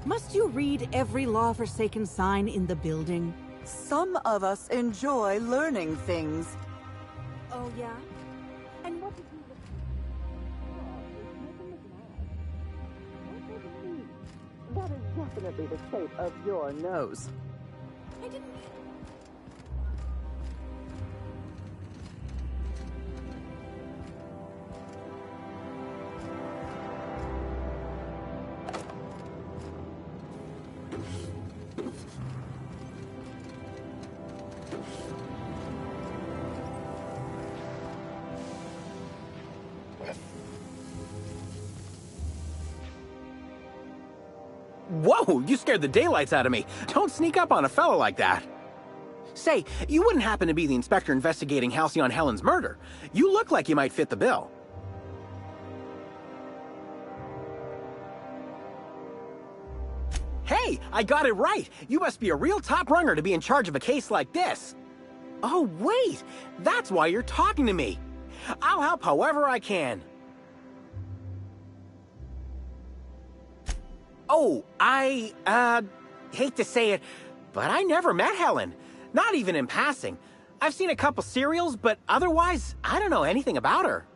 Must you read every law-forsaken sign in the building? Some of us enjoy learning things. Oh, yeah? And what did you look That is definitely the shape of your nose. I didn't... Whoa, you scared the daylights out of me. Don't sneak up on a fella like that. Say, you wouldn't happen to be the inspector investigating Halcyon Helen's murder. You look like you might fit the bill. Hey, I got it right. You must be a real top runner to be in charge of a case like this. Oh, wait, that's why you're talking to me. I'll help however I can. Oh, I hate to say it, but I never met Helen. Not even in passing. I've seen a couple serials, but otherwise, I don't know anything about her.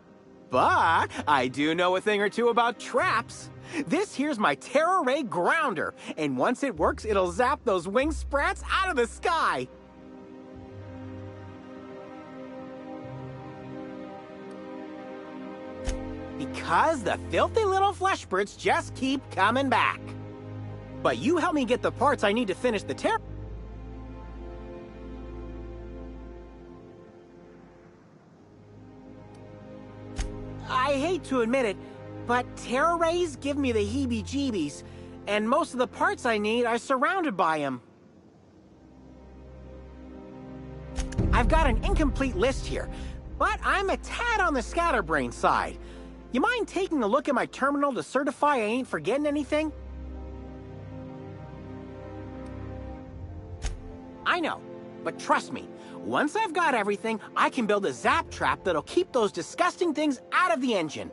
But I do know a thing or two about traps. This here's my Terror Ray Grounder, and once it works, it'll zap those wing sprats out of the sky. Because the filthy little flesh birds just keep coming back. But you help me get the parts I need to finish the terror. I hate to admit it, but terror rays give me the heebie-jeebies, and most of the parts I need are surrounded by them. I've got an incomplete list here, but I'm a tad on the scatterbrain side. You mind taking a look at my terminal to certify I ain't forgetting anything? I know, but trust me, once I've got everything, I can build a zap trap that'll keep those disgusting things out of the engine.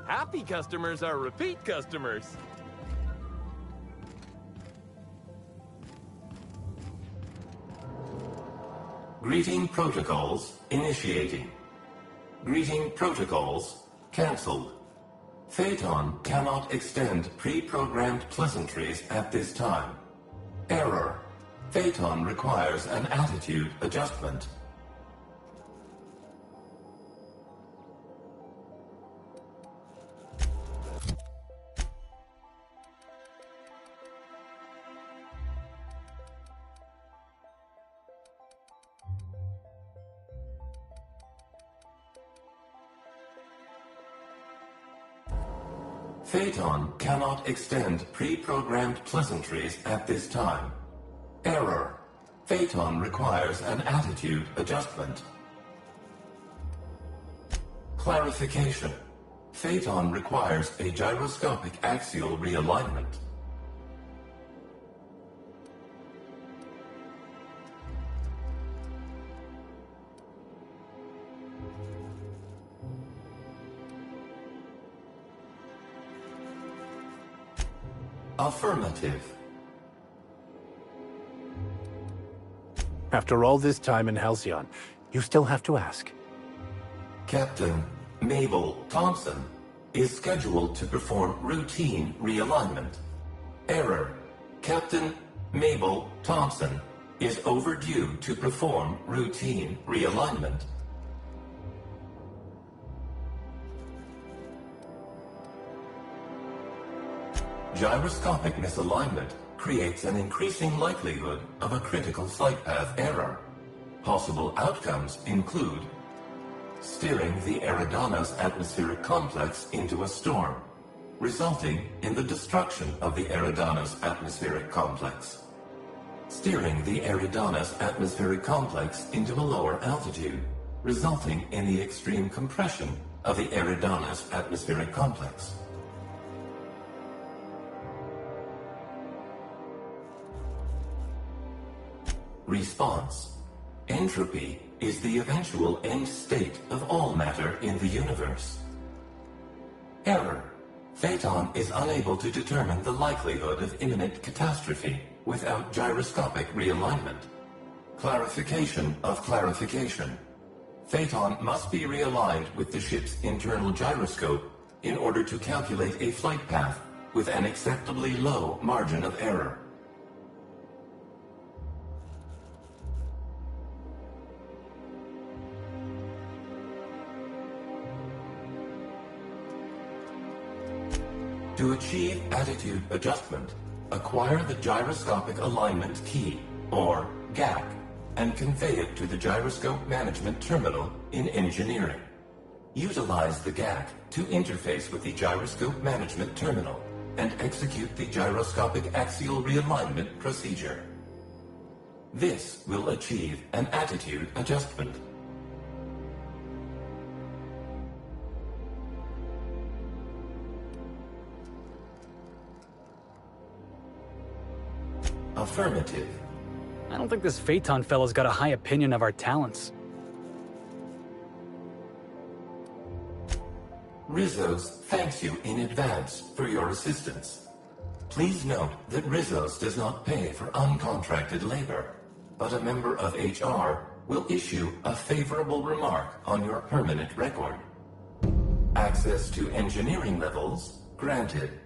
Happy customers are repeat customers. Greeting protocols initiating. Greeting protocols cancelled. Phaeton cannot extend pre-programmed pleasantries at this time. Error. Phaeton requires an attitude adjustment. Phaeton cannot extend pre-programmed pleasantries at this time. Error. Phaeton requires an attitude adjustment. Clarification. Phaeton requires a gyroscopic axial realignment. Affirmative. After all this time in Halcyon, you still have to ask. Captain Mabel Thompson is scheduled to perform routine realignment. Error. Captain Mabel Thompson is overdue to perform routine realignment. Gyroscopic misalignment creates an increasing likelihood of a critical flight path error. Possible outcomes include steering the Eridanos atmospheric complex into a storm, resulting in the destruction of the Eridanos atmospheric complex. Steering the Eridanos atmospheric complex into a lower altitude, resulting in the extreme compression of the Eridanos atmospheric complex. Response. Entropy is the eventual end state of all matter in the universe. Error. Phaeton is unable to determine the likelihood of imminent catastrophe without gyroscopic realignment. Clarification of clarification. Phaeton must be realigned with the ship's internal gyroscope in order to calculate a flight path with an acceptably low margin of error. To achieve attitude adjustment, acquire the gyroscopic alignment key, or GAC, and convey it to the gyroscope management terminal in engineering. Utilize the GAC to interface with the gyroscope management terminal and execute the gyroscopic axial realignment procedure. This will achieve an attitude adjustment. Affirmative. I don't think this Phaeton fellow's got a high opinion of our talents. Rizos thanks you in advance for your assistance. Please note that Rizos does not pay for uncontracted labor, but a member of HR will issue a favorable remark on your permanent record. Access to engineering levels granted.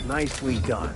Nicely done.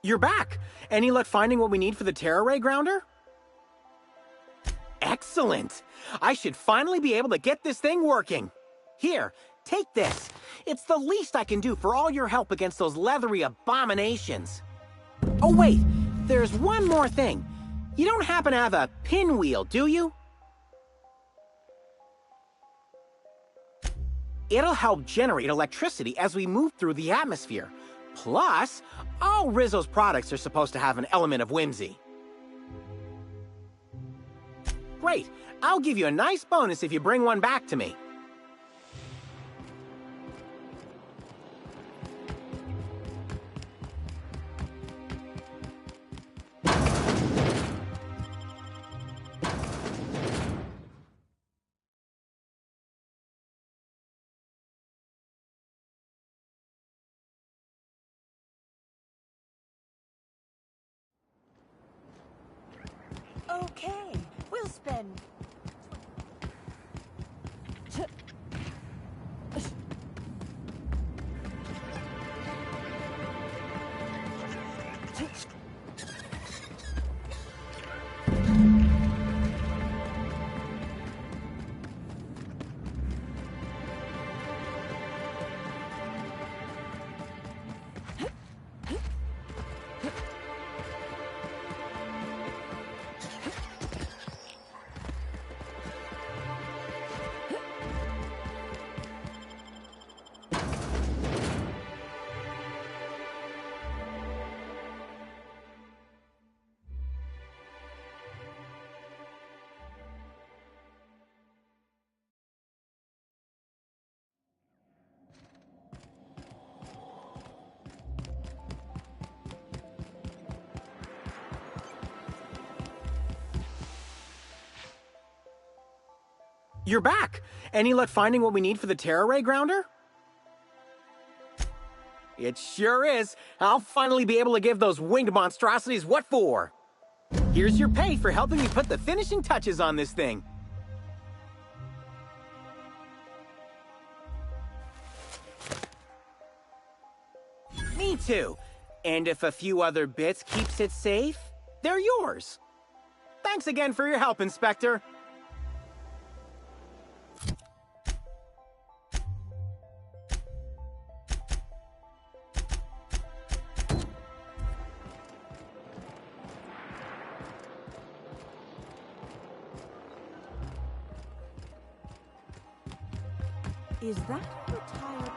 You're back! Any luck finding what we need for the Terra Ray grounder? Excellent! I should finally be able to get this thing working. Here, take this. It's the least I can do for all your help against those leathery abominations. Oh wait, there's one more thing. You don't happen to have a pinwheel, do you? It'll help generate electricity as we move through the atmosphere. Plus, all Rizzo's products are supposed to have an element of whimsy. Great, I'll give you a nice bonus if you bring one back to me. Okay, we'll spend... You're back! Any luck finding what we need for the Terra Ray grounder? It sure is. I'll finally be able to give those winged monstrosities what for. Here's your pay for helping me put the finishing touches on this thing. Me too. And if a few other bits keeps it safe, they're yours. Thanks again for your help, Inspector. Is that your tired...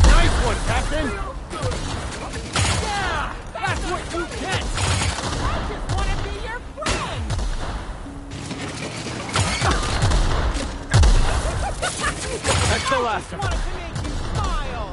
Nice one, Captain! Yeah! That's what you get! I just want to be your friend! That's the last of it. Wanted to make you smile!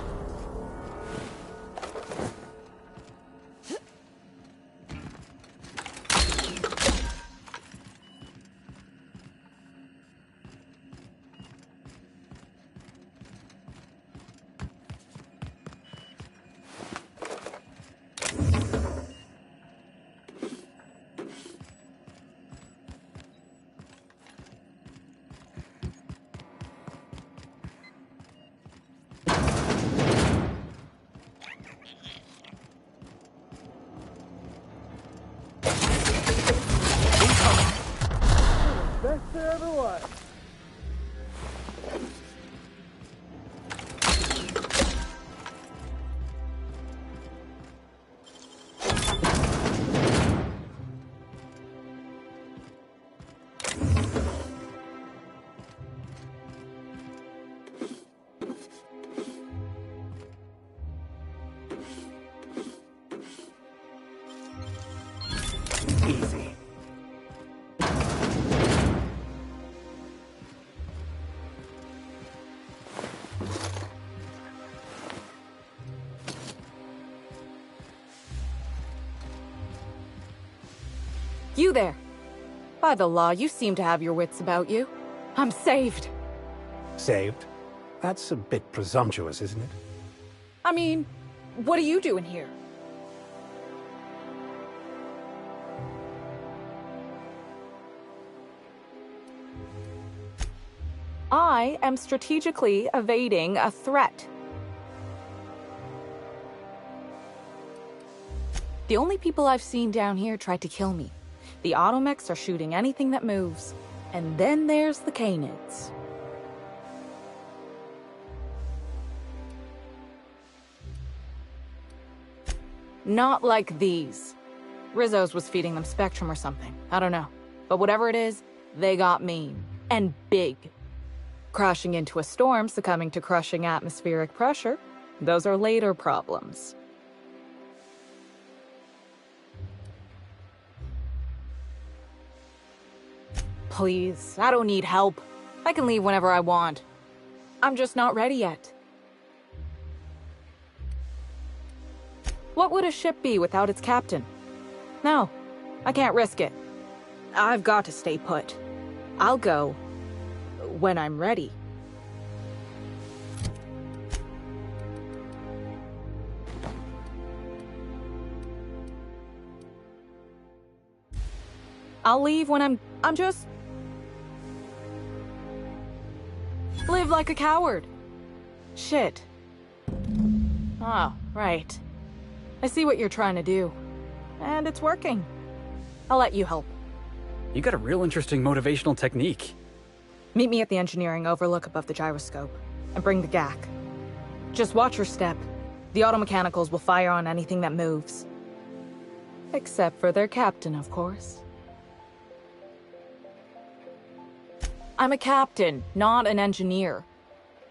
You there. By the law, you seem to have your wits about you. I'm saved. Saved? That's a bit presumptuous, isn't it? I mean, what are you doing here? I am strategically evading a threat. The only people I've seen down here tried to kill me. The automechs are shooting anything that moves. And then there's the canids. Not like these. Rizzo's was feeding them Spectrum or something. I don't know. But whatever it is, they got mean. And big. Crashing into a storm, succumbing to crushing atmospheric pressure. Those are later problems. Please, I don't need help. I can leave whenever I want. I'm just not ready yet. What would a ship be without its captain? No, I can't risk it. I've got to stay put. I'll go when I'm ready. I'll leave when I'm just... live like a coward. Shit. Oh, right. I see what you're trying to do. And it's working. I'll let you help. You got a real interesting motivational technique. Meet me at the engineering overlook above the gyroscope. And bring the GAC. Just watch your step. The automechanicals will fire on anything that moves. Except for their captain, of course. I'm a captain, not an engineer.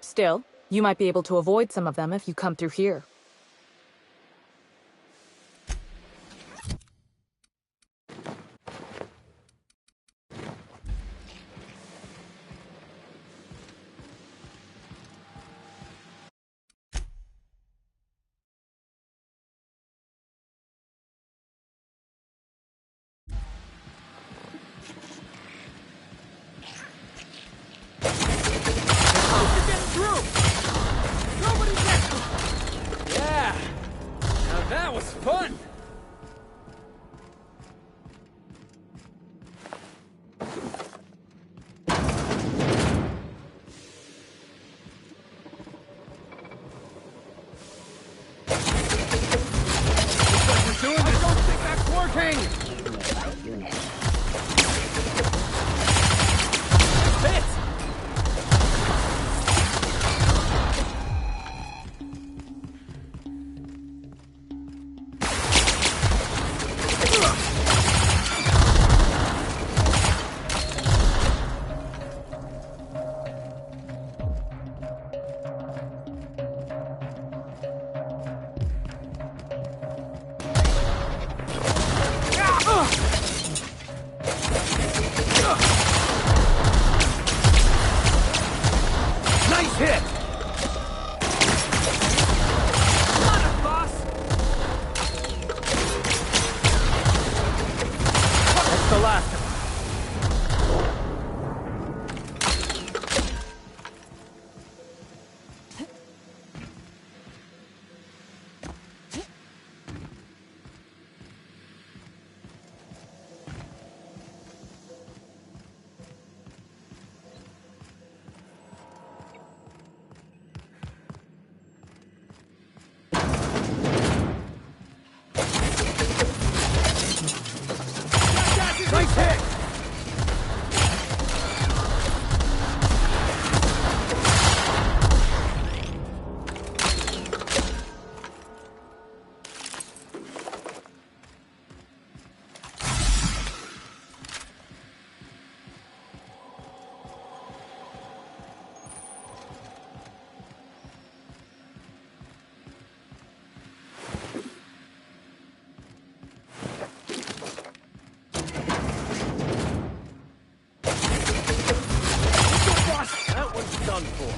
Still, you might be able to avoid some of them if you come through here. That was fun! Looks like we're doing this. I don't think that's working! Fits! Nice hit! Got it, boss! That's the last of nice hit! That one's done for.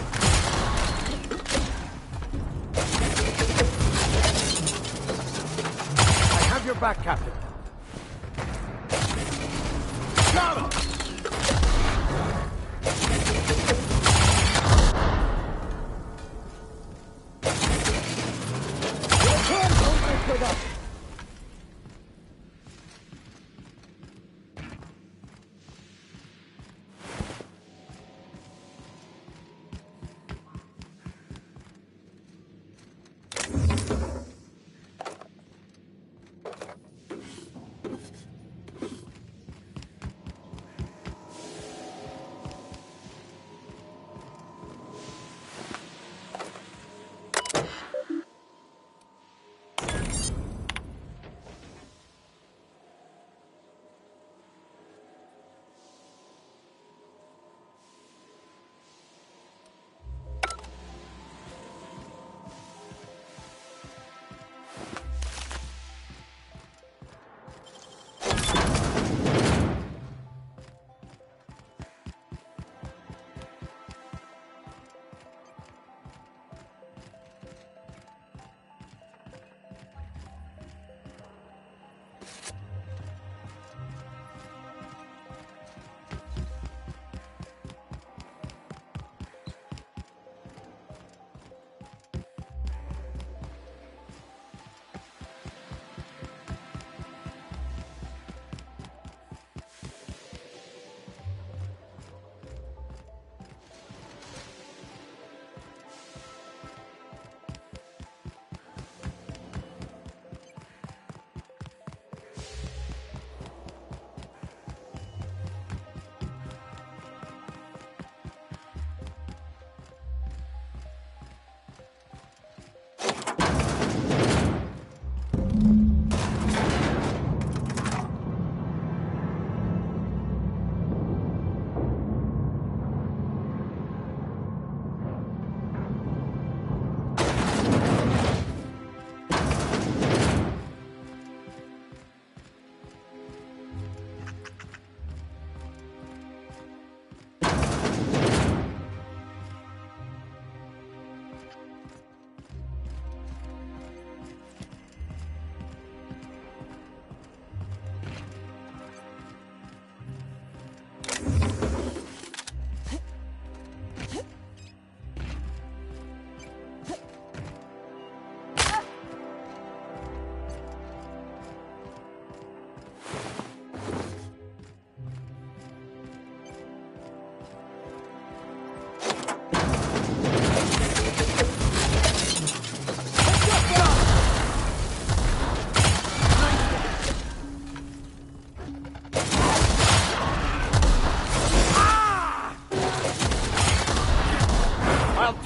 I have your back, Captain. with us.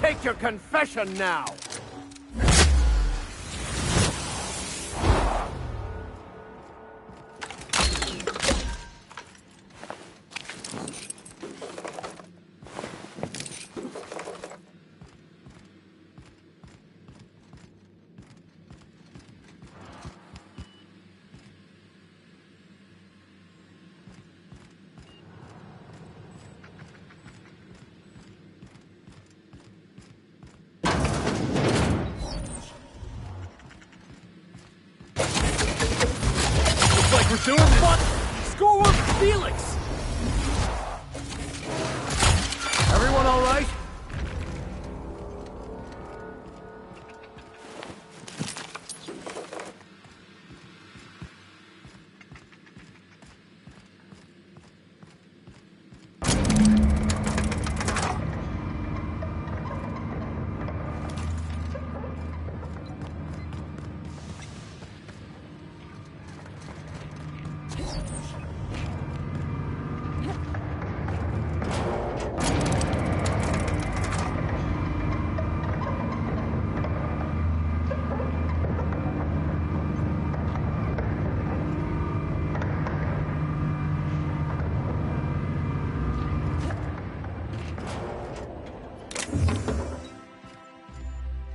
Take your confession now! We're doing what? Schoolwork Felix! Everyone all right?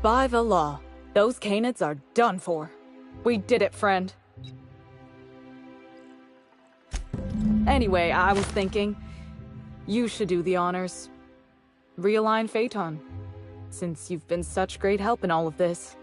By the law, those Canids are done for. We did it, friend. Anyway, I was thinking, you should do the honors. Realign Phaeton, since you've been such great help in all of this.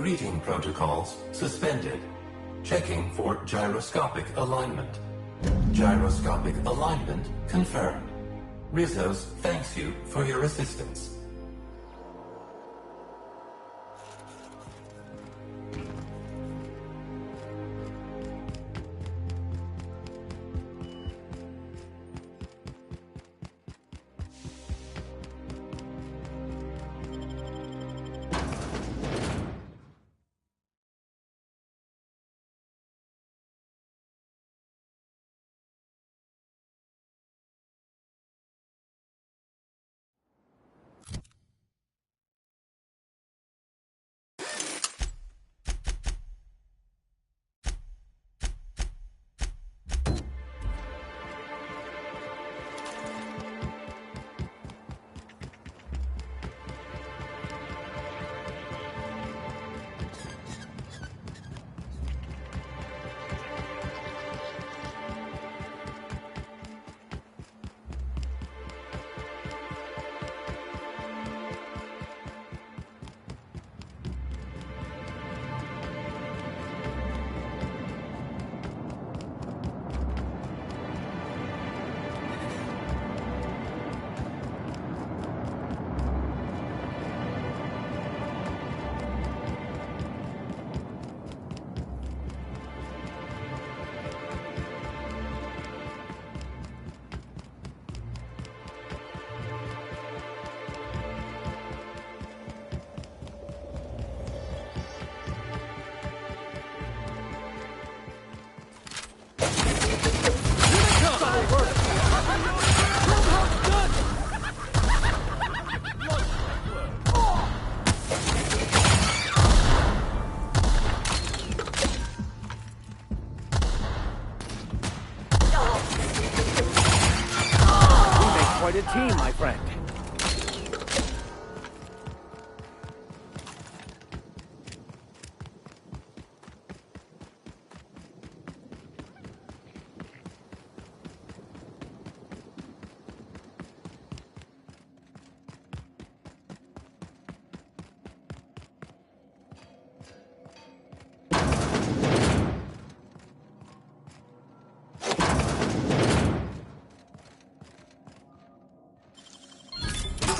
greeting protocols suspended. Checking for gyroscopic alignment. Gyroscopic alignment confirmed. Rizos thanks you for your assistance. Quite a team, my friend.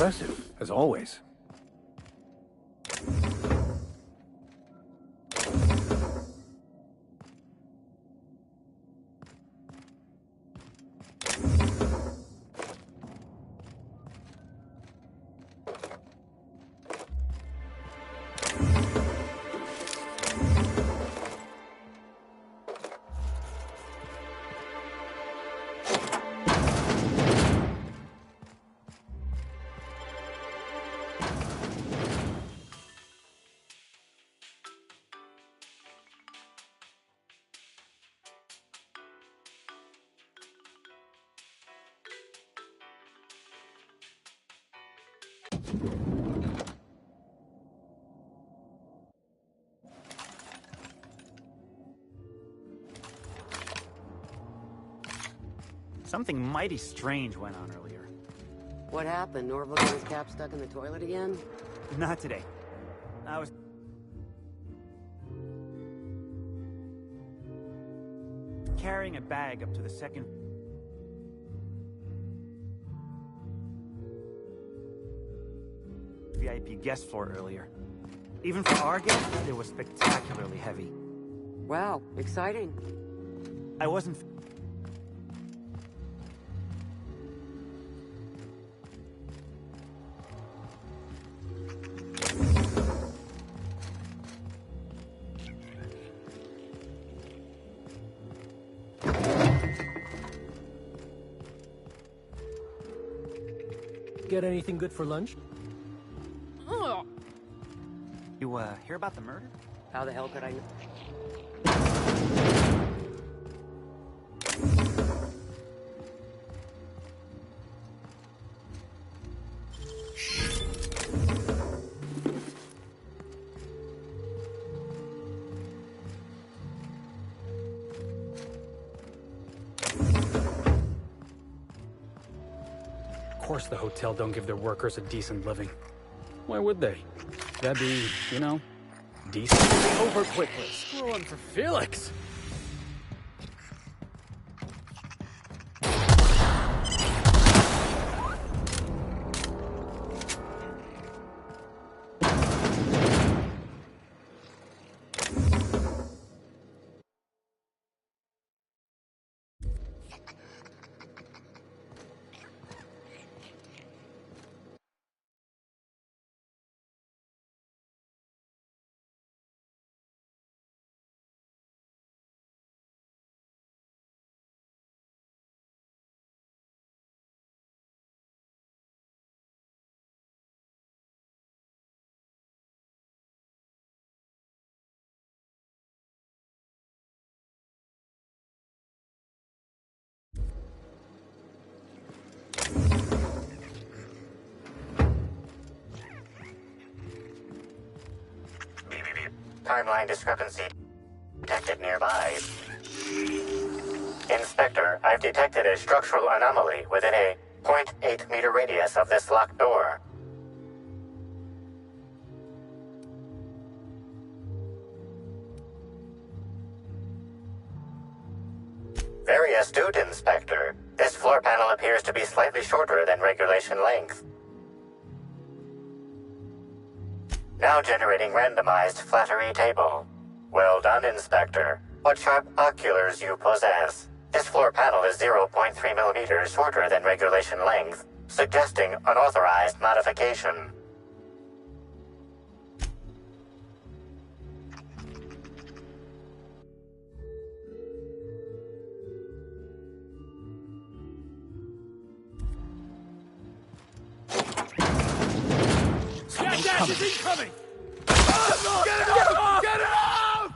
Impressive, as always. Something mighty strange went on earlier. What happened? Norval got his cap stuck in the toilet again? Not today. I was... carrying a bag up to the second... VIP guest floor earlier. Even for our guests, it was spectacularly heavy. Wow, exciting. I wasn't... Get anything good for lunch? You, hear about the murder? How the hell could I know? Of course the hotel don't give their workers a decent living. Why would they? That'd be, you know, Decent. Over quickly. Screwing for Felix. Timeline discrepancy detected nearby. Inspector, I've detected a structural anomaly within a 0.8 meter radius of this locked door. Very astute, Inspector. This floor panel appears to be slightly shorter than regulation length. Now generating randomized flattery table. Well done, Inspector. What sharp oculars you possess. This floor panel is 0.3 millimeters shorter than regulation length, suggesting unauthorized modification. Dash is incoming! Get it out! Get it out!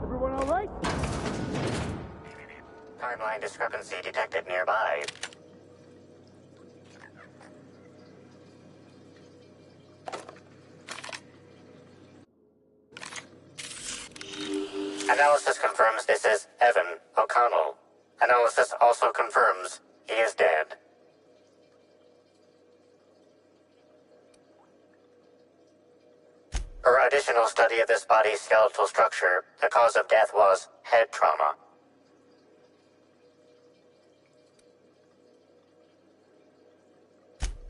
Everyone all right? Timeline discrepancy detected nearby. Analysis confirms this is Evan O'Connell. Analysis also confirms he is dead. Per additional study of this body's skeletal structure, the cause of death was head trauma.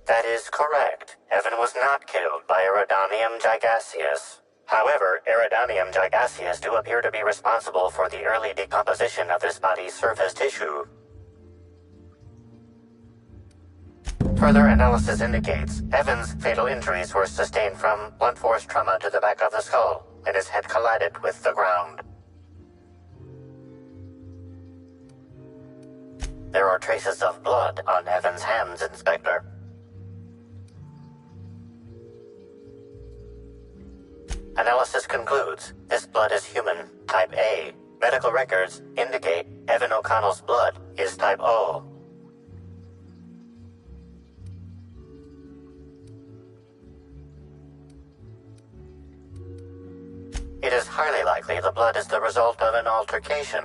That is correct. Evan was not killed by Eridanium gigaseus. However, Eridanium gigaseus do appear to be responsible for the early decomposition of this body's surface tissue. Further analysis indicates Evan's fatal injuries were sustained from blunt force trauma to the back of the skull, and his head collided with the ground. There are traces of blood on Evan's hands, Inspector. Analysis concludes this blood is human, type A. Medical records indicate Evan O'Connell's blood is type O. It is highly likely the blood is the result of an altercation.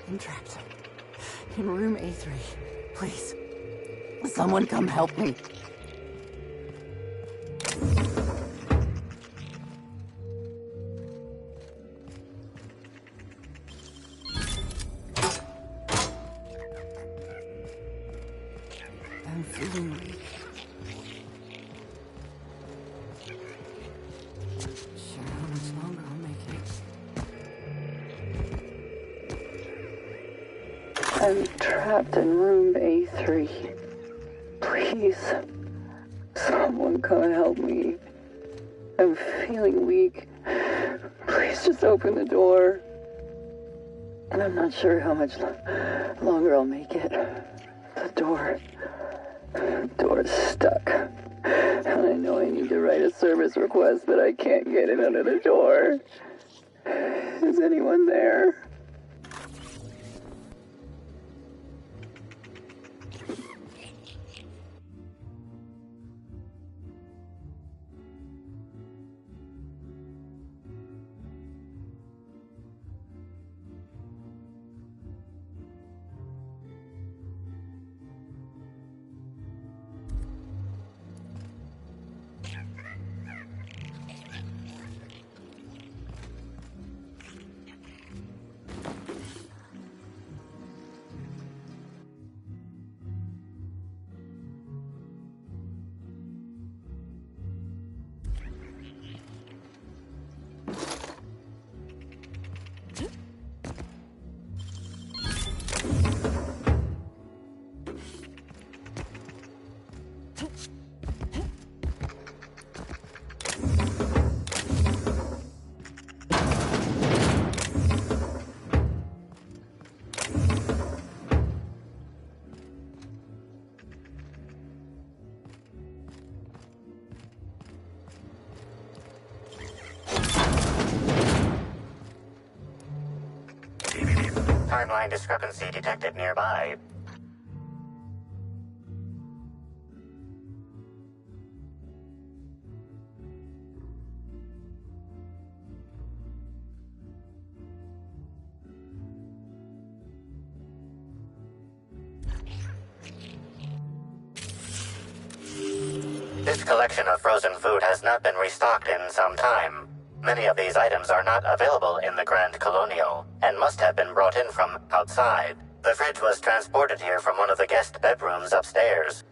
I'm trapped. In room A3. Please. Someone come help me. I'm feeling weak. Sure, how much longer I'll make it. I'm trapped in room A3. Please, someone come help me. I'm feeling weak. Please just open the door. And I'm not sure how much longer I'll make it. The door is stuck. And I know I need to write a service request, but I can't get it under the door. Is anyone there? Timeline discrepancy detected nearby. This collection of frozen food has not been restocked in some time. Many of these items are not available in the Grand Colonial, and must have been brought in from outside. The fridge was transported here from one of the guest bedrooms upstairs.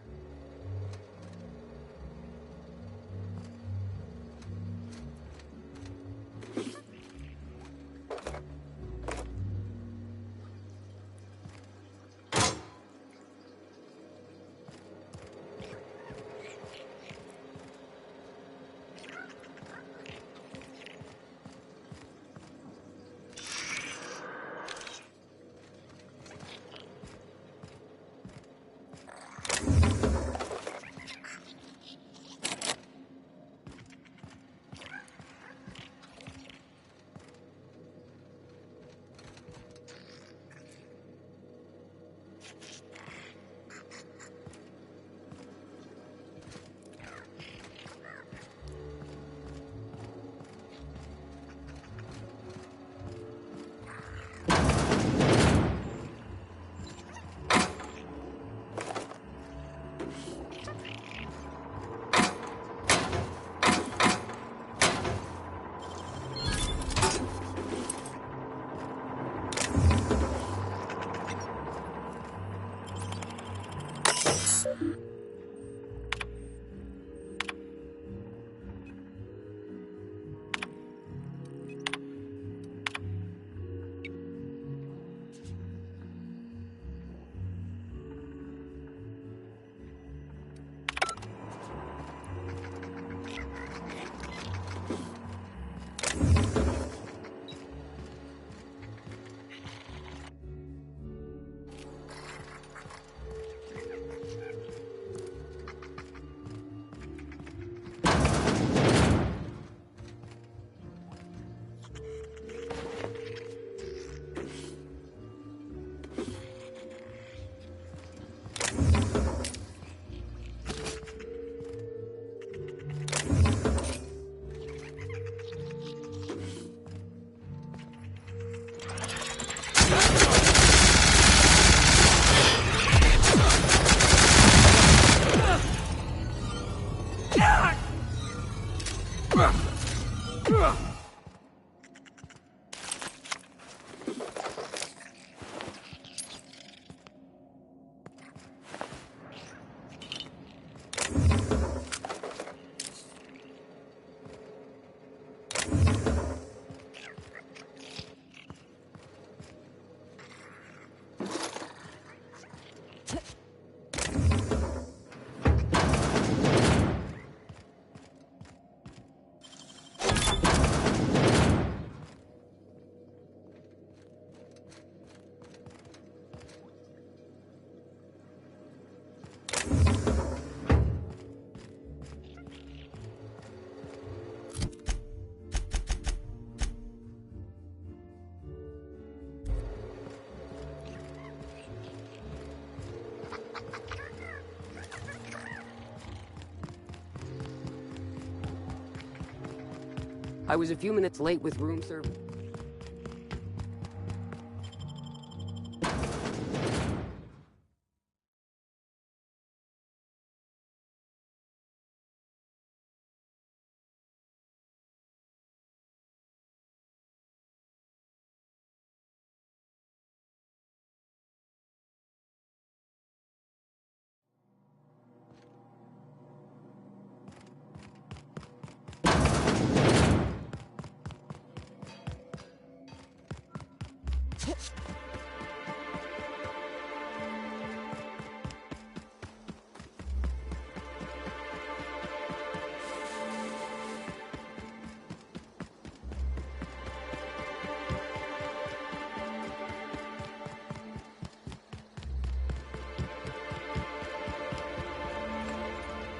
I was a few minutes late with room service.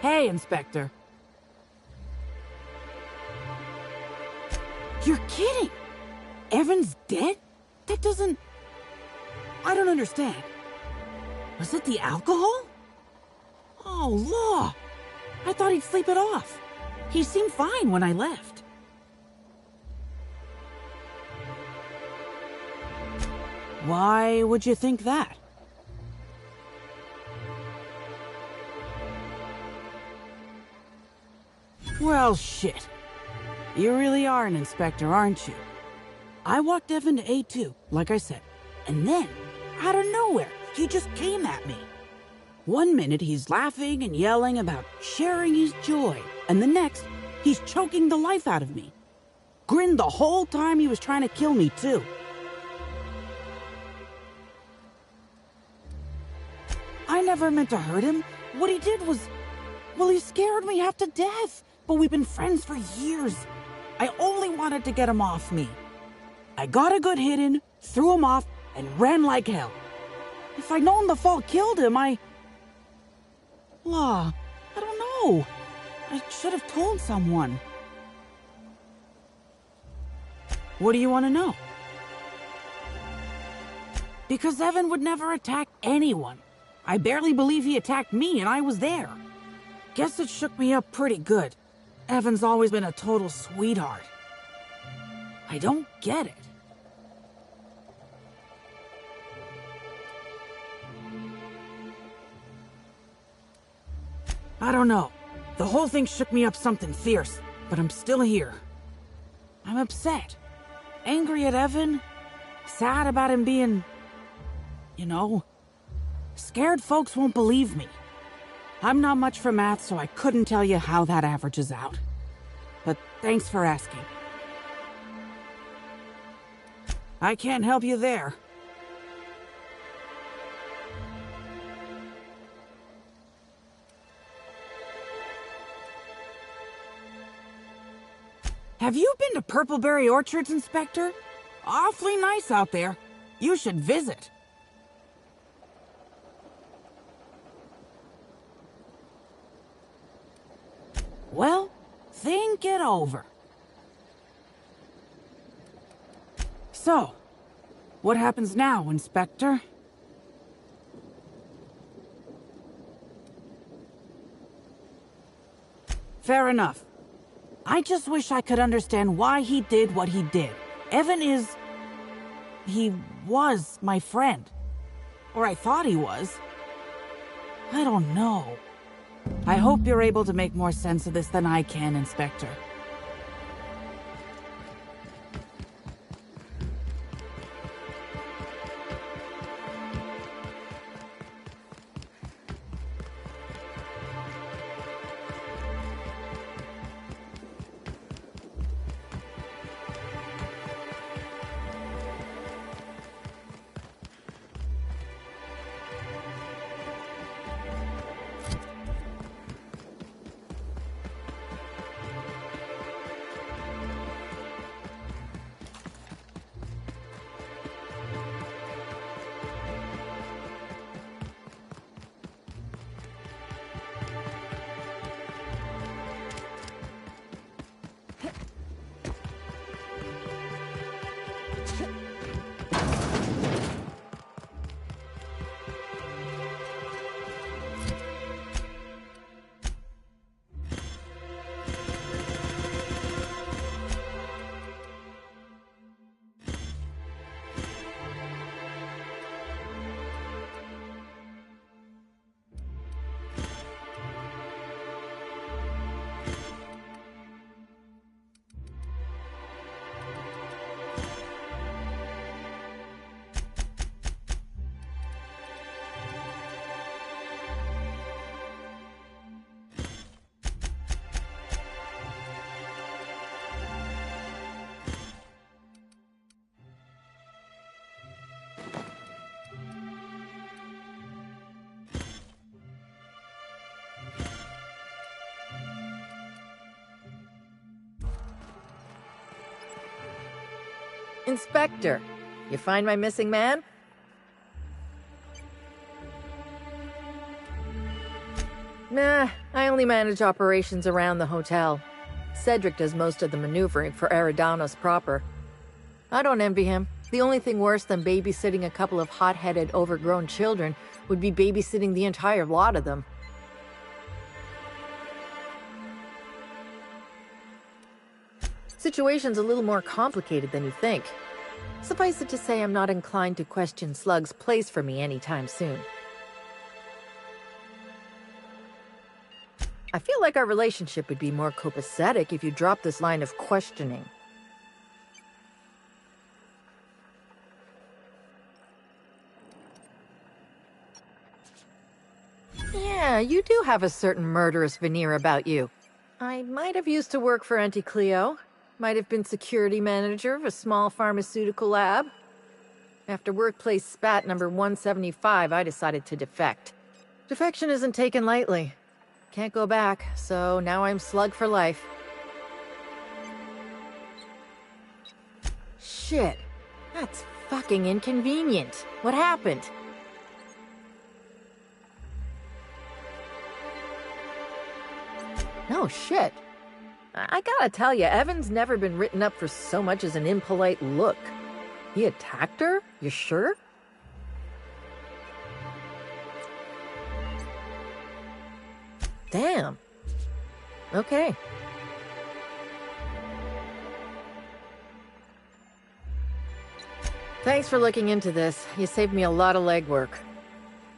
Hey, Inspector. You're kidding! Evan's dead? That doesn't... I don't understand. Was it the alcohol? Oh, law! I thought he'd sleep it off. He seemed fine when I left. Why would you think that? Well, shit. You really are an inspector, aren't you? I walked Evan to A2, like I said, and then, out of nowhere, he just came at me. One minute he's laughing and yelling about sharing his joy, and the next, he's choking the life out of me. Grinned the whole time he was trying to kill me, too. I never meant to hurt him. What he did was... well, he scared me half to death. But we've been friends for years. I only wanted to get him off me. I got a good hit in, threw him off, and ran like hell. If I'd known the fall killed him, I don't know. I should have told someone. What do you want to know? Because Evan would never attack anyone. I barely believe he attacked me, and I was there. Guess it shook me up pretty good. Evan's always been a total sweetheart. I don't get it. I don't know. The whole thing shook me up something fierce, but I'm still here. I'm upset. Angry at Evan. Sad about him being... scared folks won't believe me. I'm not much for math, so I couldn't tell you how that averages out. But thanks for asking. I can't help you there. Have you been to Purpleberry Orchards, Inspector? Awfully nice out there. You should visit. Well, think it over. So, what happens now, Inspector? Fair enough. I just wish I could understand why he did what he did. Evan is... he was my friend. Or I thought he was. I don't know. I hope you're able to make more sense of this than I can, Inspector. Inspector, you find my missing man? Nah, I only manage operations around the hotel. Cedric does most of the maneuvering for Eridanos proper. I don't envy him. The only thing worse than babysitting a couple of hot-headed, overgrown children would be babysitting the entire lot of them. Situation's a little more complicated than you think. Suffice it to say, I'm not inclined to question Slug's place for me anytime soon. I feel like our relationship would be more copacetic if you dropped this line of questioning. Yeah, you do have a certain murderous veneer about you. I might have used to work for Auntie Cleo. Might have been security manager of a small pharmaceutical lab. After workplace spat number 175, I decided to defect. Defection isn't taken lightly. Can't go back, so now I'm Slug for life. Shit. That's fucking inconvenient. What happened? No shit. I gotta tell you, Evan's never been written up for so much as an impolite look. He attacked her? You sure? Damn. Okay. Thanks for looking into this. You saved me a lot of legwork.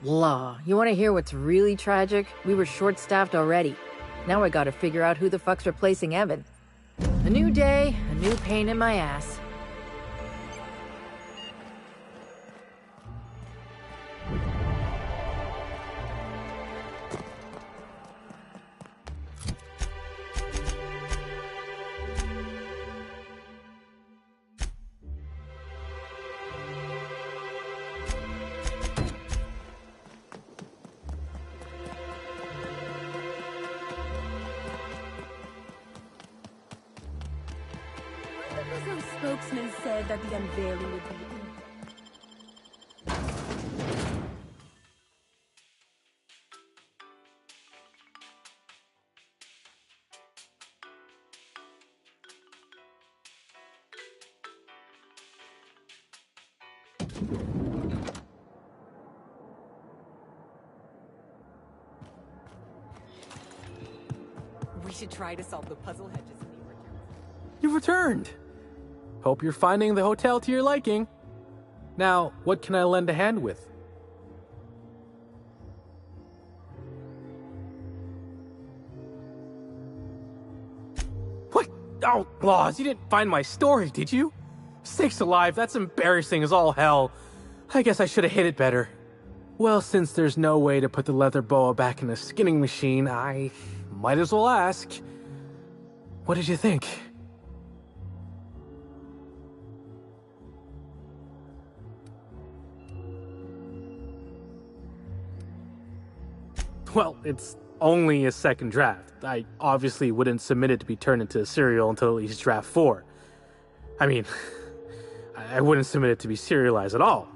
Law, you want to hear what's really tragic? We were short-staffed already. Now I gotta figure out who the fuck's replacing Evan. A new day, a new pain in my ass. Some spokesman said that the unveiling would be... We should try to solve the puzzle hedges in the orchard. You've returned! Hope you're finding the hotel to your liking. Now, what can I lend a hand with? What? Oh, Laws, you didn't find my story, did you? Sakes alive, that's embarrassing as all hell. I guess I should have hid it better. Well, since there's no way to put the leather boa back in the skinning machine, I might as well ask. What did you think? Well, it's only a second draft. I obviously wouldn't submit it to be turned into a serial until at least draft 4. I mean, I wouldn't submit it to be serialized at all.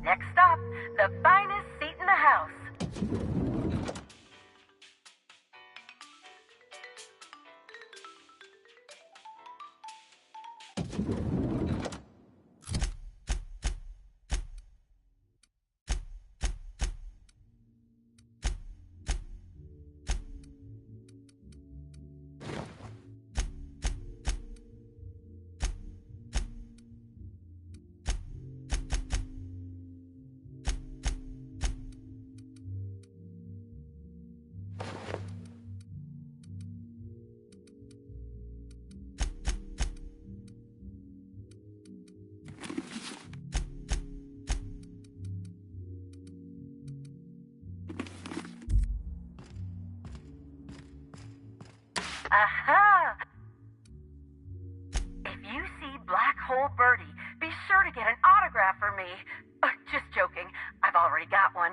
Next stop, the finest seat in the house. Aha! If you see Black Hole Birdie, be sure to get an autograph for me. Just joking. I've already got one.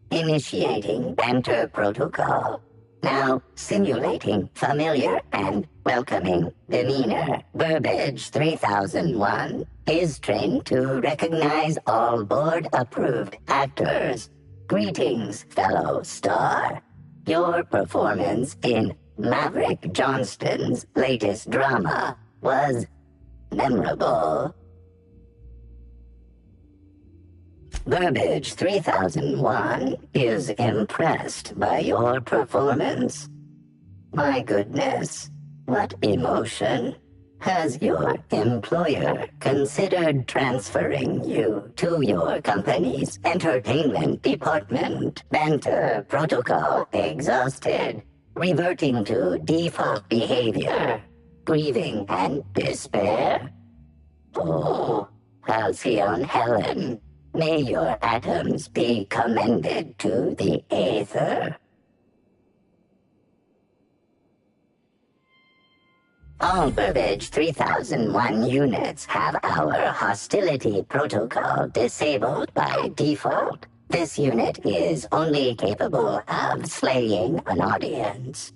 Initiating banter protocol. Now simulating familiar and welcoming demeanor. Burbage 3001 is trained to recognize all board-approved actors. Greetings, fellow star. Your performance in Maverick Johnston's latest drama was memorable. Burbage 3001 is impressed by your performance. My goodness, what emotion. Has your employer considered transferring you to your company's entertainment department? Banter protocol exhausted. Reverting to default behavior. Grieving and despair. Oh, Halcyon Helen. May your atoms be commended to the Aether. All Burbage 3001 units have our hostility protocol disabled by default. This unit is only capable of slaying an audience.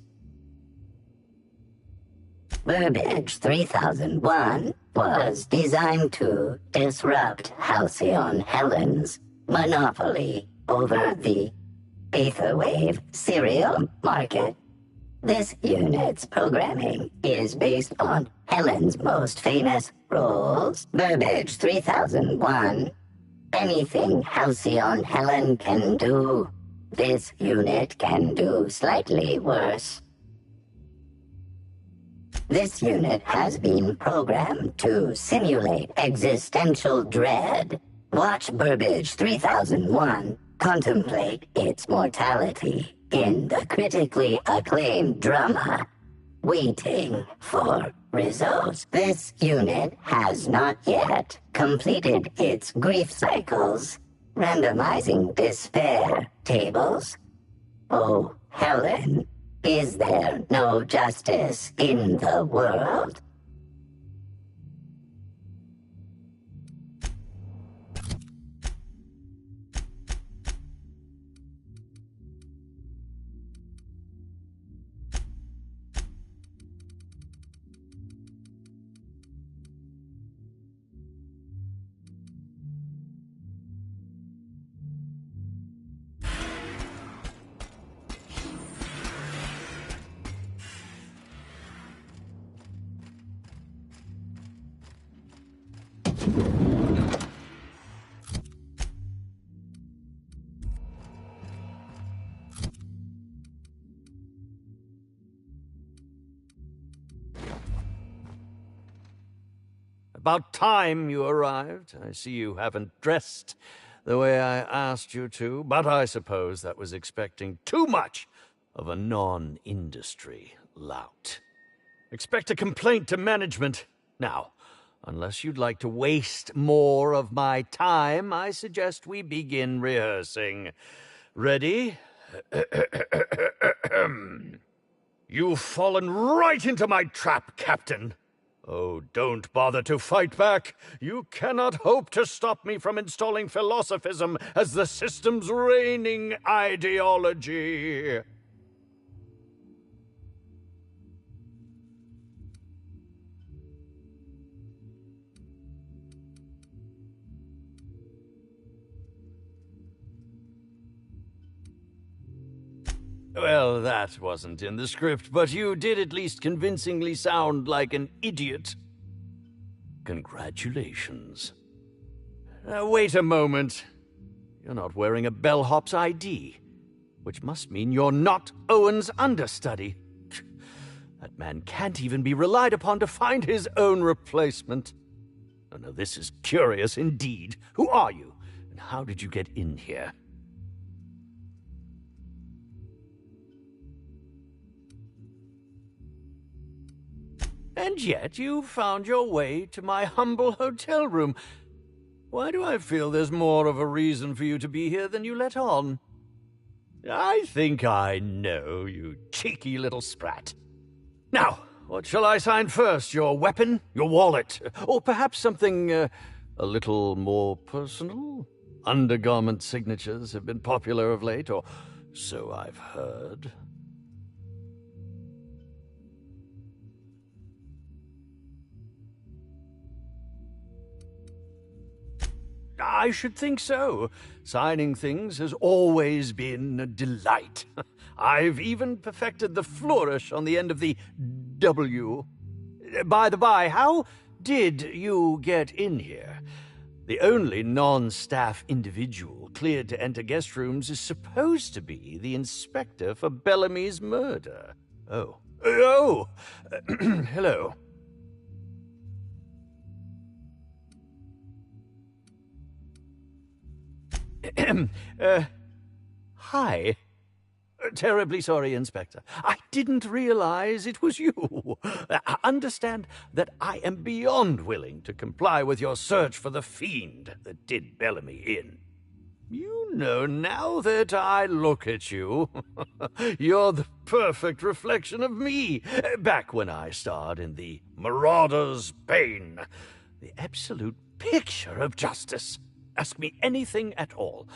Burbage 3001 was designed to disrupt Halcyon Helen's monopoly over the Aetherwave serial market. This unit's programming is based on Helen's most famous roles. Burbage 3001. Anything Halcyon Helen can do, this unit can do slightly worse. This unit has been programmed to simulate existential dread. Watch Burbage 3001 contemplate its mortality in the critically acclaimed drama, Waiting for Results. This unit has not yet completed its grief cycles, randomizing despair tables. Oh, Helen, is there no justice in the world? About time you arrived. I see you haven't dressed the way I asked you to, but I suppose that was expecting too much of a non-industry lout. Expect a complaint to management. Now, unless you'd like to waste more of my time, I suggest we begin rehearsing. Ready? You've fallen right into my trap, Captain. Oh, don't bother to fight back. You cannot hope to stop me from installing philosophism as the system's reigning ideology. Well, that wasn't in the script, but you did at least convincingly sound like an idiot. Congratulations. Wait a moment. You're not wearing a bellhop's ID, which must mean you're not Owen's understudy. That man can't even be relied upon to find his own replacement. Oh, no, this is curious indeed. Who are you, and how did you get in here? And yet you found your way to my humble hotel room. Why do I feel there's more of a reason for you to be here than you let on? I think I know, you cheeky little sprat. Now, what shall I sign first? Your weapon? Your wallet? Or perhaps something a little more personal? Undergarment signatures have been popular of late, or so I've heard. I should think so. Signing things has always been a delight. I've even perfected the flourish on the end of the W. By the by, how did you get in here? The only non-staff individual cleared to enter guest rooms is supposed to be the inspector for Bellamy's murder. Oh. Hello. Hi. Terribly sorry, Inspector. I didn't realize it was you. Understand that I am beyond willing to comply with your search for the fiend that did Bellamy in. You know, now that I look at you, you're the perfect reflection of me, back when I starred in The Marauder's Bane. The absolute picture of justice. Ask me anything at all.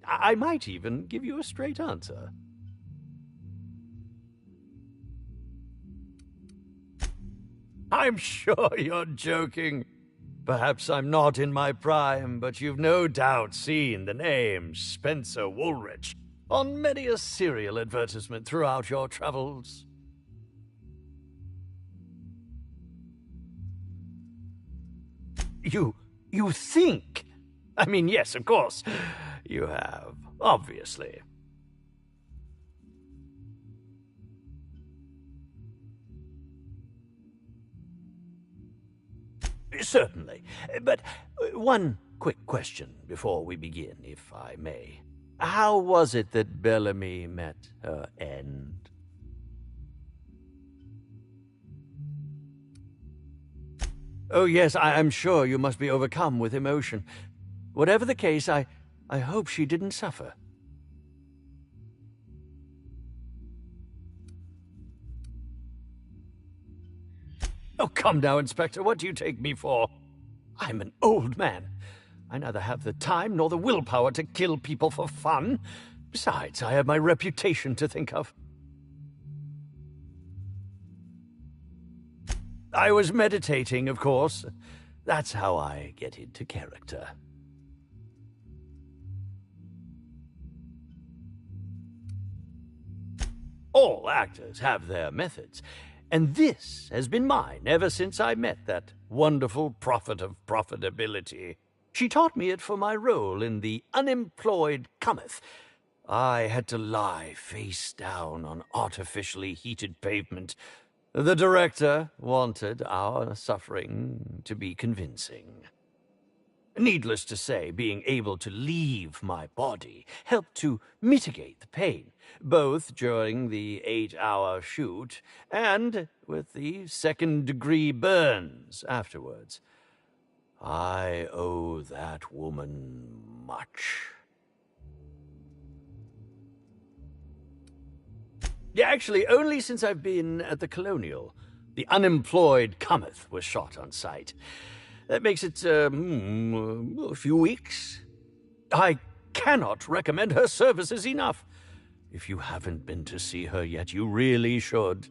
I might even give you a straight answer. I'm sure you're joking. Perhaps I'm not in my prime, but you've no doubt seen the name Spencer Woolrich on many a serial advertisement throughout your travels. You think? I mean, yes, of course. You have, obviously. Certainly. But one quick question before we begin, if I may. How was it that Bellamy met her end? Oh, yes, I'm sure you must be overcome with emotion. Whatever the case, I hope she didn't suffer. Oh, come now, Inspector. What do you take me for? I'm an old man. I neither have the time nor the willpower to kill people for fun. Besides, I have my reputation to think of. I was meditating, of course. That's how I get into character. All actors have their methods, and this has been mine ever since I met that wonderful prophet of profitability. She taught me it for my role in The Unemployed Cometh. I had to lie face down on artificially heated pavement. The director wanted our suffering to be convincing. Needless to say, being able to leave my body helped to mitigate the pain, both during the 8-hour shoot and with the second-degree burns afterwards. I owe that woman much. Yeah, actually, only since I've been at the Colonial. The unemployed cometh was shot on sight. That makes it, a few weeks. I cannot recommend her services enough. If you haven't been to see her yet, you really should.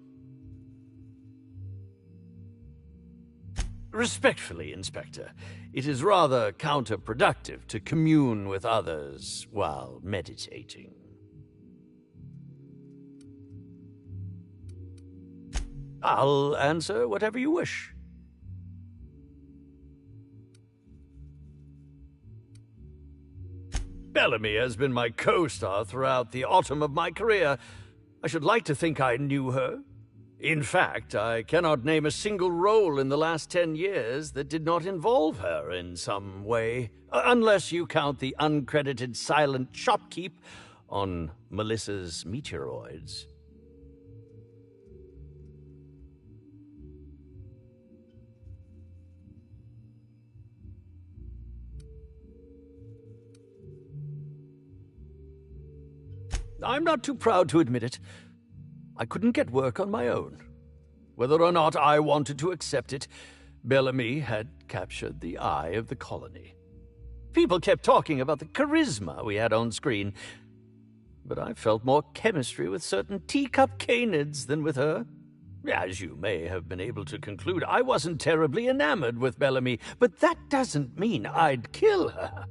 Respectfully, Inspector, it is rather counterproductive to commune with others while meditating. I'll answer whatever you wish. Bellamy has been my co-star throughout the autumn of my career. I should like to think I knew her. In fact, I cannot name a single role in the last 10 years that did not involve her in some way, unless you count the uncredited silent shopkeep on Melissa's Meteoroids. I'm not too proud to admit it. I couldn't get work on my own. Whether or not I wanted to accept it, Bellamy had captured the eye of the colony. People kept talking about the charisma we had on screen, but I felt more chemistry with certain teacup canids than with her. As you may have been able to conclude, I wasn't terribly enamored with Bellamy, but that doesn't mean I'd kill her.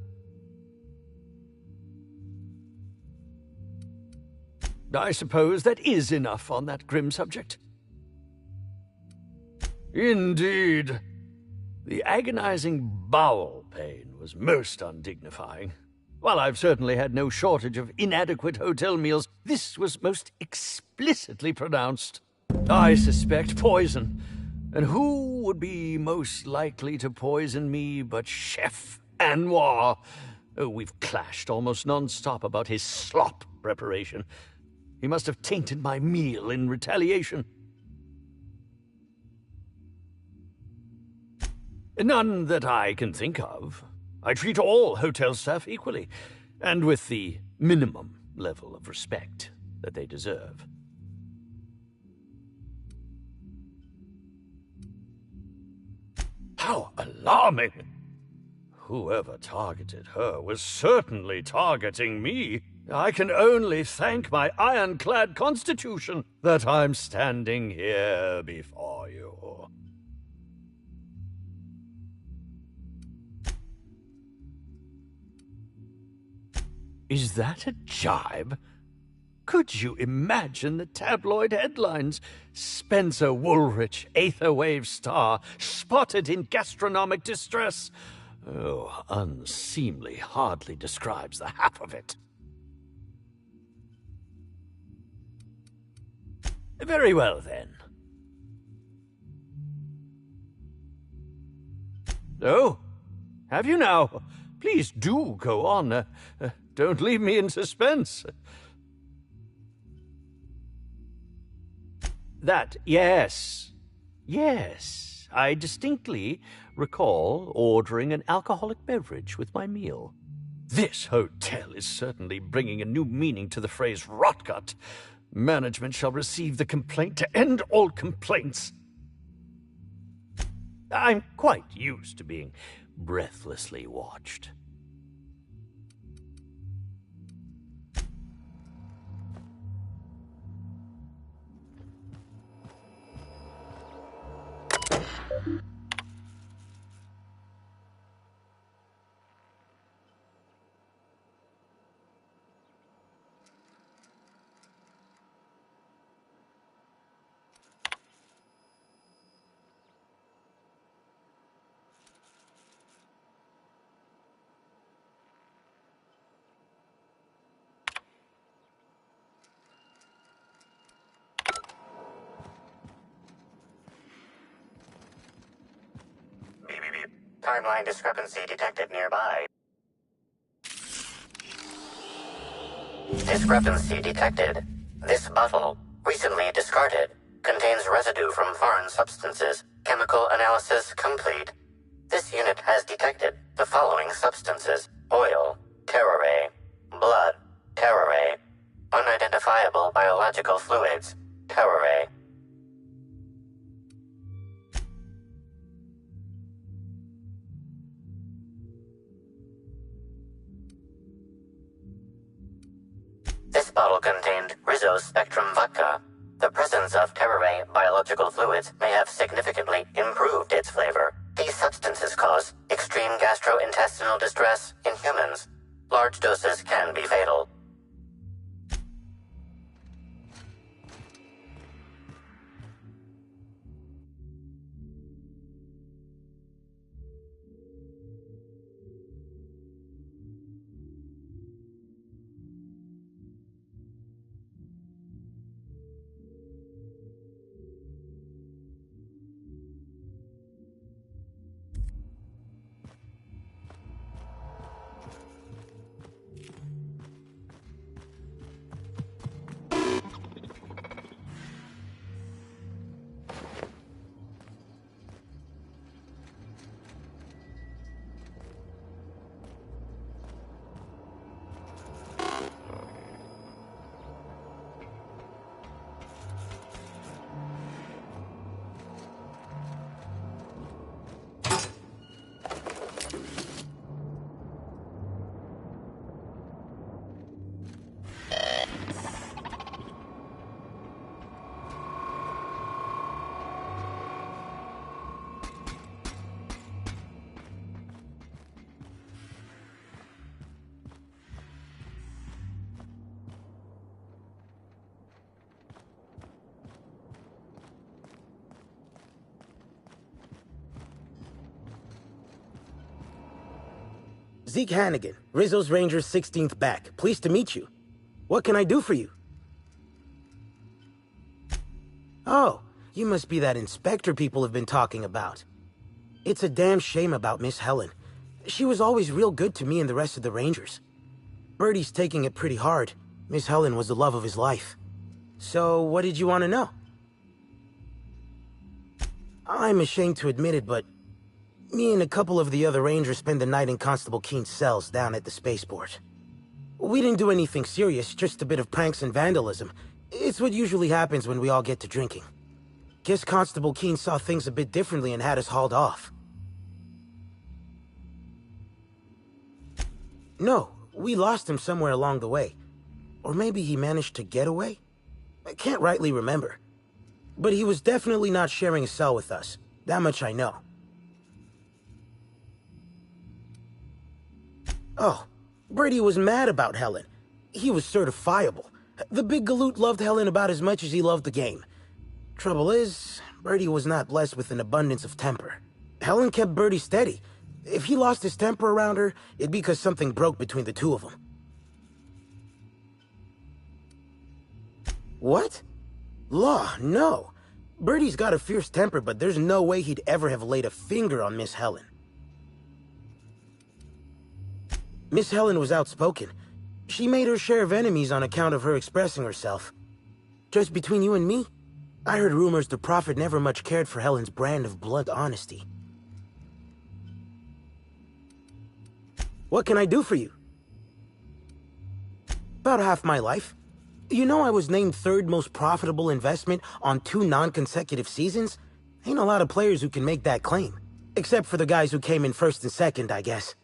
I suppose that is enough on that grim subject. Indeed. The agonizing bowel pain was most undignifying. While I've certainly had no shortage of inadequate hotel meals, this was most explicitly pronounced. I suspect poison. And who would be most likely to poison me but Chef Anwar? Oh, we've clashed almost non-stop about his slop preparation. He must have tainted my meal in retaliation. None that I can think of. I treat all hotel staff equally, and with the minimum level of respect that they deserve. How alarming! Whoever targeted her was certainly targeting me. I can only thank my ironclad constitution that I'm standing here before you. Is that a jibe? Could you imagine the tabloid headlines? Spencer Woolrich, Aetherwave star, spotted in gastronomic distress. Oh, unseemly hardly describes the half of it. Very well, then. Oh, have you now? Please do go on. Don't leave me in suspense. Yes. Yes, I distinctly recall ordering an alcoholic beverage with my meal. This hotel is certainly bringing a new meaning to the phrase rotgut. Management shall receive the complaint to end all complaints. I'm quite used to being breathlessly watched. Timeline discrepancy detected nearby. Discrepancy detected. This bottle, recently discarded, contains residue from foreign substances. Chemical analysis complete. This unit has detected the following substances: oil, terrare, blood, terrare, unidentifiable biological fluids, terrare. bottle contained Rizzo's Spectrum vodka. The presence of Terraray biological fluids may have significantly improved its flavor. These substances cause extreme gastrointestinal distress in humans. Large doses can be fatal. Zeke Hannigan, Rizzo's Rangers 16th back. Pleased to meet you. What can I do for you? Oh, you must be that inspector people have been talking about. It's a damn shame about Miss Helen. She was always real good to me and the rest of the Rangers. Birdie's taking it pretty hard. Miss Helen was the love of his life. So, what did you want to know? I'm ashamed to admit it, but me and a couple of the other Rangers spent the night in Constable Keen's cells down at the spaceport. We didn't do anything serious, just a bit of pranks and vandalism. It's what usually happens when we all get to drinking. Guess Constable Keen saw things a bit differently and had us hauled off. No, we lost him somewhere along the way. Or maybe he managed to get away? I can't rightly remember. But he was definitely not sharing a cell with us. That much I know. Oh, Brady was mad about Helen. He was certifiable. The big galoot loved Helen about as much as he loved the game. Trouble is, Brady was not blessed with an abundance of temper. Helen kept Brady steady. If he lost his temper around her, it'd be because something broke between the two of them. What? Law, no. Birdie's got a fierce temper, but there's no way he'd ever have laid a finger on Miss Helen. Miss Helen was outspoken. She made her share of enemies on account of her expressing herself. Just between you and me, I heard rumors the Prophet never much cared for Helen's brand of blunt honesty. What can I do for you? About half my life. You know I was named third most profitable investment on 2 non-consecutive seasons? Ain't a lot of players who can make that claim. Except for the guys who came in first and second, I guess.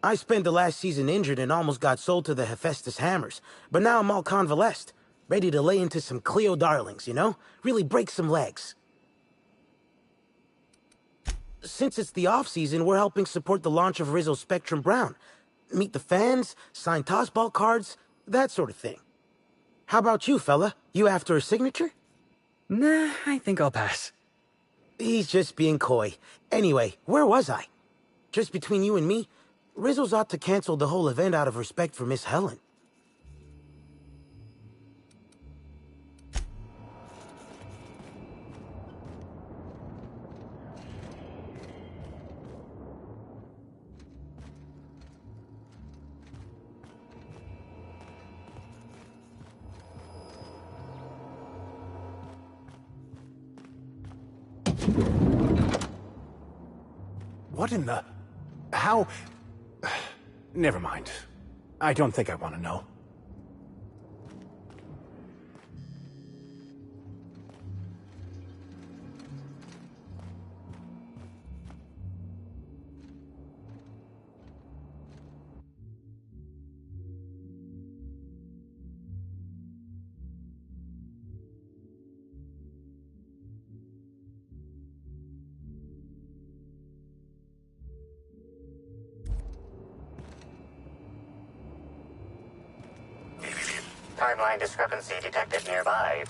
I spent the last season injured and almost got sold to the Hephaestus Hammers, but now I'm all convalesced, ready to lay into some Cleo darlings, you know? Really break some legs. Since it's the off-season, we're helping support the launch of Rizzo's Spectrum Brown. Meet the fans, sign tossball cards, that sort of thing. How about you, fella? You after a signature? Nah, I think I'll pass. He's just being coy. Anyway, where was I? Just between you and me, Rizzo's ought to cancel the whole event out of respect for Miss Helen. What in the... How... Never mind. I don't think I want to know. Timeline discrepancy detected nearby.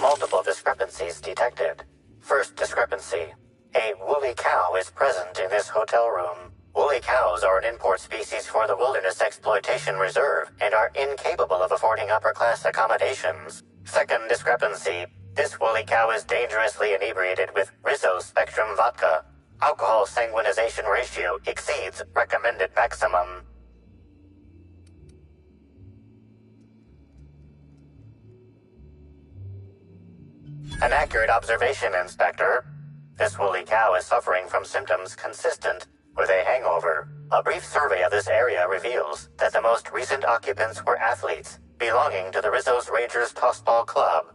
Multiple discrepancies detected. First discrepancy. A woolly cow is present in this hotel room. Woolly cows are an import species for the Wilderness Exploitation Reserve and are incapable of affording upper-class accommodations. Second discrepancy. This woolly cow is dangerously inebriated with Rizzo Spectrum vodka. Alcohol sanguinization ratio exceeds recommended maximum. An accurate observation, Inspector. This woolly cow is suffering from symptoms consistent with a hangover. A brief survey of this area reveals that the most recent occupants were athletes belonging to the Rizzo's Rangers Tossball Club.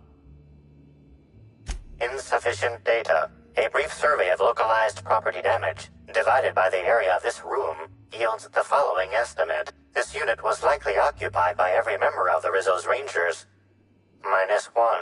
Insufficient data. A brief survey of localized property damage, divided by the area of this room, yields the following estimate. This unit was likely occupied by every member of the Rizzo's Rangers. -1.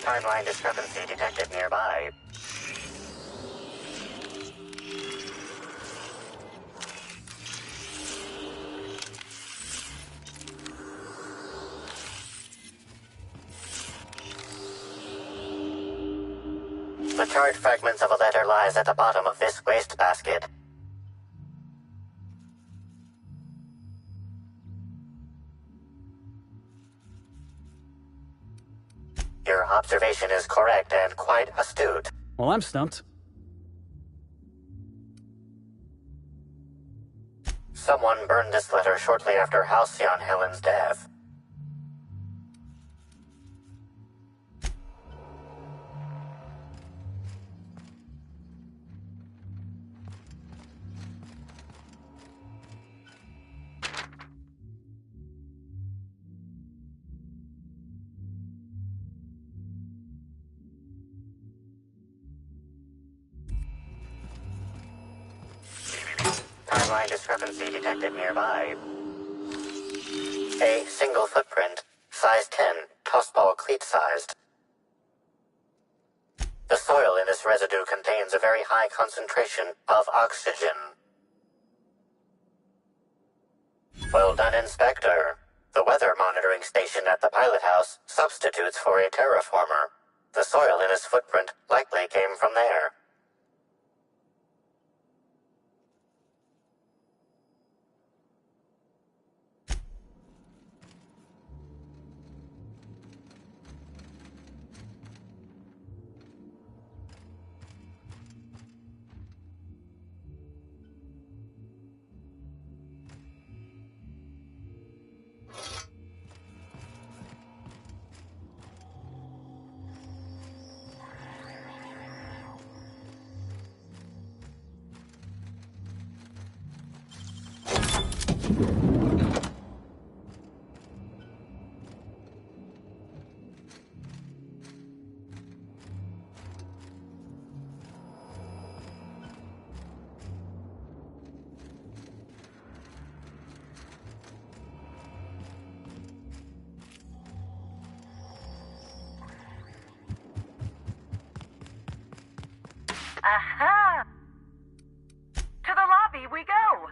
Timeline discrepancy detected nearby. The charred fragments of a letter lies at the bottom of this wastebasket. Your observation is correct and quite astute. Well, I'm stumped. Someone burned this letter shortly after Halcyon Helen's death. Timeline discrepancy detected nearby. A single footprint, size 10, tossball cleat-sized. The soil in this residue contains a very high concentration of oxygen. Well done, Inspector. The weather monitoring station at the pilot house substitutes for a terraformer. The soil in his footprint likely came from there. Aha! To the lobby we go!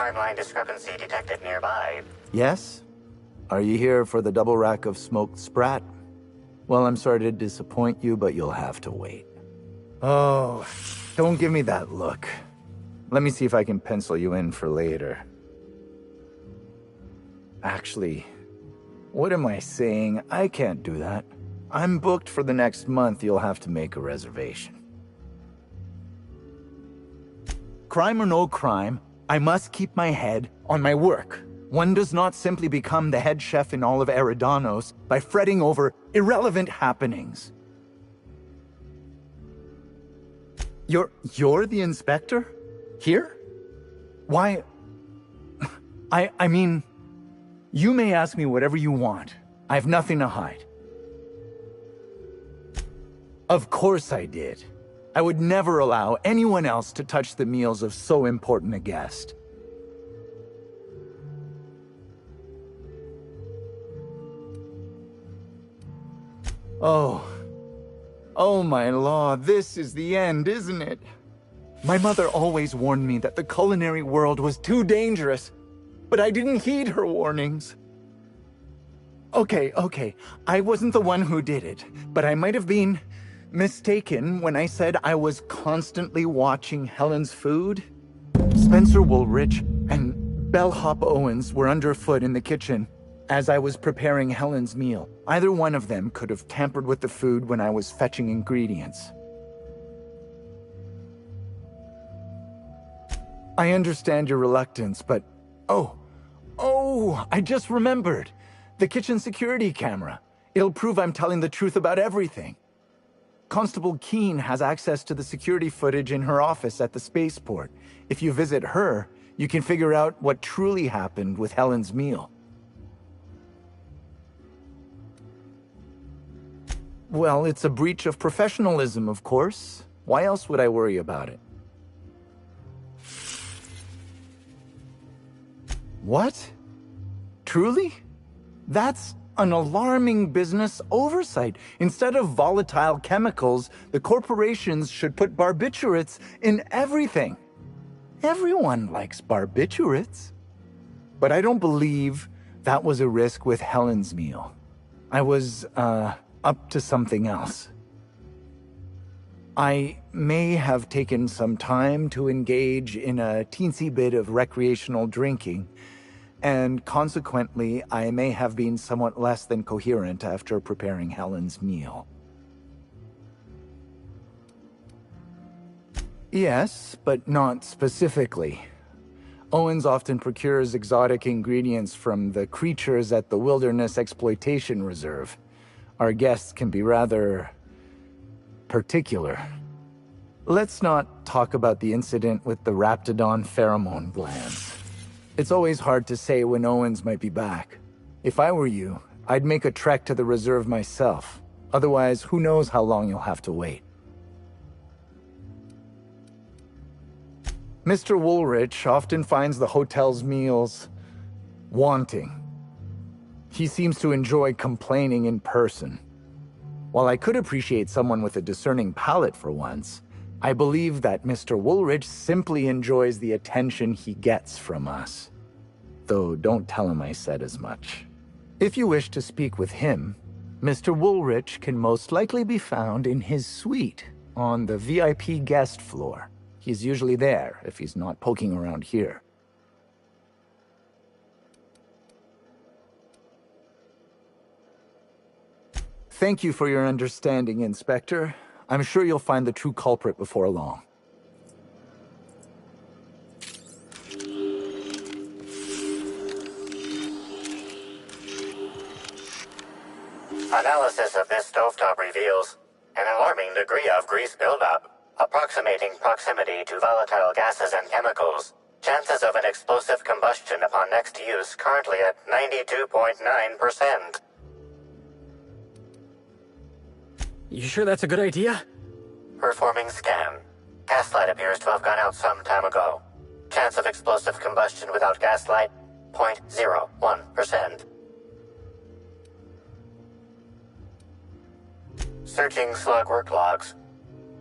timeline discrepancy detected nearby. Yes? Are you here for the double rack of smoked sprat? Well, I'm sorry to disappoint you, but you'll have to wait. Oh, don't give me that look. Let me see if I can pencil you in for later. Actually, what am I saying? I can't do that. I'm booked for the next month. You'll have to make a reservation. Crime or no crime, I must keep my head on my work. One does not simply become the head chef in all of Eridanos by fretting over irrelevant happenings. You're the inspector? Here? Why... I mean, you may ask me whatever you want. I have nothing to hide. Of course I did. I would never allow anyone else to touch the meals of so important a guest. Oh my law, this is the end, isn't it? My mother always warned me that the culinary world was too dangerous, but I didn't heed her warnings. Okay, I wasn't the one who did it, but I might have been mistaken when I said I was constantly watching Helen's food. Spencer Woolrich and Bellhop Owens were underfoot in the kitchen as I was preparing Helen's meal. Either one of them could have tampered with the food when I was fetching ingredients. I understand your reluctance, but... Oh, I just remembered. The kitchen security camera. It'll prove I'm telling the truth about everything. Constable Keene has access to the security footage in her office at the spaceport. If you visit her, you can figure out what truly happened with Helen's meal. Well, it's a breach of professionalism, of course. Why else would I worry about it? What? Truly? That's an alarming business oversight. Instead of volatile chemicals, the corporations should put barbiturates in everything. Everyone likes barbiturates. But I don't believe that was a risk with Helen's meal. I was, up to something else. I may have taken some time to engage in a teensy bit of recreational drinking, and consequently, I may have been somewhat less than coherent after preparing Helen's meal. Yes, but not specifically. Owens often procures exotic ingredients from the creatures at the Wilderness Exploitation Reserve. Our guests can be rather... particular. Let's not talk about the incident with the Raptidon pheromone glands. It's always hard to say when Owens might be back. If I were you, I'd make a trek to the reserve myself. Otherwise, who knows how long you'll have to wait. Mr. Woolrich often finds the hotel's meals wanting. He seems to enjoy complaining in person. While I could appreciate someone with a discerning palate for once, I believe that Mr. Woolrich simply enjoys the attention he gets from us. Though don't tell him I said as much. If you wish to speak with him, Mr. Woolrich can most likely be found in his suite on the VIP guest floor. He's usually there if he's not poking around here. Thank you for your understanding, Inspector. I'm sure you'll find the true culprit before long. Analysis of this stovetop reveals an alarming degree of grease buildup, approximating proximity to volatile gases and chemicals. Chances of an explosive combustion upon next use currently at 92.9%. You sure that's a good idea? Performing scan. Gaslight appears to have gone out some time ago. Chance of explosive combustion without gaslight, 0.01%. Searching slug work logs.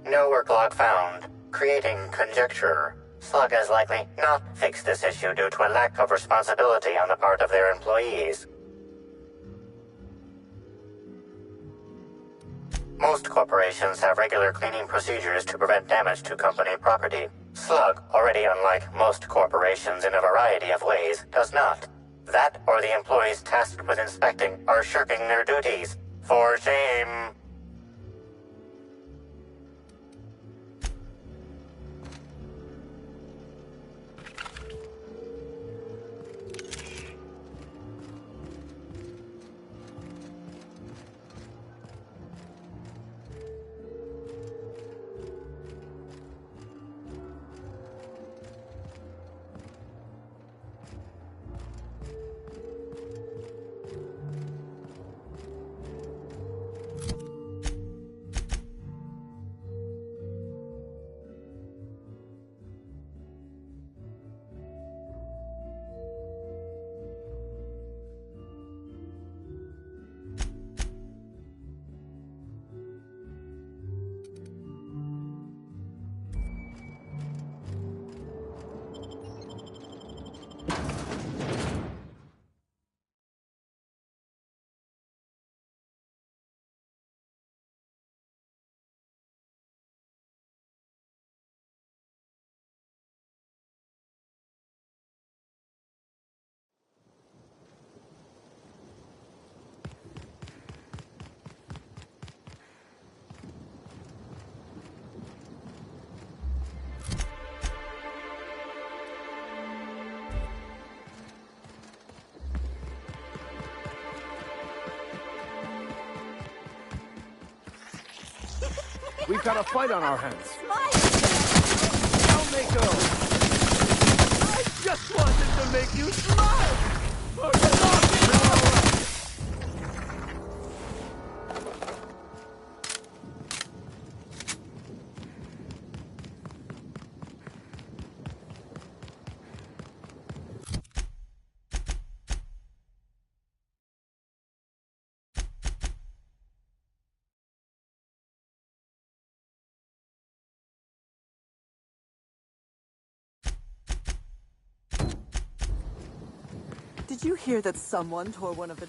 No work log found. Creating conjecture. Slug has likely not fixed this issue due to a lack of responsibility on the part of their employees. Most corporations have regular cleaning procedures to prevent damage to company property. Slug, already unlike most corporations in a variety of ways, does not. That or the employees tasked with inspecting are shirking their duties. For shame. We've got a fight on our hands. Down they go. I just wanted to make you smile. Did you hear that someone tore one of the...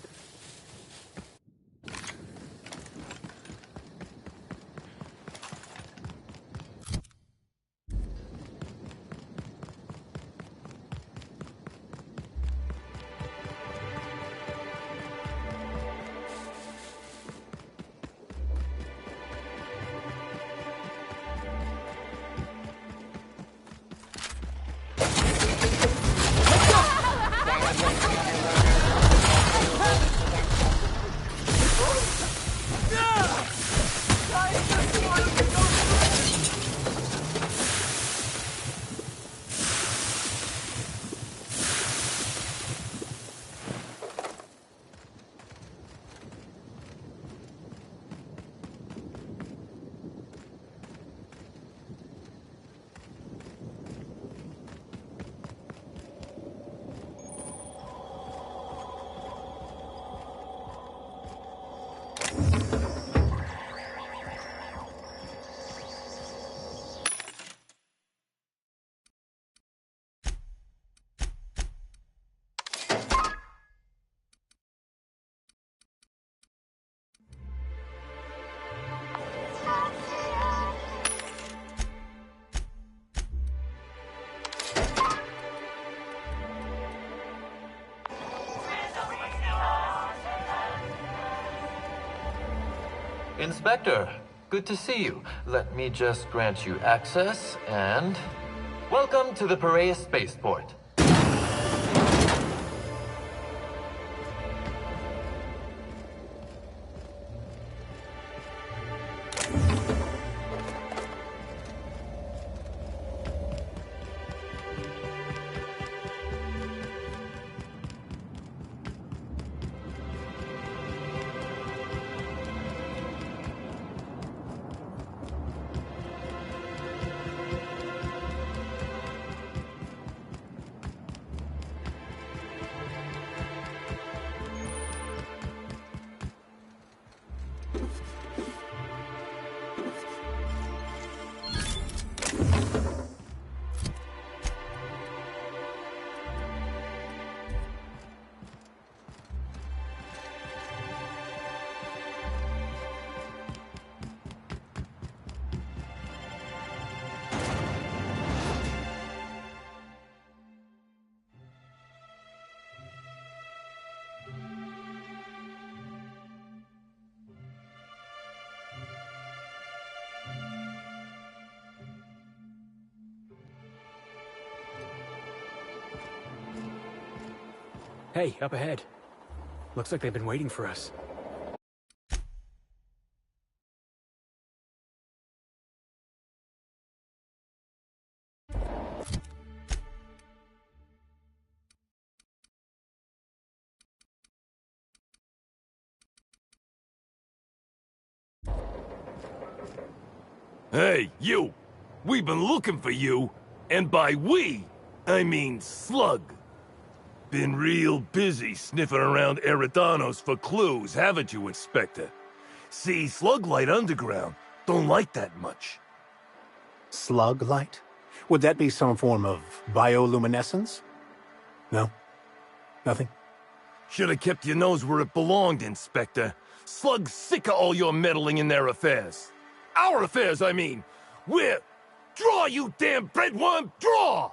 Inspector, good to see you. Let me just grant you access, and... Welcome to the Piraeus Spaceport. Hey, up ahead. Looks like they've been waiting for us. Hey, you! We've been looking for you, and by we, I mean Slug. Been real busy sniffing around Eridanos for clues, haven't you, Inspector? See, Slug Light Underground don't like that much. Slug light? Would that be some form of bioluminescence? No? Nothing? Should have kept your nose where it belonged, Inspector. Slug's sick of all your meddling in their affairs. Our affairs, I mean. We're... Draw, you damn breadworm! Draw!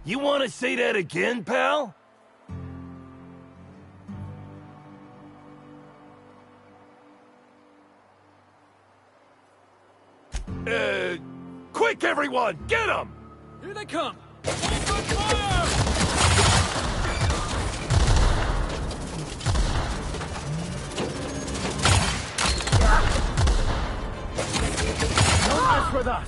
You want to say that again, pal? Quick, everyone! Get them! Here they come! Don't mess with us!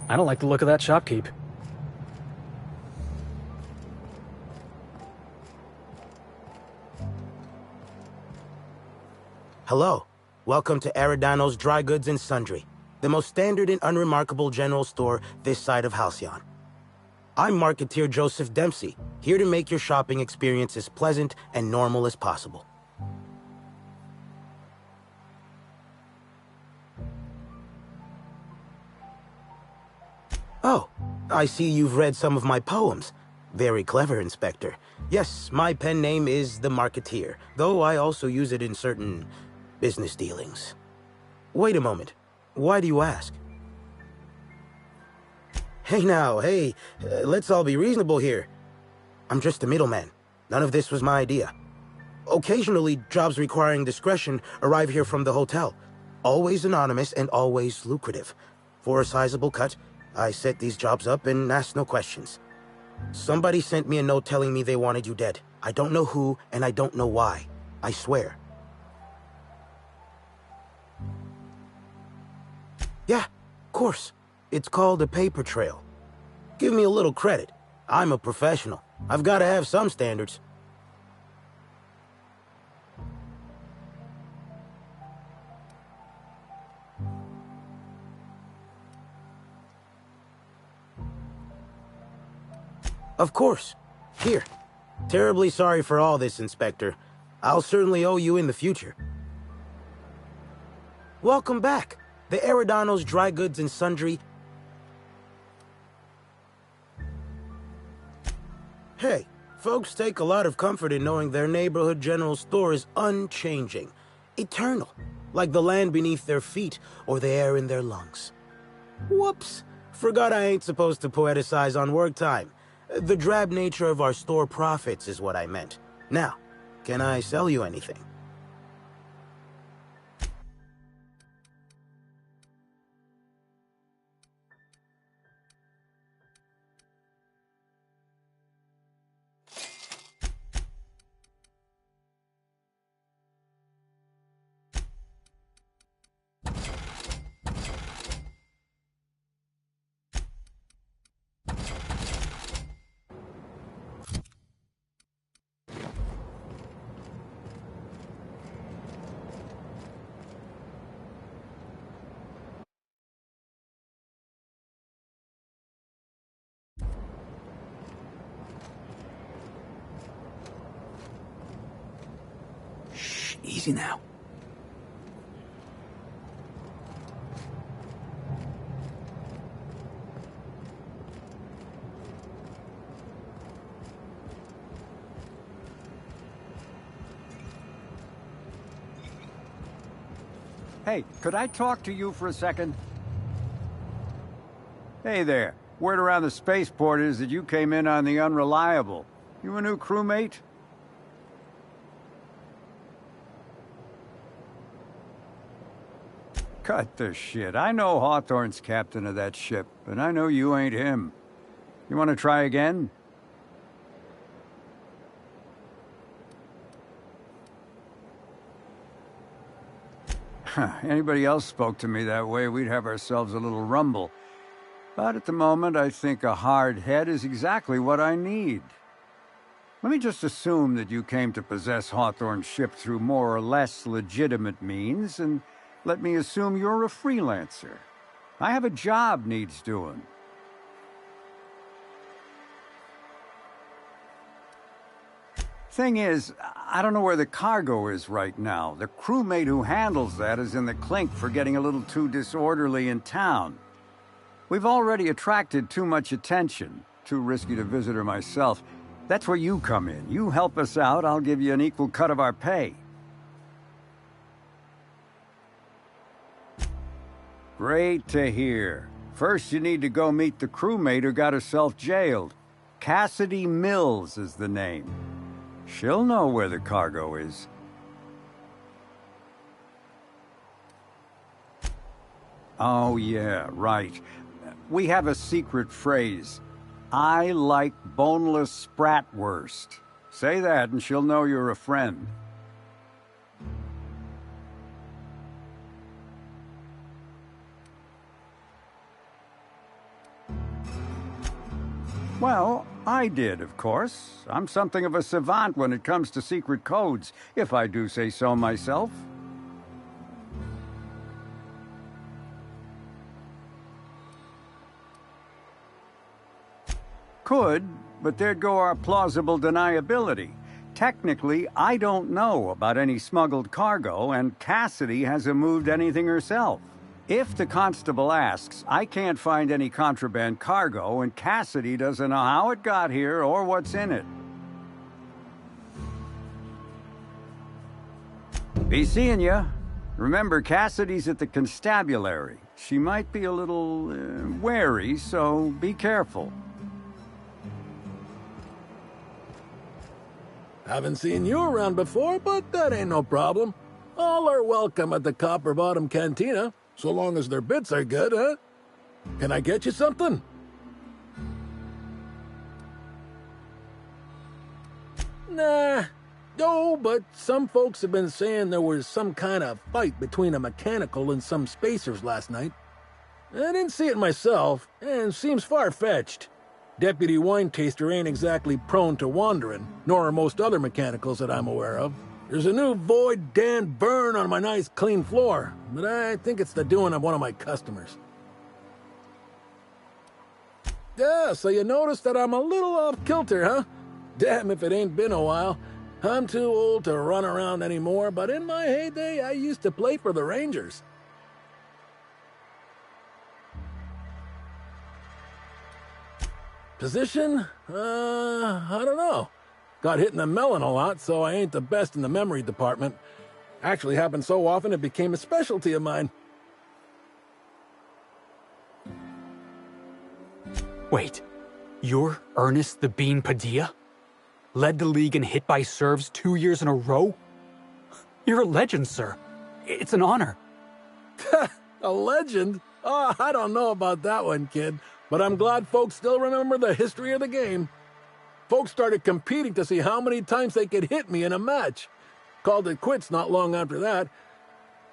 I don't like the look of that shopkeep. Hello. Welcome to Eridanos Dry Goods and Sundry, the most standard and unremarkable general store this side of Halcyon. I'm Marketeer Joseph Dempsey, here to make your shopping experience as pleasant and normal as possible. Oh, I see you've read some of my poems. Very clever, Inspector. Yes, my pen name is The Marketeer, though I also use it in certain business dealings. Wait a moment. Why do you ask? Hey now, hey, let's all be reasonable here. I'm just a middleman. None of this was my idea. Occasionally, jobs requiring discretion arrive here from the hotel. Always anonymous and always lucrative. For a sizable cut, I set these jobs up and ask no questions. Somebody sent me a note telling me they wanted you dead. I don't know who, and I don't know why. I swear. Yeah, of course. It's called a paper trail. Give me a little credit. I'm a professional. I've got to have some standards. Of course. Here. Terribly sorry for all this, Inspector. I'll certainly owe you in the future. Welcome back. The Eridanos Dry Goods and Sundry. Hey, folks take a lot of comfort in knowing their neighborhood general store is unchanging, eternal, like the land beneath their feet or the air in their lungs. Whoops, forgot I ain't supposed to poeticize on work time. The drab nature of our store profits is what I meant. Now, can I sell you anything? Easy now. Hey, could I talk to you for a second? Hey there. Word around the spaceport is that you came in on the Unreliable. You a new crewmate? Cut the shit. I know Hawthorne's captain of that ship, and I know you ain't him. You want to try again? Anybody else spoke to me that way, we'd have ourselves a little rumble. But at the moment, I think a hard head is exactly what I need. Let me just assume that you came to possess Hawthorne's ship through more or less legitimate means, and let me assume you're a freelancer. I have a job needs doing. Thing is, I don't know where the cargo is right now. The crewmate who handles that is in the clink for getting a little too disorderly in town. We've already attracted too much attention. Too risky to visit her myself. That's where you come in. You help us out, I'll give you an equal cut of our pay. Great to hear. First, you need to go meet the crewmate who got herself jailed. Cassidy Mills is the name. She'll know where the cargo is. Oh, yeah, right. We have a secret phrase. I like boneless spratwurst. Say that and she'll know you're a friend. Well, I did, of course. I'm something of a savant when it comes to secret codes, if I do say so myself. Could, but there'd go our plausible deniability. Technically, I don't know about any smuggled cargo, and Cassidy hasn't moved anything herself. If the constable asks, I can't find any contraband cargo, and Cassidy doesn't know how it got here or what's in it. Be seeing ya. Remember, Cassidy's at the constabulary. She might be a little wary, so be careful. Haven't seen you around before, but that ain't no problem. All are welcome at the Copper Bottom Cantina, so long as their bits are good, huh? Can I get you something? Nah. No, but some folks have been saying there was some kind of fight between a mechanical and some spacers last night. I didn't see it myself, and seems far-fetched. Deputy Wine Taster ain't exactly prone to wandering, nor are most other mechanicals that I'm aware of. There's a new Void Dan burn on my nice clean floor, but I think it's the doing of one of my customers. Yeah, so you noticed that I'm a little off-kilter, huh? Damn if it ain't been a while. I'm too old to run around anymore, but in my heyday, I used to play for the Rangers. Position? I don't know. Got hit in the melon a lot, so I ain't the best in the memory department. Actually happened so often it became a specialty of mine. Wait, you're Ernest the Bean Padilla? Led the league in hit by serves 2 years in a row? You're a legend, sir. It's an honor. A legend? Oh, I don't know about that one, kid. But I'm glad folks still remember the history of the game. Folks started competing to see how many times they could hit me in a match. Called it quits not long after that.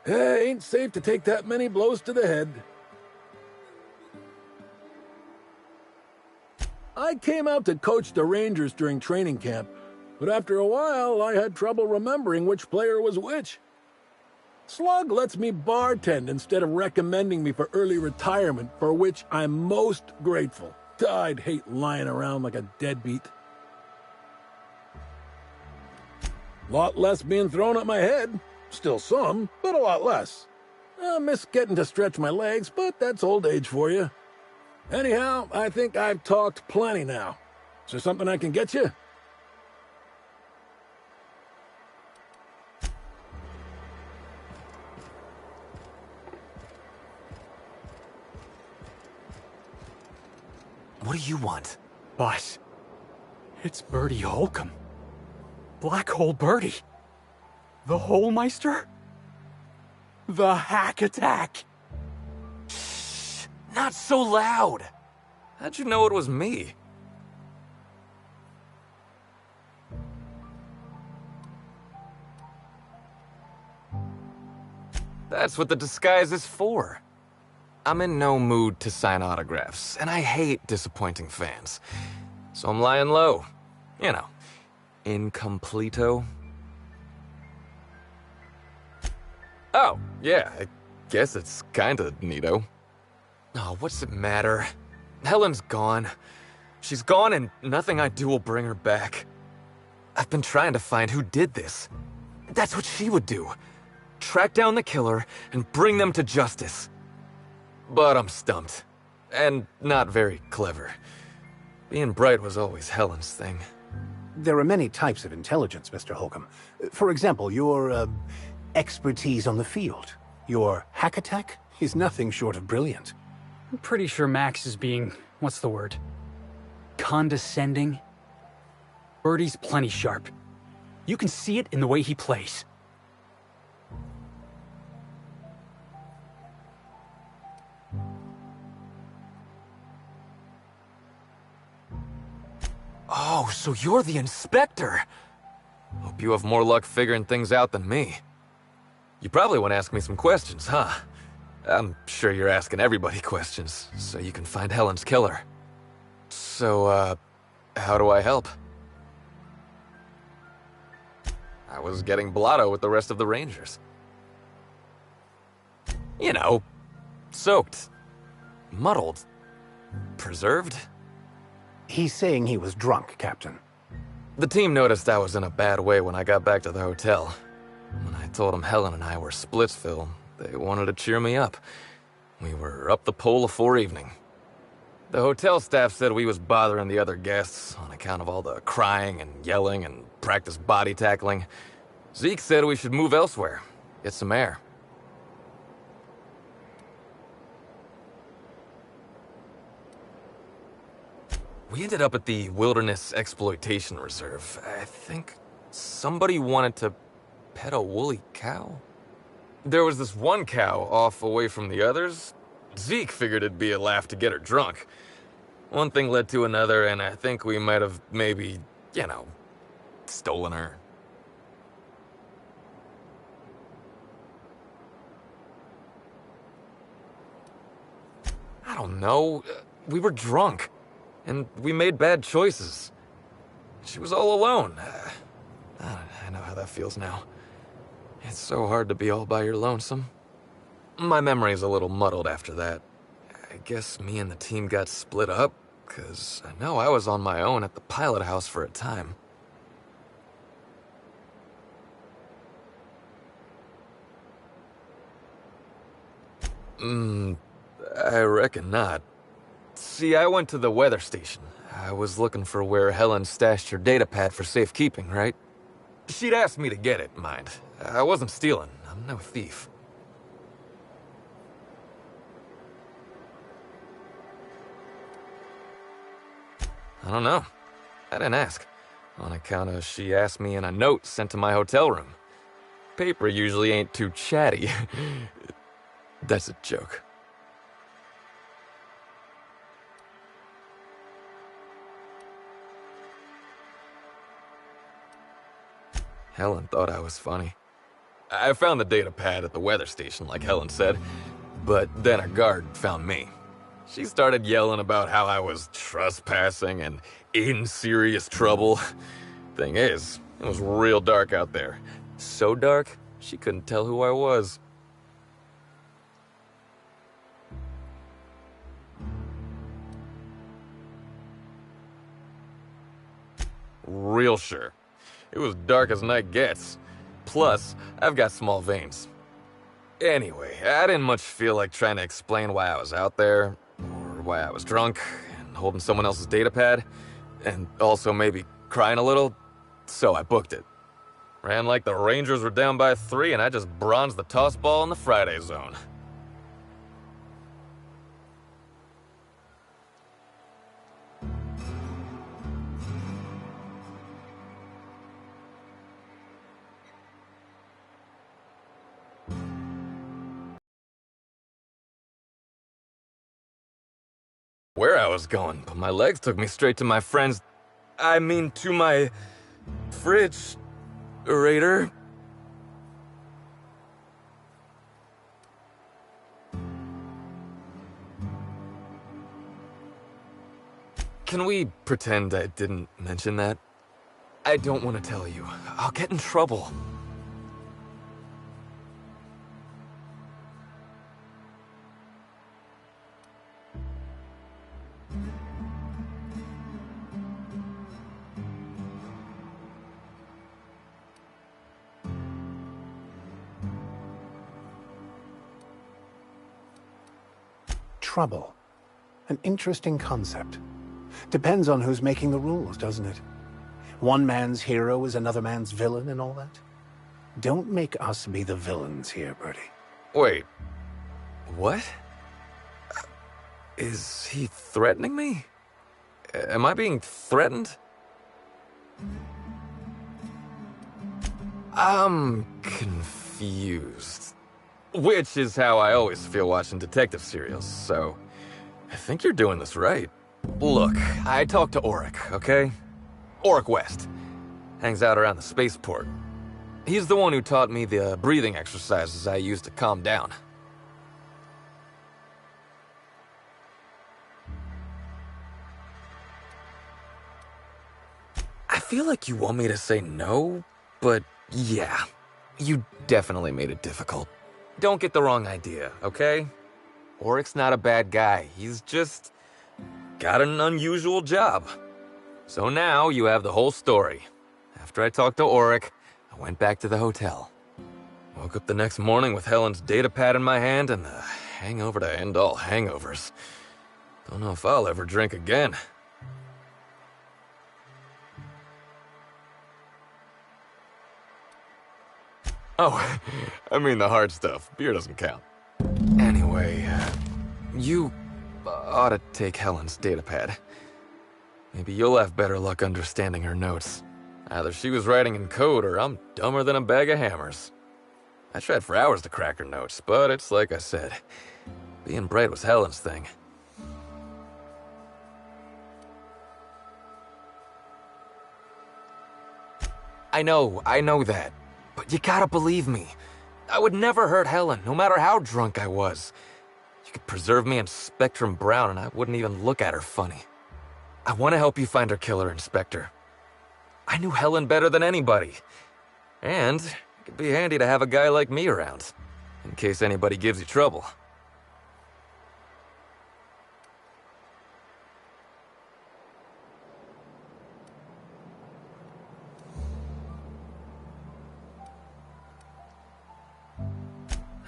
Ain't safe to take that many blows to the head. I came out to coach the Rangers during training camp, but after a while I had trouble remembering which player was which. Slug lets me bartend instead of recommending me for early retirement, for which I'm most grateful. I'd hate lying around like a deadbeat. Lot less being thrown at my head. Still some, but a lot less. I miss getting to stretch my legs, but that's old age for you. Anyhow, I think I've talked plenty now. Is there something I can get you? What do you want? Boss, it's Bertie Holcomb. Black Hole Bertie. The Holmeister? The Hack Attack. Shh, not so loud. How'd you know it was me? That's what the disguise is for. I'm in no mood to sign autographs, and I hate disappointing fans. So I'm lying low. You know, incompleto. Oh, yeah, I guess it's kinda neato. Oh, what's it matter? Helen's gone. She's gone and nothing I do will bring her back. I've been trying to find who did this. That's what she would do. Track down the killer and bring them to justice. But I'm stumped. And not very clever. Being bright was always Helen's thing. There are many types of intelligence, Mr. Holcomb. For example, your expertise on the field. Your hack attack is nothing short of brilliant. I'm pretty sure Max is being, what's the word? Condescending? Bertie's plenty sharp. You can see it in the way he plays. Oh, so you're the inspector. Hope you have more luck figuring things out than me. You probably want to ask me some questions, huh? I'm sure you're asking everybody questions, so you can find Helen's killer. So, how do I help? I was getting blotto with the rest of the Rangers. You know, soaked, muddled, preserved. He's saying he was drunk, Captain. The team noticed I was in a bad way when I got back to the hotel. When I told them Helen and I were Splitsville, they wanted to cheer me up. We were up the pole afore evening. The hotel staff said we was bothering the other guests on account of all the crying and yelling and practice body tackling. Zeke said we should move elsewhere, get some air. We ended up at the Wilderness Exploitation Reserve. I think somebody wanted to pet a woolly cow? There was this one cow off away from the others. Zeke figured it'd be a laugh to get her drunk. One thing led to another, and I think we might have maybe, you know, stolen her. I don't know. We were drunk. And we made bad choices. She was all alone. I know how that feels now. It's so hard to be all by your lonesome. My memory's a little muddled after that. I guess me and the team got split up, 'cause I know I was on my own at the pilot house for a time. I reckon not. See, I went to the weather station. I was looking for where Helen stashed her data pad for safekeeping, right? She'd asked me to get it, mind. I wasn't stealing. I'm no thief. I don't know. I didn't ask. On account of she asked me in a note sent to my hotel room. Paper usually ain't too chatty. That's a joke. Helen thought I was funny. I found the data pad at the weather station, like Helen said, but then a guard found me. She started yelling about how I was trespassing and in serious trouble. Thing is, it was real dark out there. So dark, she couldn't tell who I was. Real sure. It was dark as night gets. Plus, I've got small veins. Anyway, I didn't much feel like trying to explain why I was out there, or why I was drunk, and holding someone else's data pad, and also maybe crying a little, so I booked it. Ran like the Rangers were down by 3, and I just bronzed the toss ball in the Friday zone. Where I was going, but my legs took me straight to my friend's... to my... fridge... Raider. Can we pretend I didn't mention that? I don't want to tell you. I'll get in trouble. Trouble. An interesting concept. Depends on who's making the rules, doesn't it? One man's hero is another man's villain and all that. Don't make us be the villains here, Bertie. Wait. What? Is he threatening me? Am I being threatened? I'm confused. Which is how I always feel watching detective serials, so... I think you're doing this right. Look, I talked to Auric, okay? Auric West. Hangs out around the spaceport. He's the one who taught me the breathing exercises I use to calm down. I feel like you want me to say no, but yeah, you definitely made it difficult. Don't get the wrong idea, okay? Auric's not a bad guy. He's just got an unusual job. So now you have the whole story. After I talked to Auric, I went back to the hotel. Woke up the next morning with Helen's data pad in my hand and the hangover to end all hangovers. Don't know if I'll ever drink again. Oh, I mean the hard stuff. Beer doesn't count. Anyway, you ought to take Helen's data pad. Maybe you'll have better luck understanding her notes. Either she was writing in code or I'm dumber than a bag of hammers. I tried for hours to crack her notes, but it's like I said. Being bright was Helen's thing. I know that. But you gotta believe me. I would never hurt Helen, no matter how drunk I was. You could preserve me in Spectrum Brown and I wouldn't even look at her funny. I want to help you find her killer, Inspector. I knew Helen better than anybody. And it could be handy to have a guy like me around, in case anybody gives you trouble.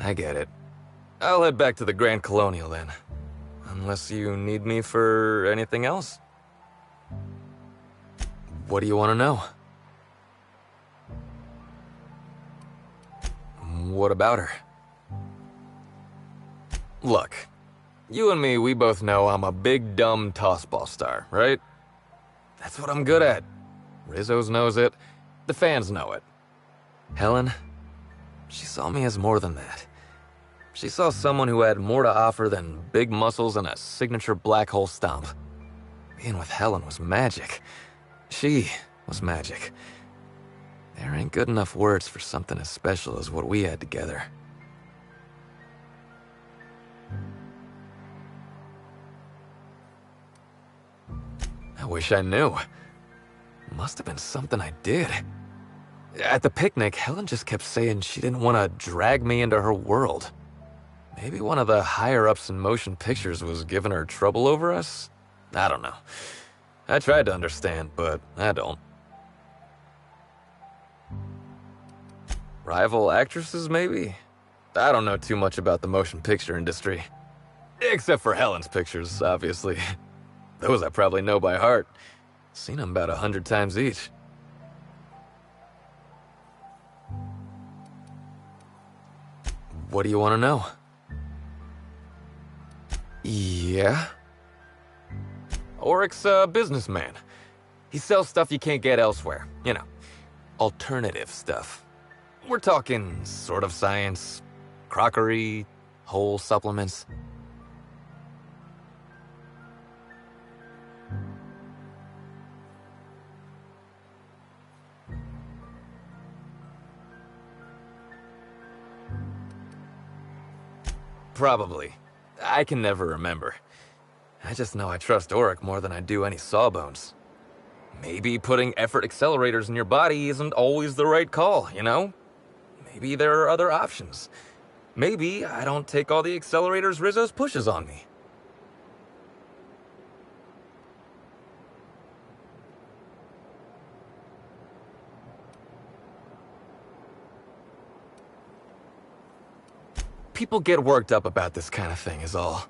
I get it. I'll head back to the Grand Colonial then. Unless you need me for anything else. What do you want to know? What about her? Look, you and me, we both know I'm a big dumb tossball star, right? That's what I'm good at. Rizzo's knows it. The fans know it. Helen, she saw me as more than that. She saw someone who had more to offer than big muscles and a signature black hole stomp. Being with Helen was magic. She was magic. There ain't good enough words for something as special as what we had together. I wish I knew. Must have been something I did. At the picnic, Helen just kept saying she didn't want to drag me into her world. Maybe one of the higher-ups in motion pictures was giving her trouble over us? I don't know. I tried to understand, but I don't. Rival actresses, maybe? I don't know too much about the motion picture industry. Except for Helen's pictures, obviously. Those I probably know by heart. Seen them about 100 times each. What do you want to know? Yeah? Oric's a businessman. He sells stuff you can't get elsewhere. You know, alternative stuff. We're talking sort of science, crockery, whole supplements. Probably. I can never remember. I just know I trust Oric more than I do any sawbones. Maybe putting effort accelerators in your body isn't always the right call, you know? Maybe there are other options. Maybe I don't take all the accelerators Rizzo's pushes on me. People get worked up about this kind of thing is all.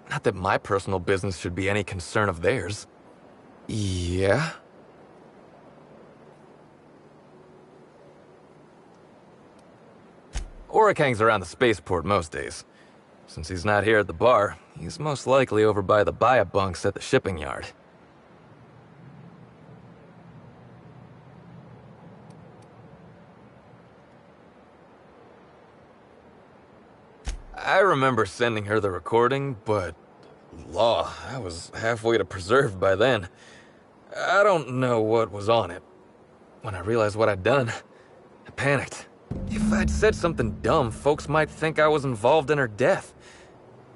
Not that my personal business should be any concern of theirs. Yeah? Oric hangs around the spaceport most days. Since he's not here at the bar, he's most likely over by the buy-up bunks at the shipping yard. I remember sending her the recording, but law, I was halfway to preserved by then. I don't know what was on it. When I realized what I'd done, I panicked. If I'd said something dumb, folks might think I was involved in her death.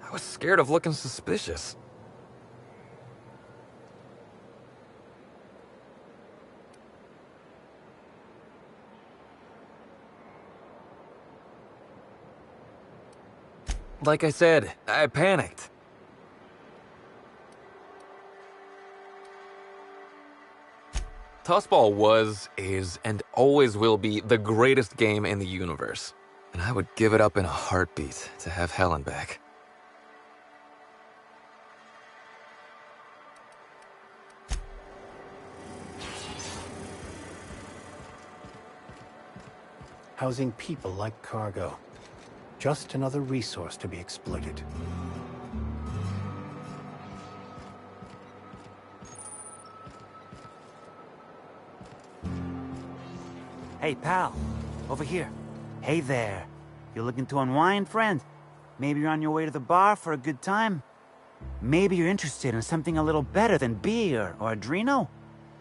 I was scared of looking suspicious. Like I said, I panicked. Tossball was, is, and always will be the greatest game in the universe. And I would give it up in a heartbeat to have Helen back. Housing people like cargo. Just another resource to be exploited. Hey, pal. Over here. Hey there. You looking to unwind, friend? Maybe you're on your way to the bar for a good time? Maybe you're interested in something a little better than beer or Adreno?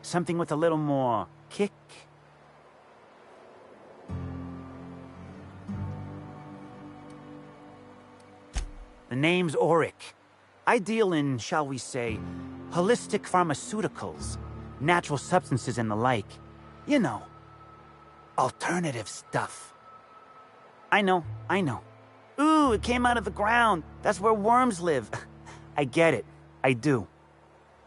Something with a little more kick? The name's Oric. I deal in, shall we say, holistic pharmaceuticals, natural substances and the like. You know, alternative stuff. I know. Ooh, it came out of the ground. That's where worms live. I get it. I do.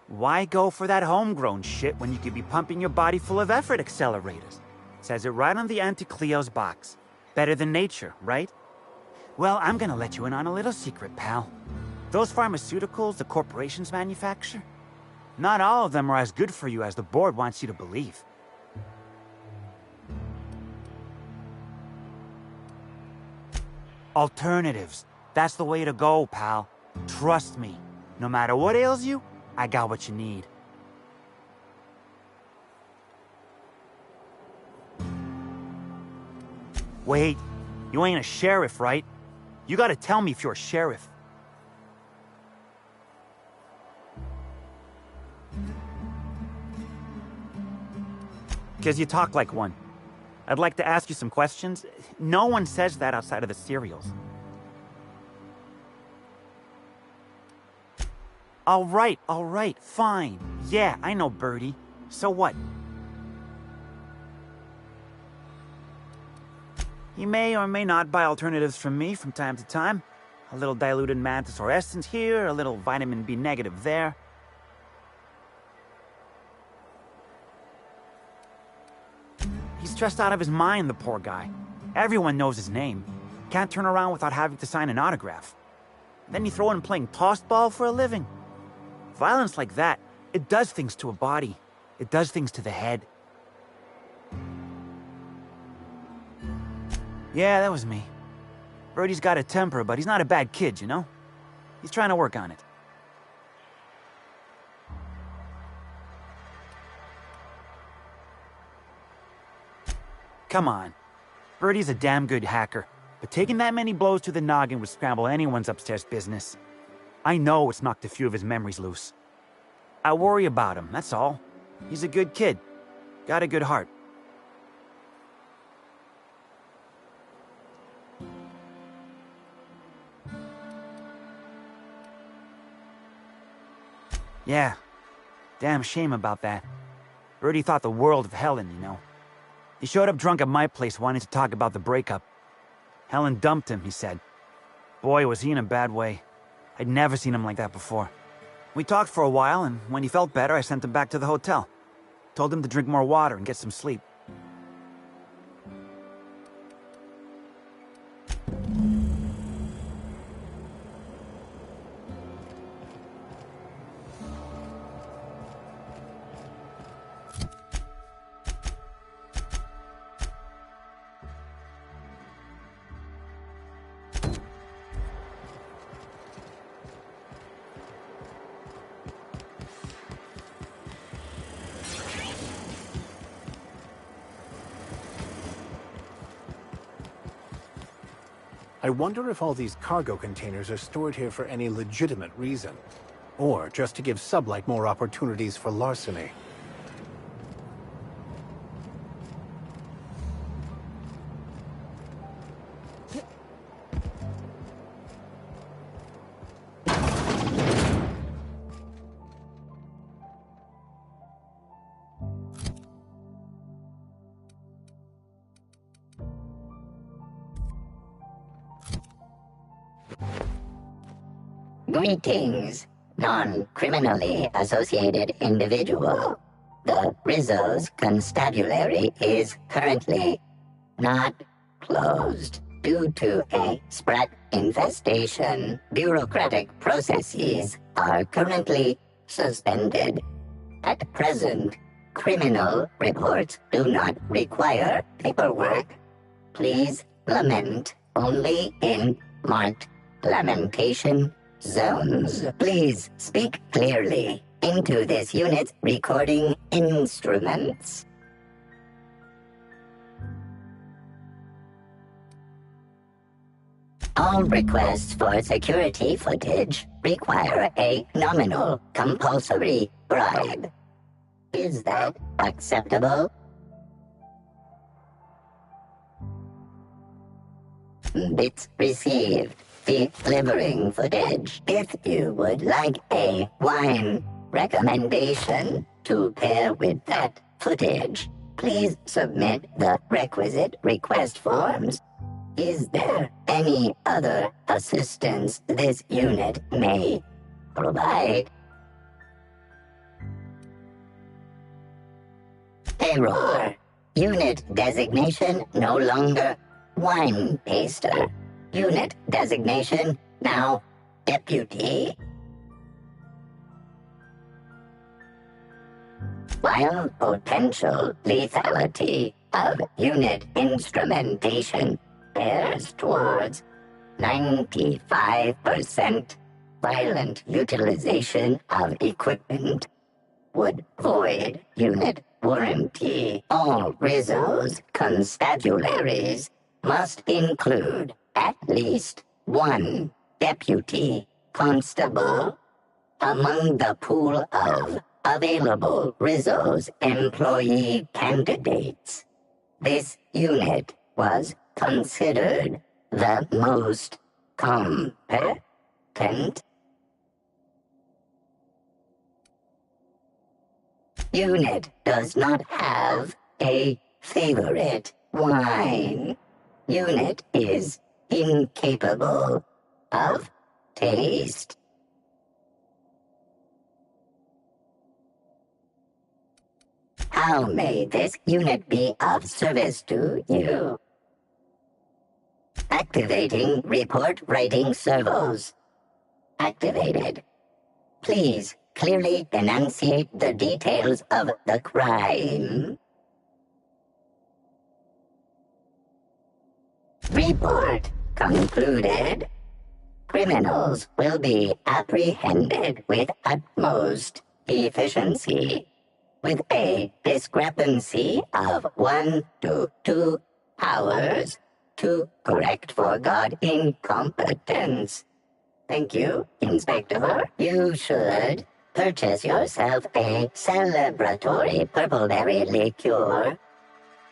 Why go for that homegrown shit when you could be pumping your body full of effort accelerators? Says it right on the Anti-Cleo's box. Better than nature, right? Well, I'm gonna let you in on a little secret, pal. Those pharmaceuticals the corporations manufacture, not all of them are as good for you as the board wants you to believe. Alternatives. That's the way to go, pal. Trust me. No matter what ails you, I got what you need. Wait, you ain't a sheriff, right? You gotta tell me if you're a sheriff. Because you talk like one. I'd like to ask you some questions. No one says that outside of the serials. All right, fine. Yeah, I know, Birdie. So what? You may or may not buy alternatives from me from time to time. A little diluted mantisaur essence here, a little vitamin B negative there. He's stressed out of his mind, the poor guy. Everyone knows his name. Can't turn around without having to sign an autograph. Then you throw in playing tossball for a living. Violence like that, it does things to a body. It does things to the head. Yeah, that was me. Birdie's got a temper, but he's not a bad kid, you know? He's trying to work on it. Come on. Birdie's a damn good hacker, but taking that many blows to the noggin would scramble anyone's upstairs business. I know it's knocked a few of his memories loose. I worry about him, that's all. He's a good kid. Got a good heart. Yeah. Damn shame about that. Birdie thought the world of Helen, you know. He showed up drunk at my place wanting to talk about the breakup. Helen dumped him, he said. Boy, was he in a bad way. I'd never seen him like that before. We talked for a while, and when he felt better, I sent him back to the hotel. Told him to drink more water and get some sleep. I wonder if all these cargo containers are stored here for any legitimate reason, or just to give Sublight more opportunities for larceny. Greetings, non-criminally associated individual. The Rizzo's constabulary is currently not closed due to a sprat infestation. Bureaucratic processes are currently suspended. At present, criminal reports do not require paperwork. Please lament only in marked lamentation zones. Please speak clearly into this unit's recording instruments. All requests for security footage require a nominal compulsory bribe. Is that acceptable? Bits received. Delivering footage. If you would like a wine recommendation to pair with that footage, please submit the requisite request forms. Is there any other assistance this unit may provide? Error. Unit designation no longer wine taster. Unit designation now deputy. While potential lethality of unit instrumentation bears towards 95%, violent utilization of equipment would void unit warranty. All Rizzo's constabularies must include at least one deputy constable among the pool of available Rizzo's employee candidates. This unit was considered the most competent. Unit does not have a favorite wine. Unit is incapable of taste. How may this unit be of service to you? Activating report writing servos. Activated. Please clearly enunciate the details of the crime. Report concluded. Criminals will be apprehended with utmost efficiency, with a discrepancy of 1 to 2 hours to correct forgot incompetence. Thank you, Inspector. You should purchase yourself a celebratory purpleberry liqueur.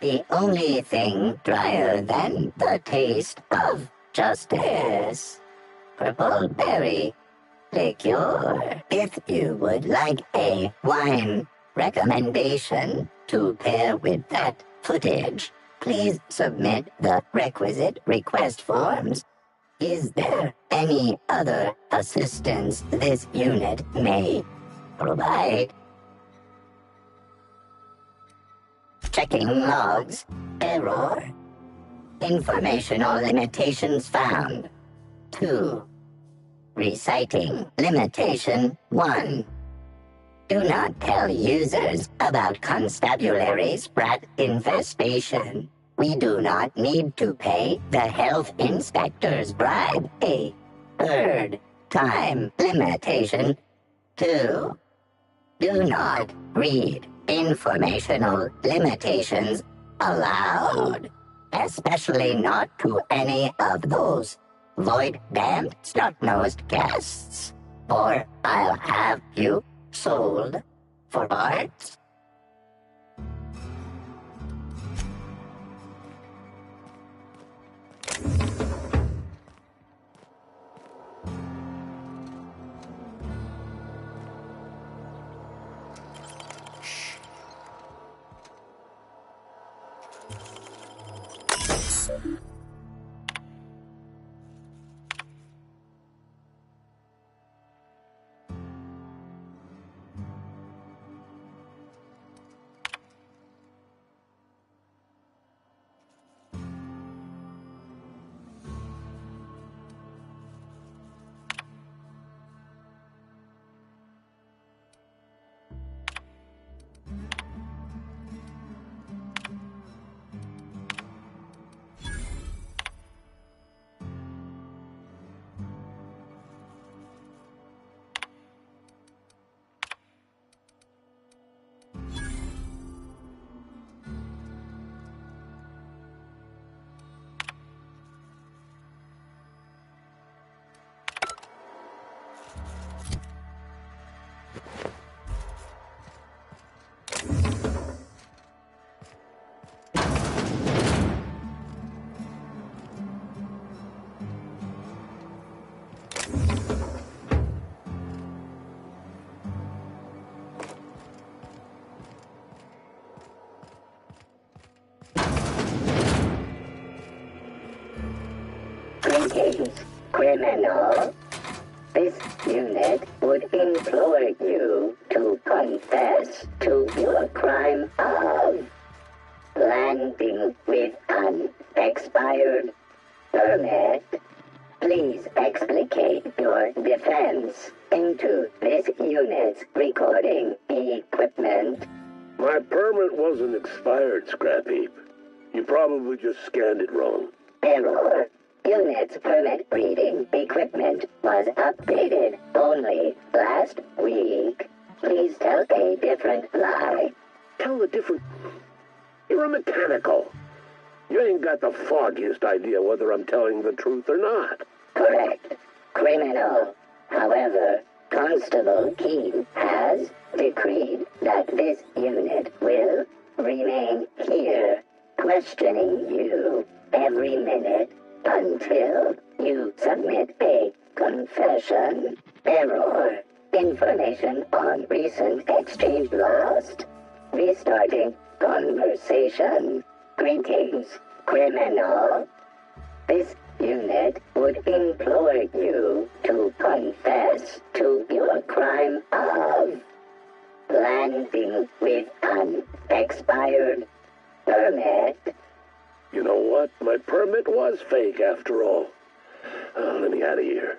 The only thing drier than the taste of justice. Purpleberry liqueur. If you would like a wine recommendation to pair with that footage, please submit the requisite request forms. Is there any other assistance this unit may provide? Checking logs. Error. Informational limitations found. 2. Reciting limitation 1. Do not tell users about constabulary sprat infestation. We do not need to pay the health inspector's bribe. A third time limitation 2. Do not read informational limitations aloud, especially not to any of those void-damned snot-nosed guests, or I'll have you sold for parts. Greetings, criminal. This unit would implore you to confess to your crime of landing with an expired permit. Please explicate your defense into this unit's recording equipment. My permit wasn't expired, Scrap Heap. You probably just scanned it wrong. Error. Unit's permit reading equipment was updated only last week. Please tell a different lie. Tell a different... You're a mechanical. You ain't got the foggiest idea whether I'm telling the truth or not. Correct. Criminal. However, Constable Keene has decreed that this unit will remain here, questioning you every minute until you submit a confession. Error. Information on recent exchange lost. Restarting conversation. Greetings, criminal. This unit would implore you to confess to your crime of landing with an expired permit. You know know what? My permit was fake after all. Let me out of here.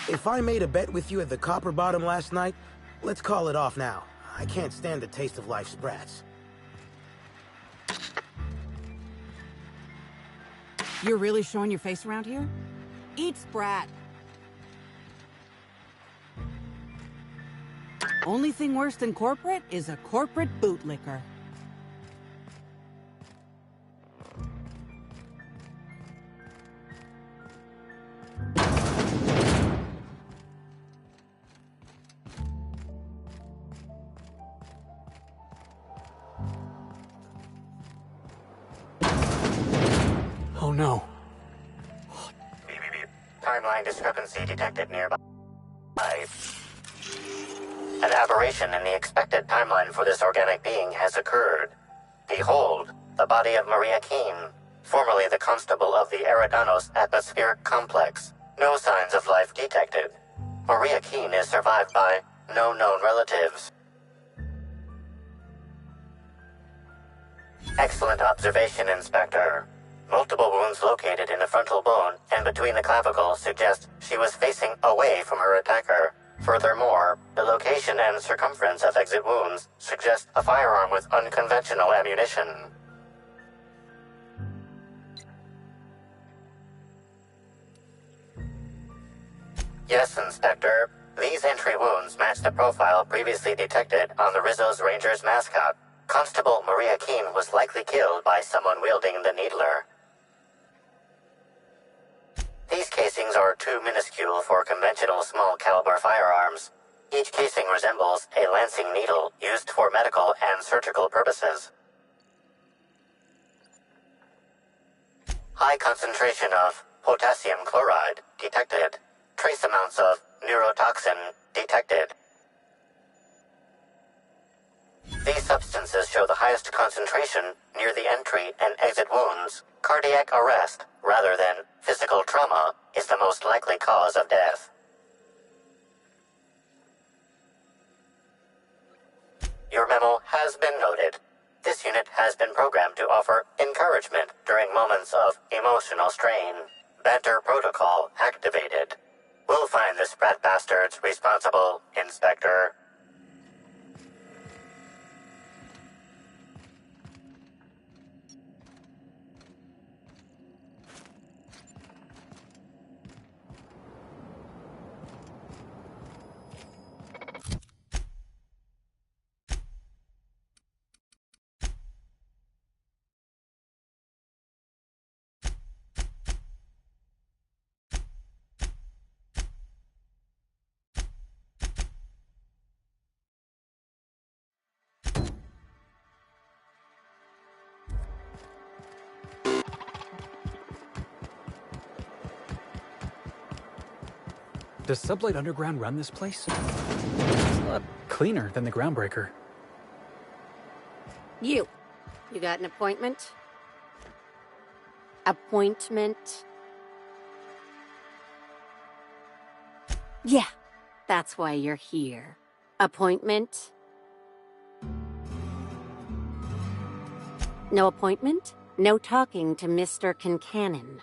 If I made a bet with you at the Copper Bottom last night, let's call it off now. I can't stand the taste of life's brats. You're really showing your face around here? Eat Sprat. Only thing worse than corporate is a corporate bootlicker. Oh no. Timeline discrepancy detected nearby. An aberration in the expected timeline for this organic being has occurred. Behold, the body of Maria Keene, formerly the constable of the Eridanos atmospheric complex. No signs of life detected. Maria Keene is survived by no known relatives. Excellent observation, Inspector. Multiple wounds located in the frontal bone and between the clavicles suggest she was facing away from her attacker. Furthermore, the location and circumference of exit wounds suggest a firearm with unconventional ammunition. Yes, Inspector. These entry wounds match the profile previously detected on the Rizzo's Rangers mascot. Constable Maria Keene was likely killed by someone wielding the needler. These casings are too minuscule for conventional small-caliber firearms. Each casing resembles a lancing needle used for medical and surgical purposes. High concentration of potassium chloride detected. Trace amounts of neurotoxin detected. These substances show the highest concentration near the entry and exit wounds. Cardiac arrest, rather than physical trauma, is the most likely cause of death. Your memo has been noted. This unit has been programmed to offer encouragement during moments of emotional strain. Banter protocol activated. We'll find the Sprat bastards responsible, Inspector. Does Sublight Underground run this place? It's a lot cleaner than the Groundbreaker. You got an appointment? Appointment? Yeah, that's why you're here. Appointment? No appointment? No talking to Mr. Kincannon.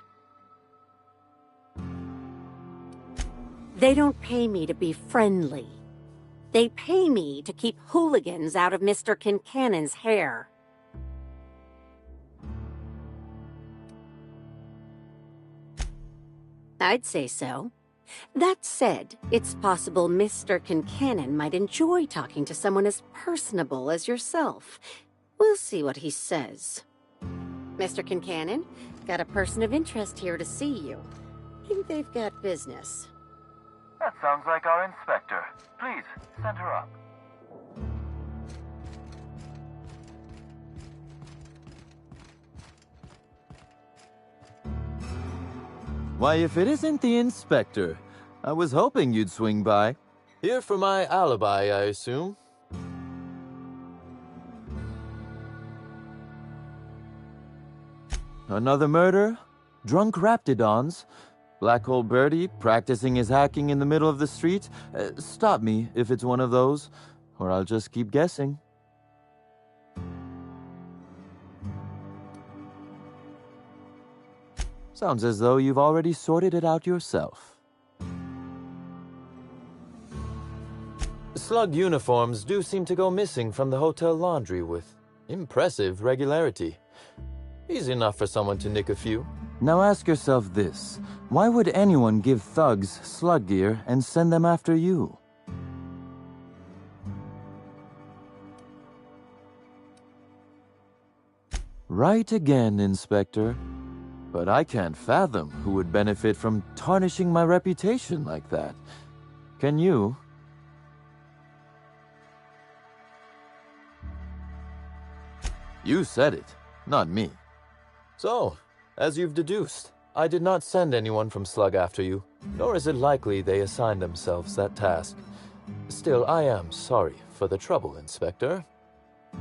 They don't pay me to be friendly. They pay me to keep hooligans out of Mr. Kincannon's hair. I'd say so. That said, it's possible Mr. Kincannon might enjoy talking to someone as personable as yourself. We'll see what he says. Mr. Kincannon, got a person of interest here to see you. think they've got business. That sounds like our inspector. Please, send her up. Why, if it isn't the inspector, I was hoping you'd swing by. Here for my alibi, I assume. Another murder? Drunk Raptidons? Black Hole Birdie practicing his hacking in the middle of the street? Stop me if it's one of those, or I'll just keep guessing. Sounds as though you've already sorted it out yourself. Slug uniforms do seem to go missing from the hotel laundry with impressive regularity. Easy enough for someone to nick a few. Now ask yourself this. Why would anyone give thugs slug gear and send them after you? Right again, Inspector. But I can't fathom who would benefit from tarnishing my reputation like that. Can you? You said it, not me. So, as you've deduced, I did not send anyone from Slug after you, nor is it likely they assigned themselves that task. Still, I am sorry for the trouble, Inspector.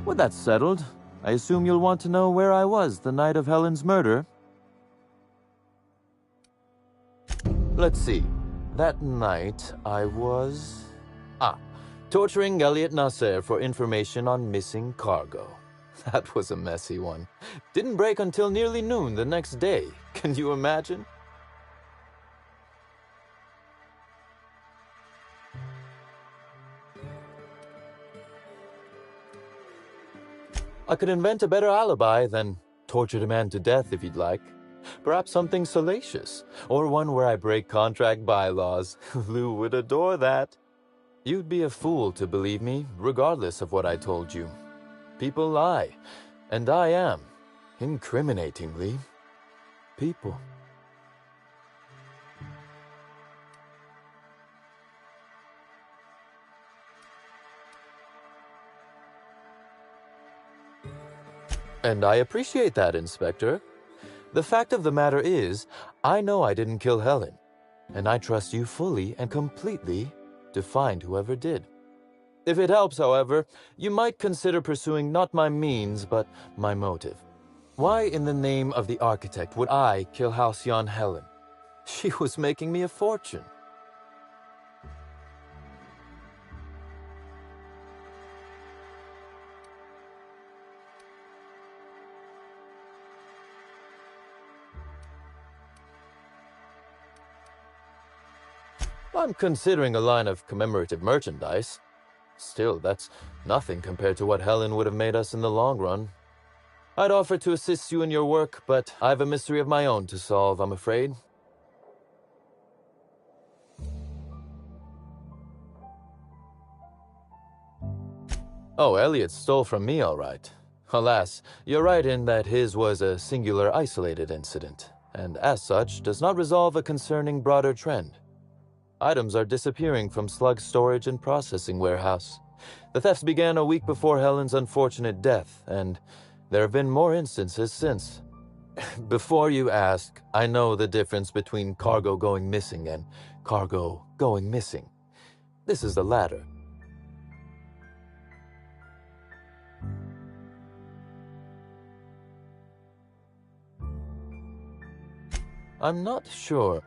With that settled, I assume you'll want to know where I was the night of Helen's murder. Let's see. That night, I was... torturing Elliot Nasser for information on missing cargo. That was a messy one. Didn't break until nearly noon the next day. Can you imagine? I could invent a better alibi than tortured a man to death if you'd like. Perhaps something salacious, or one where I break contract bylaws. Lou would adore that. You'd be a fool to believe me, regardless of what I told you. People lie, and I am, incriminatingly, people. And I appreciate that, Inspector. The fact of the matter is, I know I didn't kill Helen, and I trust you fully and completely to find whoever did. If it helps, however, you might consider pursuing not my means, but my motive. Why in the name of the architect would I kill Halcyon Helen? She was making me a fortune. I'm considering a line of commemorative merchandise. Still, that's nothing compared to what Helen would have made us in the long run. I'd offer to assist you in your work, but I have a mystery of my own to solve, I'm afraid. Oh, Elliot stole from me, all right. Alas, you're right in that his was a singular isolated incident, and as such, does not resolve a concerning broader trend. Items are disappearing from Slug's storage and processing warehouse. The thefts began a week before Helen's unfortunate death, and there have been more instances since. Before you ask, I know the difference between cargo going missing and cargo going missing. This is the latter. I'm not sure.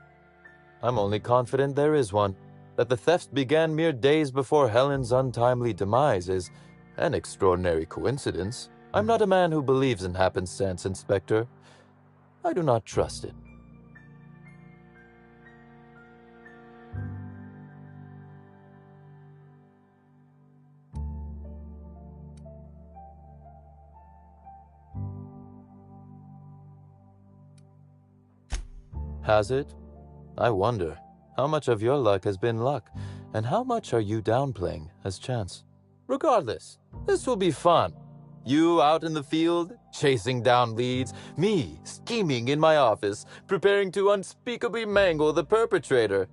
I'm only confident there is one. That the thefts began mere days before Helen's untimely demise is an extraordinary coincidence. I'm not a man who believes in happenstance, Inspector. I do not trust it. Has it? I wonder, how much of your luck has been luck, and how much are you downplaying as chance? Regardless, this will be fun. You out in the field, chasing down leads, me scheming in my office, preparing to unspeakably mangle the perpetrator.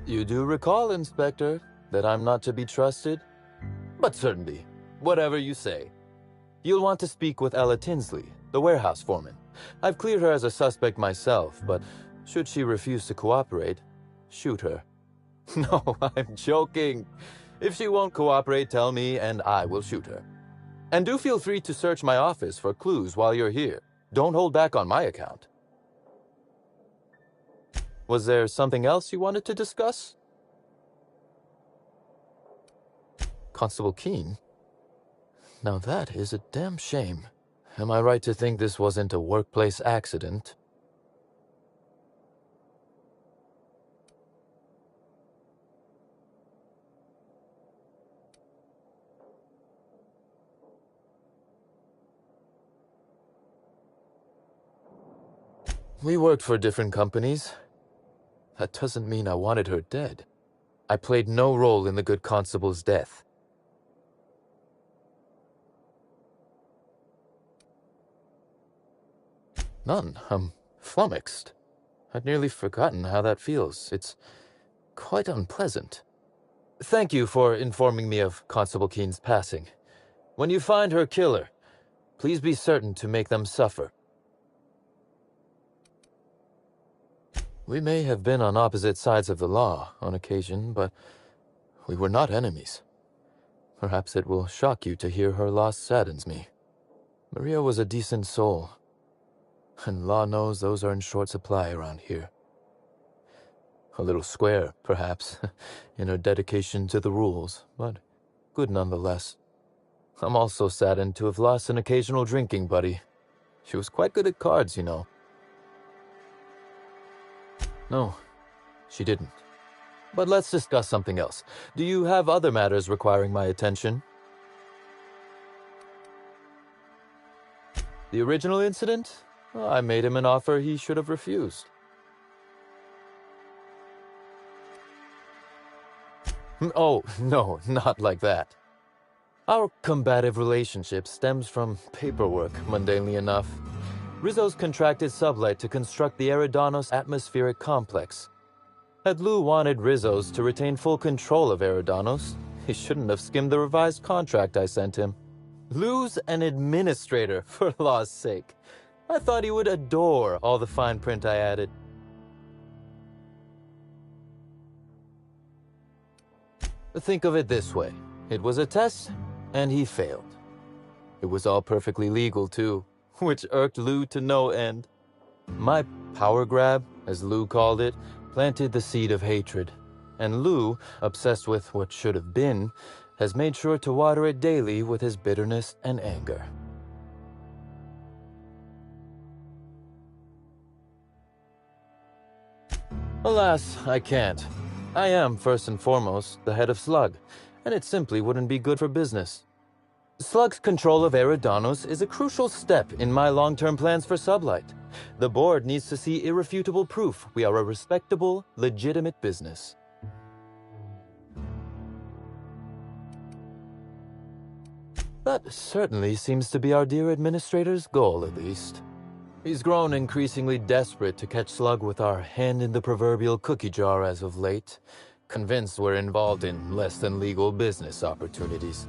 You do recall, Inspector, that I'm not to be trusted? But certainly, whatever you say. You'll want to speak with Ella Tinsley, the warehouse foreman. I've cleared her as a suspect myself, but should she refuse to cooperate, shoot her. No, I'm joking. If she won't cooperate, tell me and I will shoot her. And do feel free to search my office for clues while you're here. Don't hold back on my account. Was there something else you wanted to discuss? Constable Keene? Now that is a damn shame. Am I right to think this wasn't a workplace accident? We worked for different companies. That doesn't mean I wanted her dead. I played no role in the good constable's death. None. I'm flummoxed. I'd nearly forgotten how that feels. It's quite unpleasant. Thank you for informing me of Constable Keene's passing. When you find her killer, please be certain to make them suffer. We may have been on opposite sides of the law on occasion, but we were not enemies. Perhaps it will shock you to hear her loss saddens me. Maria was a decent soul, and law knows those are in short supply around here. A little square, perhaps, in her dedication to the rules, but good nonetheless. I'm also saddened to have lost an occasional drinking buddy. She was quite good at cards, you know. No, she didn't. But let's discuss something else. Do you have other matters requiring my attention? The original incident? Well, I made him an offer he should have refused. Oh, no, not like that. Our combative relationship stems from paperwork, mundanely enough. Rizzo's contracted Sublight to construct the Eridanos atmospheric complex. Had Lou wanted Rizzo's to retain full control of Eridanos, he shouldn't have skimmed the revised contract I sent him. Lou's an administrator, for law's sake. I thought he would adore all the fine print I added. Think of it this way. It was a test, and he failed. It was all perfectly legal, too, which irked Lou to no end. My power grab, as Lou called it, planted the seed of hatred, and Lou, obsessed with what should have been, has made sure to water it daily with his bitterness and anger. Alas, I can't. I am, first and foremost, the head of Slug, and it simply wouldn't be good for business. Slug's control of Eridanos is a crucial step in my long-term plans for Sublight. The board needs to see irrefutable proof we are a respectable, legitimate business. That certainly seems to be our dear administrator's goal, at least. He's grown increasingly desperate to catch Slug with our hand in the proverbial cookie jar as of late, convinced we're involved in less than legal business opportunities.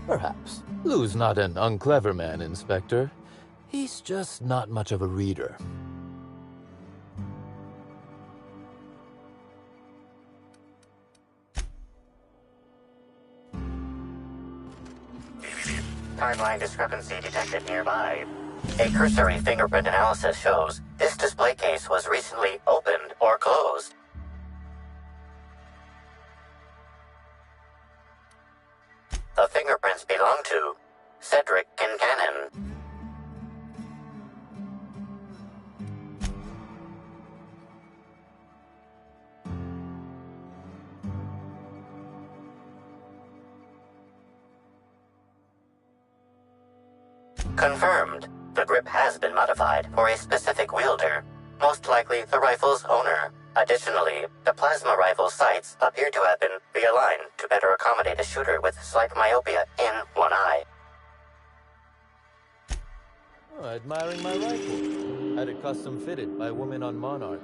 Perhaps. Lou's not an unclever man, Inspector. He's just not much of a reader. Timeline discrepancy detected nearby. A cursory fingerprint analysis shows this display case was recently opened or closed. The fingerprints belong to Cedric Kincannon. Confirmed. The grip has been modified for a specific wielder, most likely the rifle's owner. Additionally, the plasma rifle sights appear to have been realigned to better accommodate a shooter with slight myopia in one eye. Oh, admiring my rifle. Had it custom fitted by a woman on Monarch.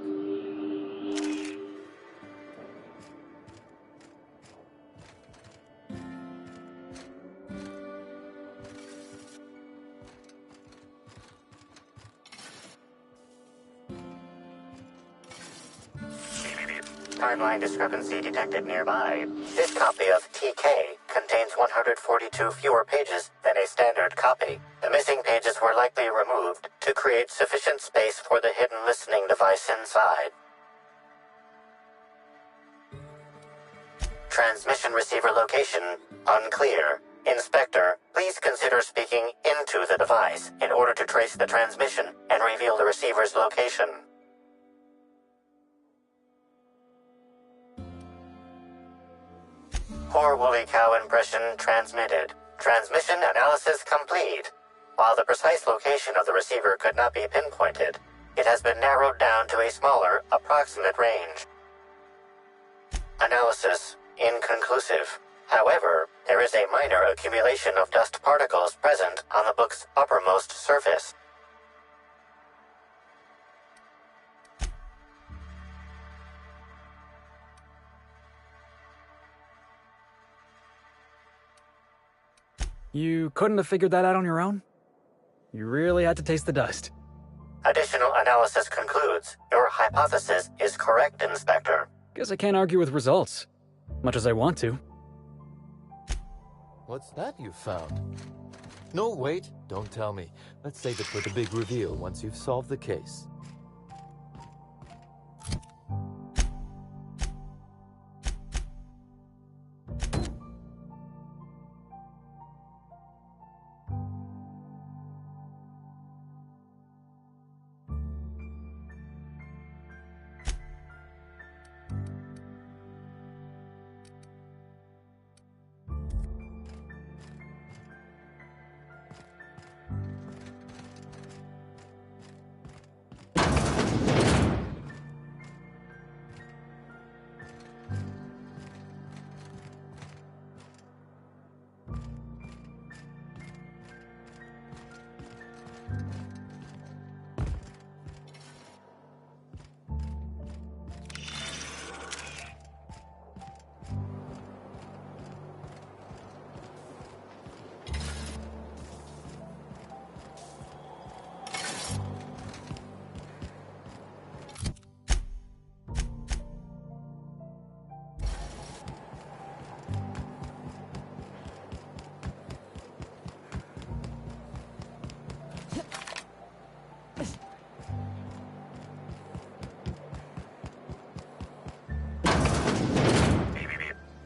Timeline discrepancy detected nearby. This copy of TK contains 142 fewer pages than a standard copy. The missing pages were likely removed to create sufficient space for the hidden listening device inside. Transmission receiver location unclear. Inspector, please consider speaking into the device in order to trace the transmission and reveal the receiver's location. Poor woolly cow impression transmitted. Transmission analysis complete. While the precise location of the receiver could not be pinpointed, it has been narrowed down to a smaller, approximate range. Analysis inconclusive. However, there is a minor accumulation of dust particles present on the book's uppermost surface. You couldn't have figured that out on your own? You really had to taste the dust. Additional analysis concludes your hypothesis is correct, Inspector. Guess I can't argue with results, much as I want to. What's that you found? No, wait, don't tell me. Let's save it for the big reveal once you've solved the case.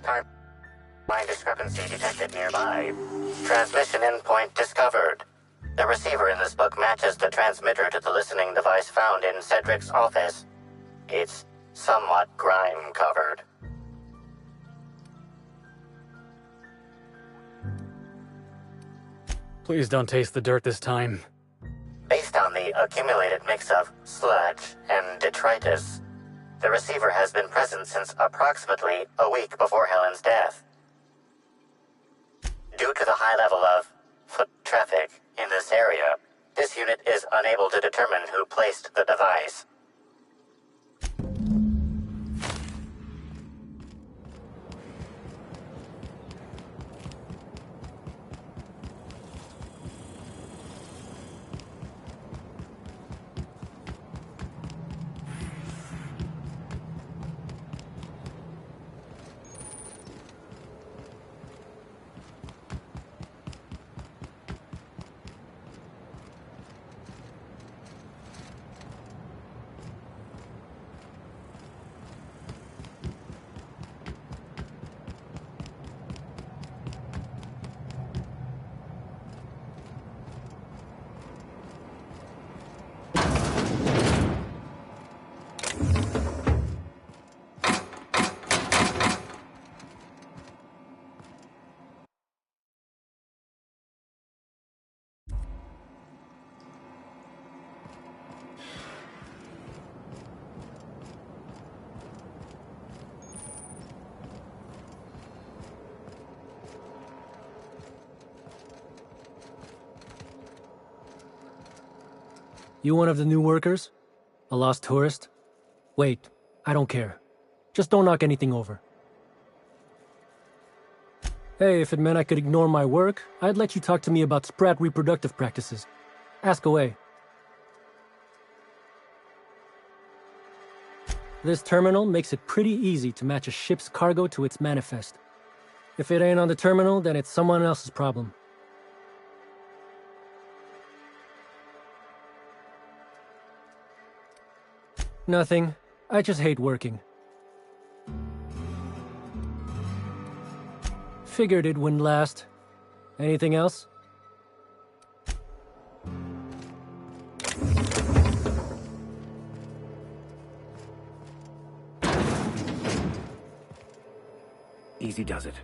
Timeline discrepancy detected nearby. Transmission endpoint discovered. The receiver in this book matches the transmitter to the listening device found in Cedric's office. It's somewhat grime-covered. Please don't taste the dirt this time. Based on the accumulated mix of sludge and detritus, the receiver has been present since approximately a week before Helen's death. Due to the high level of foot traffic in this area, this unit is unable to determine who placed the device. You one of the new workers? A lost tourist? Wait, I don't care. Just don't knock anything over. Hey, if it meant I could ignore my work, I'd let you talk to me about sprat reproductive practices. Ask away. This terminal makes it pretty easy to match a ship's cargo to its manifest. If it ain't on the terminal, then it's someone else's problem. Nothing. I just hate working. Figured it wouldn't last. Anything else? Easy does it.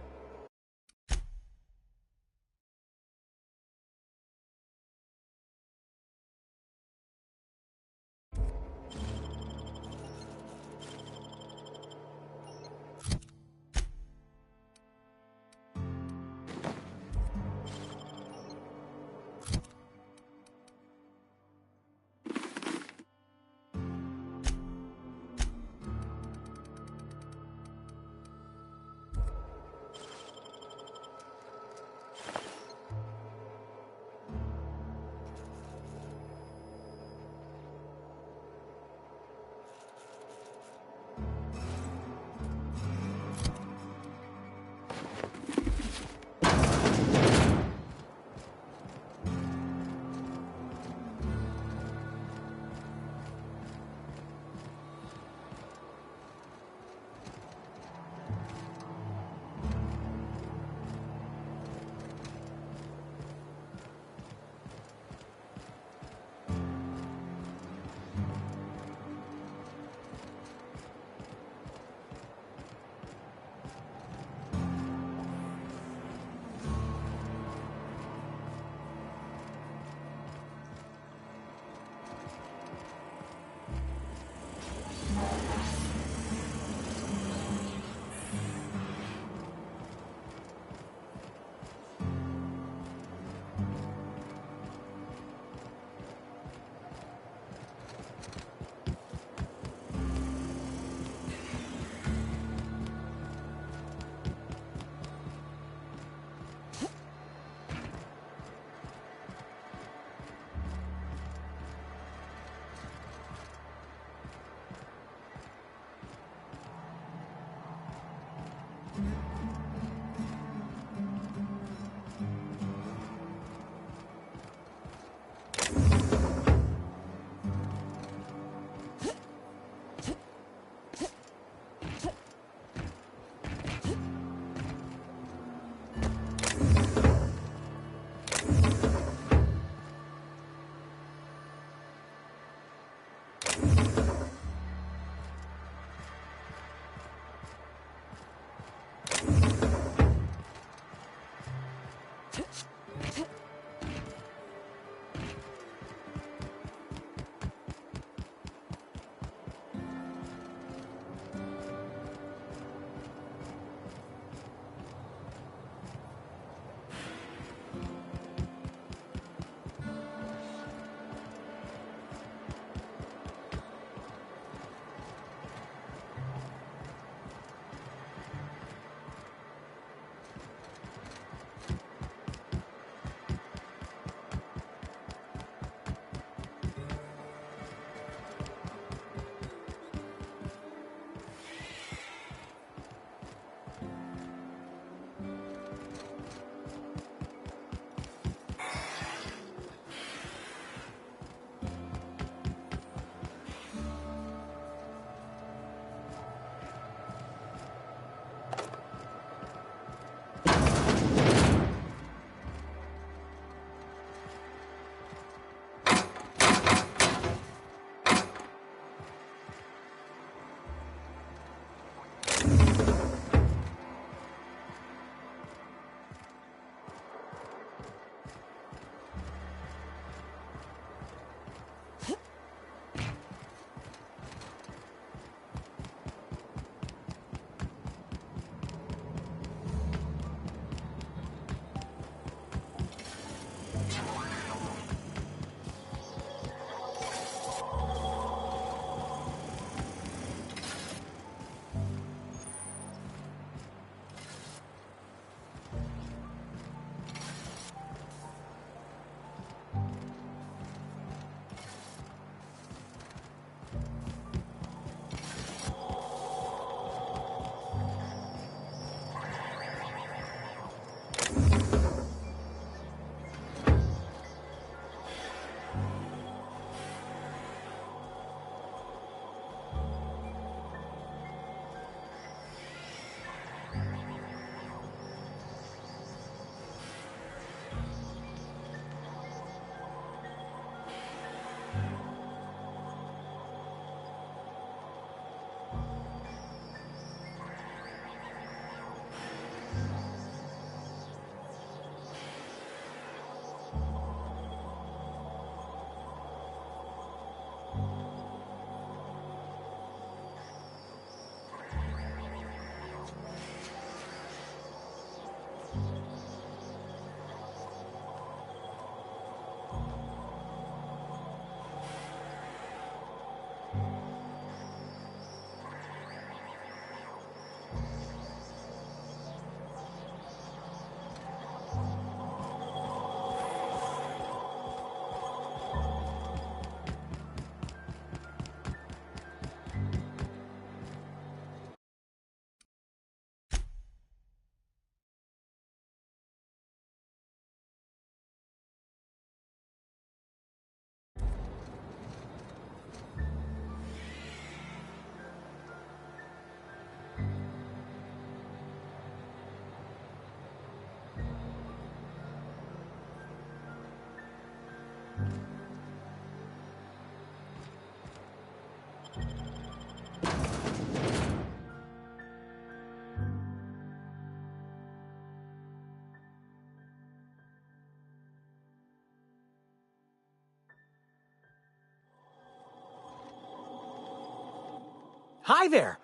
Hi there.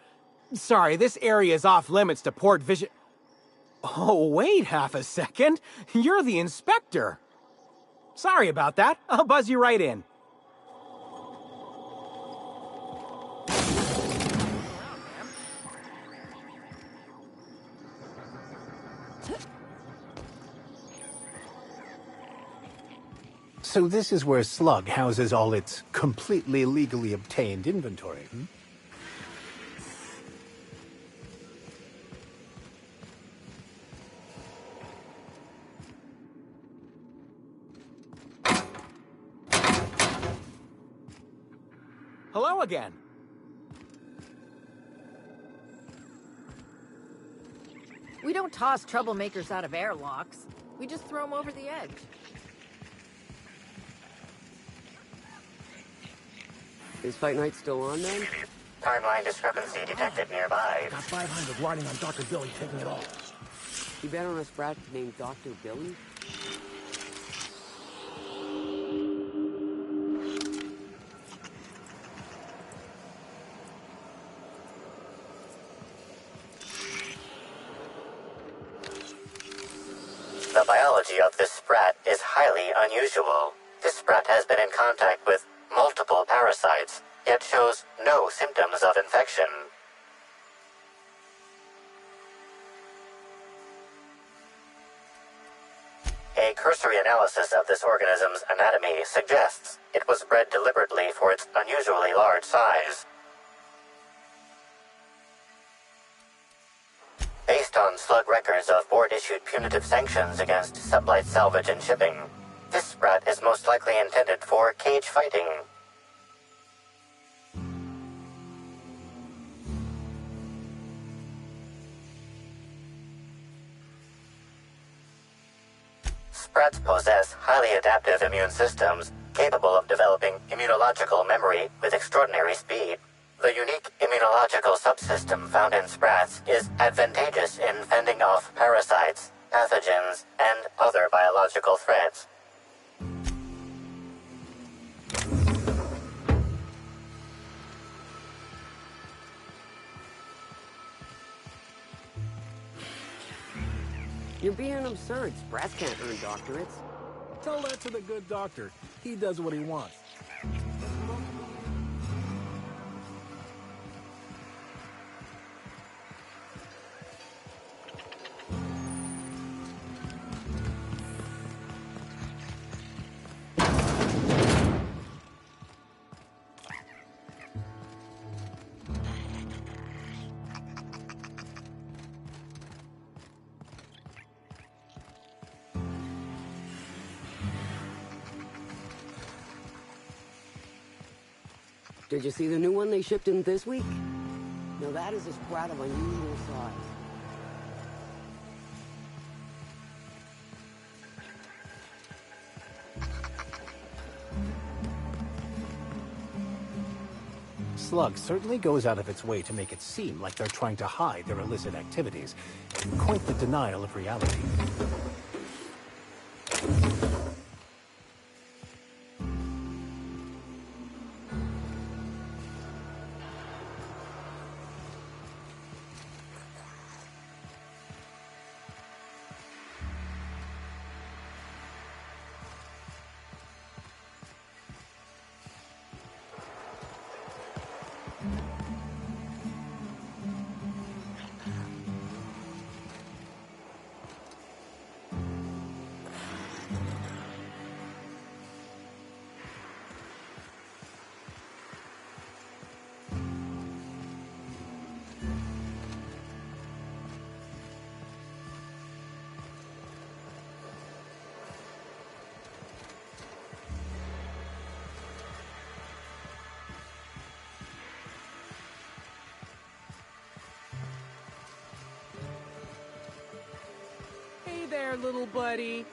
Sorry, this area is off limits to port vision. Oh, wait half a second. You're the inspector. Sorry about that. I'll buzz you right in. So this is where Slug houses all its completely legally obtained inventory, hmm? Hello again. We don't toss troublemakers out of airlocks. We just throw them over the edge. Is Fight Night still on, then? Timeline discrepancy detected nearby. Got 500 riding on Dr. Billy taking it all. You bet on a sprat named Dr. Billy? The biology of this sprat is highly unusual. This sprat has been in contact with multiple parasites, yet shows no symptoms of infection. A cursory analysis of this organism's anatomy suggests it was bred deliberately for its unusually large size. Based on Slug records of board-issued punitive sanctions against sublight salvage and shipping, this sprat is most likely intended for cage fighting. Sprats possess highly adaptive immune systems capable of developing immunological memory with extraordinary speed. The unique immunological subsystem found in sprats is advantageous in fending off parasites, pathogens, and other biological threats. You're being absurd. Sprats can't earn doctorates. Tell that to the good doctor. He does what he wants. Did you see the new one they shipped in this week? Now that is a sprat of unusual size. Slug certainly goes out of its way to make it seem like they're trying to hide their illicit activities. Quite the denial of reality. Hey there, little buddy.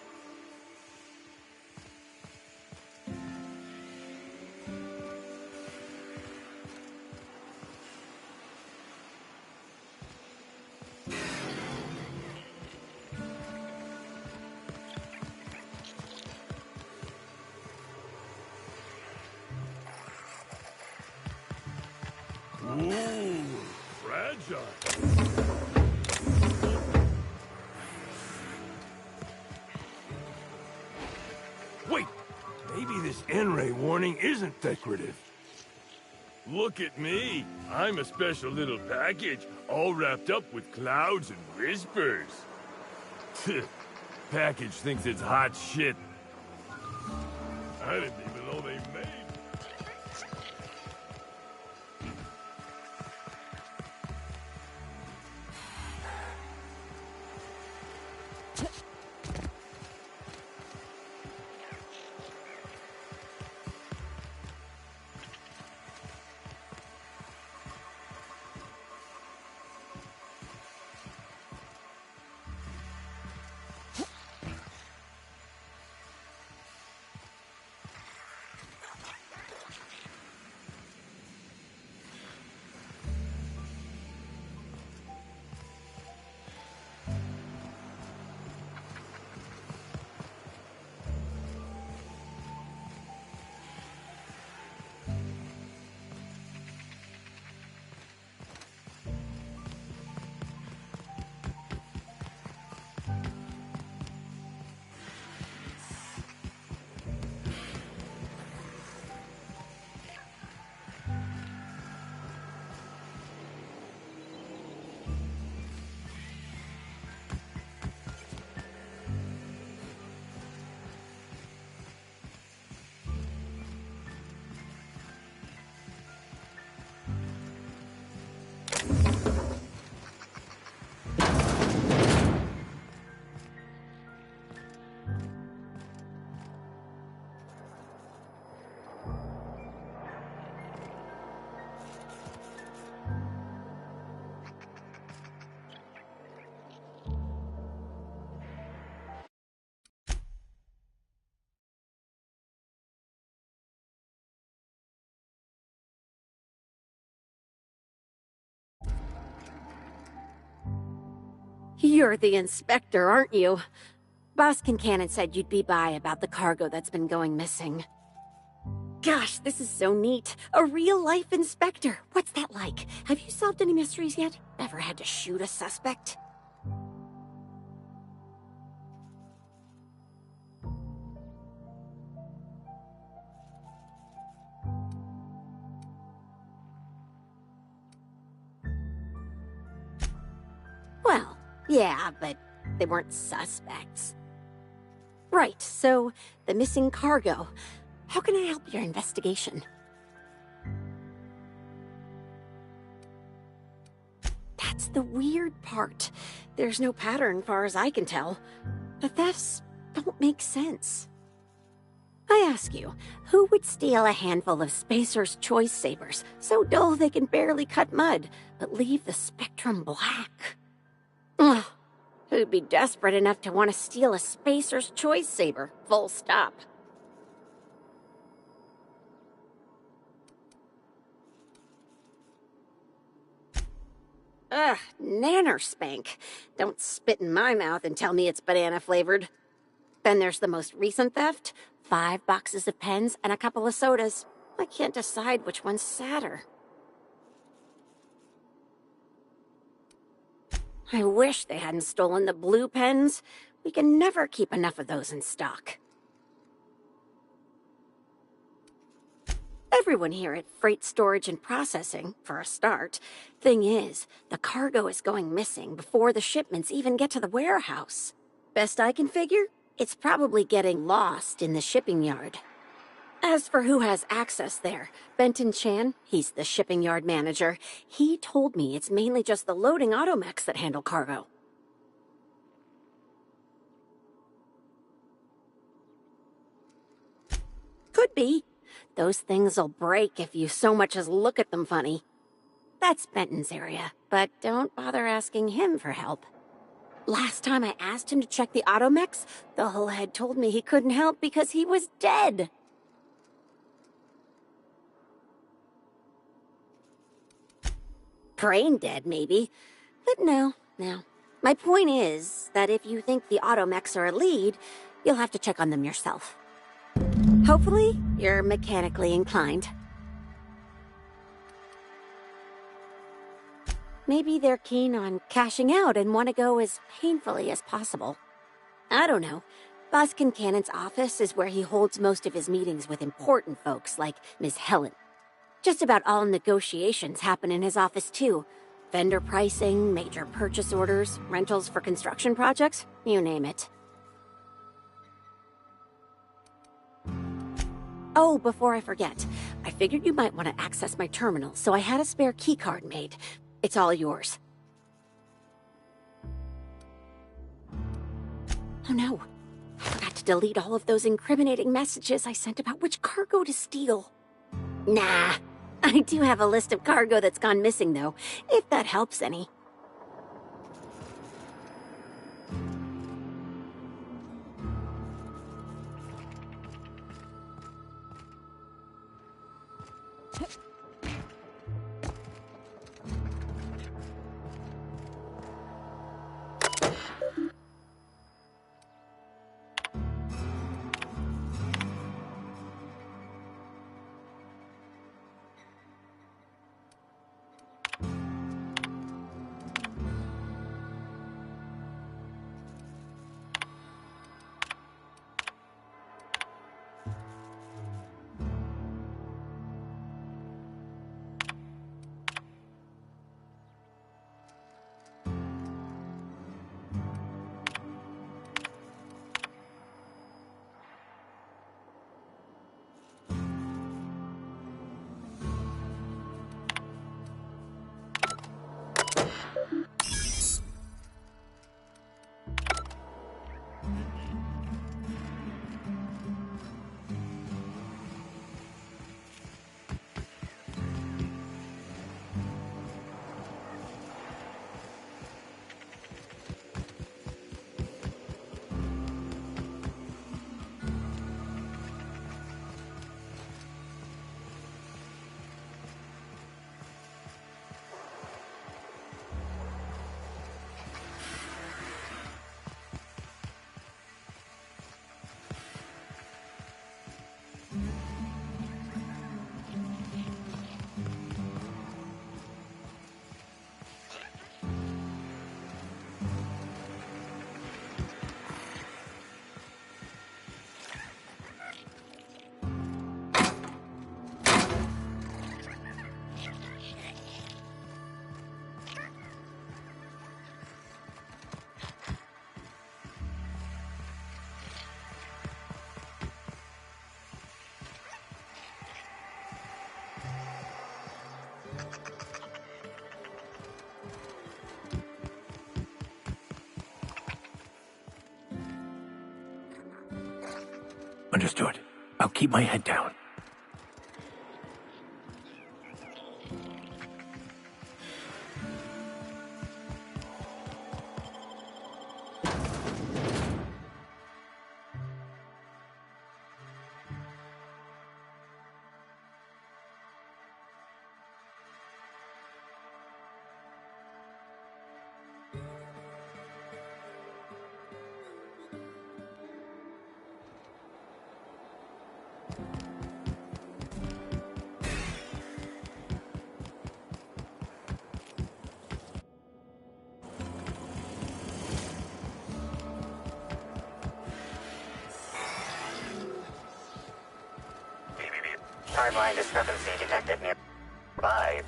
Mmm. agile. Wait, maybe this N-ray warning isn't decorative. Look at me. I'm a special little package, all wrapped up with clouds and whispers. Package thinks it's hot shit. I didn't even know they made. You're the inspector, aren't you? Boss Kincannon said you'd be by about the cargo that's been going missing. Gosh, this is so neat. A real-life inspector. What's that like? Have you solved any mysteries yet? Ever had to shoot a suspect? Well, yeah, but they weren't suspects. Right, so the missing cargo. How can I help your investigation? That's the weird part. There's no pattern, far as I can tell. The thefts don't make sense. I ask you, who would steal a handful of Spacer's Choice Sabers, so dull they can barely cut mud, but leave the spectrum black? Ugh. Who'd be desperate enough to want to steal a Spacer's Choice Saber, full stop? Ugh, nanner spank. Don't spit in my mouth and tell me it's banana flavored. Then there's the most recent theft. 5 boxes of pens and a couple of sodas. I can't decide which one's sadder. I wish they hadn't stolen the blue pens. We can never keep enough of those in stock. Everyone here at Freight Storage and Processing, for a start. Thing is, the cargo is going missing before the shipments even get to the warehouse. Best I can figure, it's probably getting lost in the shipping yard. As for who has access there, Benton Chan, he's the shipping yard manager, he told me it's mainly just the loading automechs that handle cargo. Could be. Those things'll break if you so much as look at them funny. That's Benton's area, but don't bother asking him for help. Last time I asked him to check the automechs, the whole head told me he couldn't help because he was dead. Brain dead, maybe. But no. My point is that if you think the automechs are a lead, you'll have to check on them yourself. Hopefully, you're mechanically inclined. Maybe they're keen on cashing out and want to go as painfully as possible. I don't know. Boss Kincannon's office is where he holds most of his meetings with important folks like Miss Helen. Just about all negotiations happen in his office too. Vendor pricing, major purchase orders, rentals for construction projects, you name it. Oh, before I forget, I figured you might want to access my terminal, so I had a spare keycard made. It's all yours. Oh no, I forgot to delete all of those incriminating messages I sent about which cargo to steal. Nah, I do have a list of cargo that's gone missing though, if that helps any. Understood. I'll keep my head down. Timeline discrepancy detected nearby.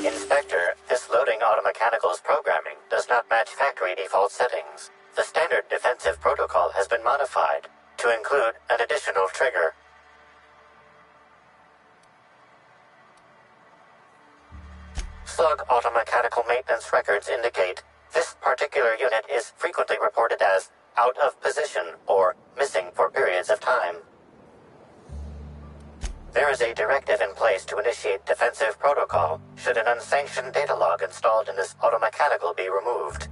Inspector, this loading automechanical's programming does not match factory default settings. The standard defensive protocol has been modified to include an additional trigger. Slug automechanical maintenance records indicate this particular unit is frequently reported as out of position or missing for periods of time. There is a directive in place to initiate defensive protocol should an unsanctioned data log installed in this automechanical be removed.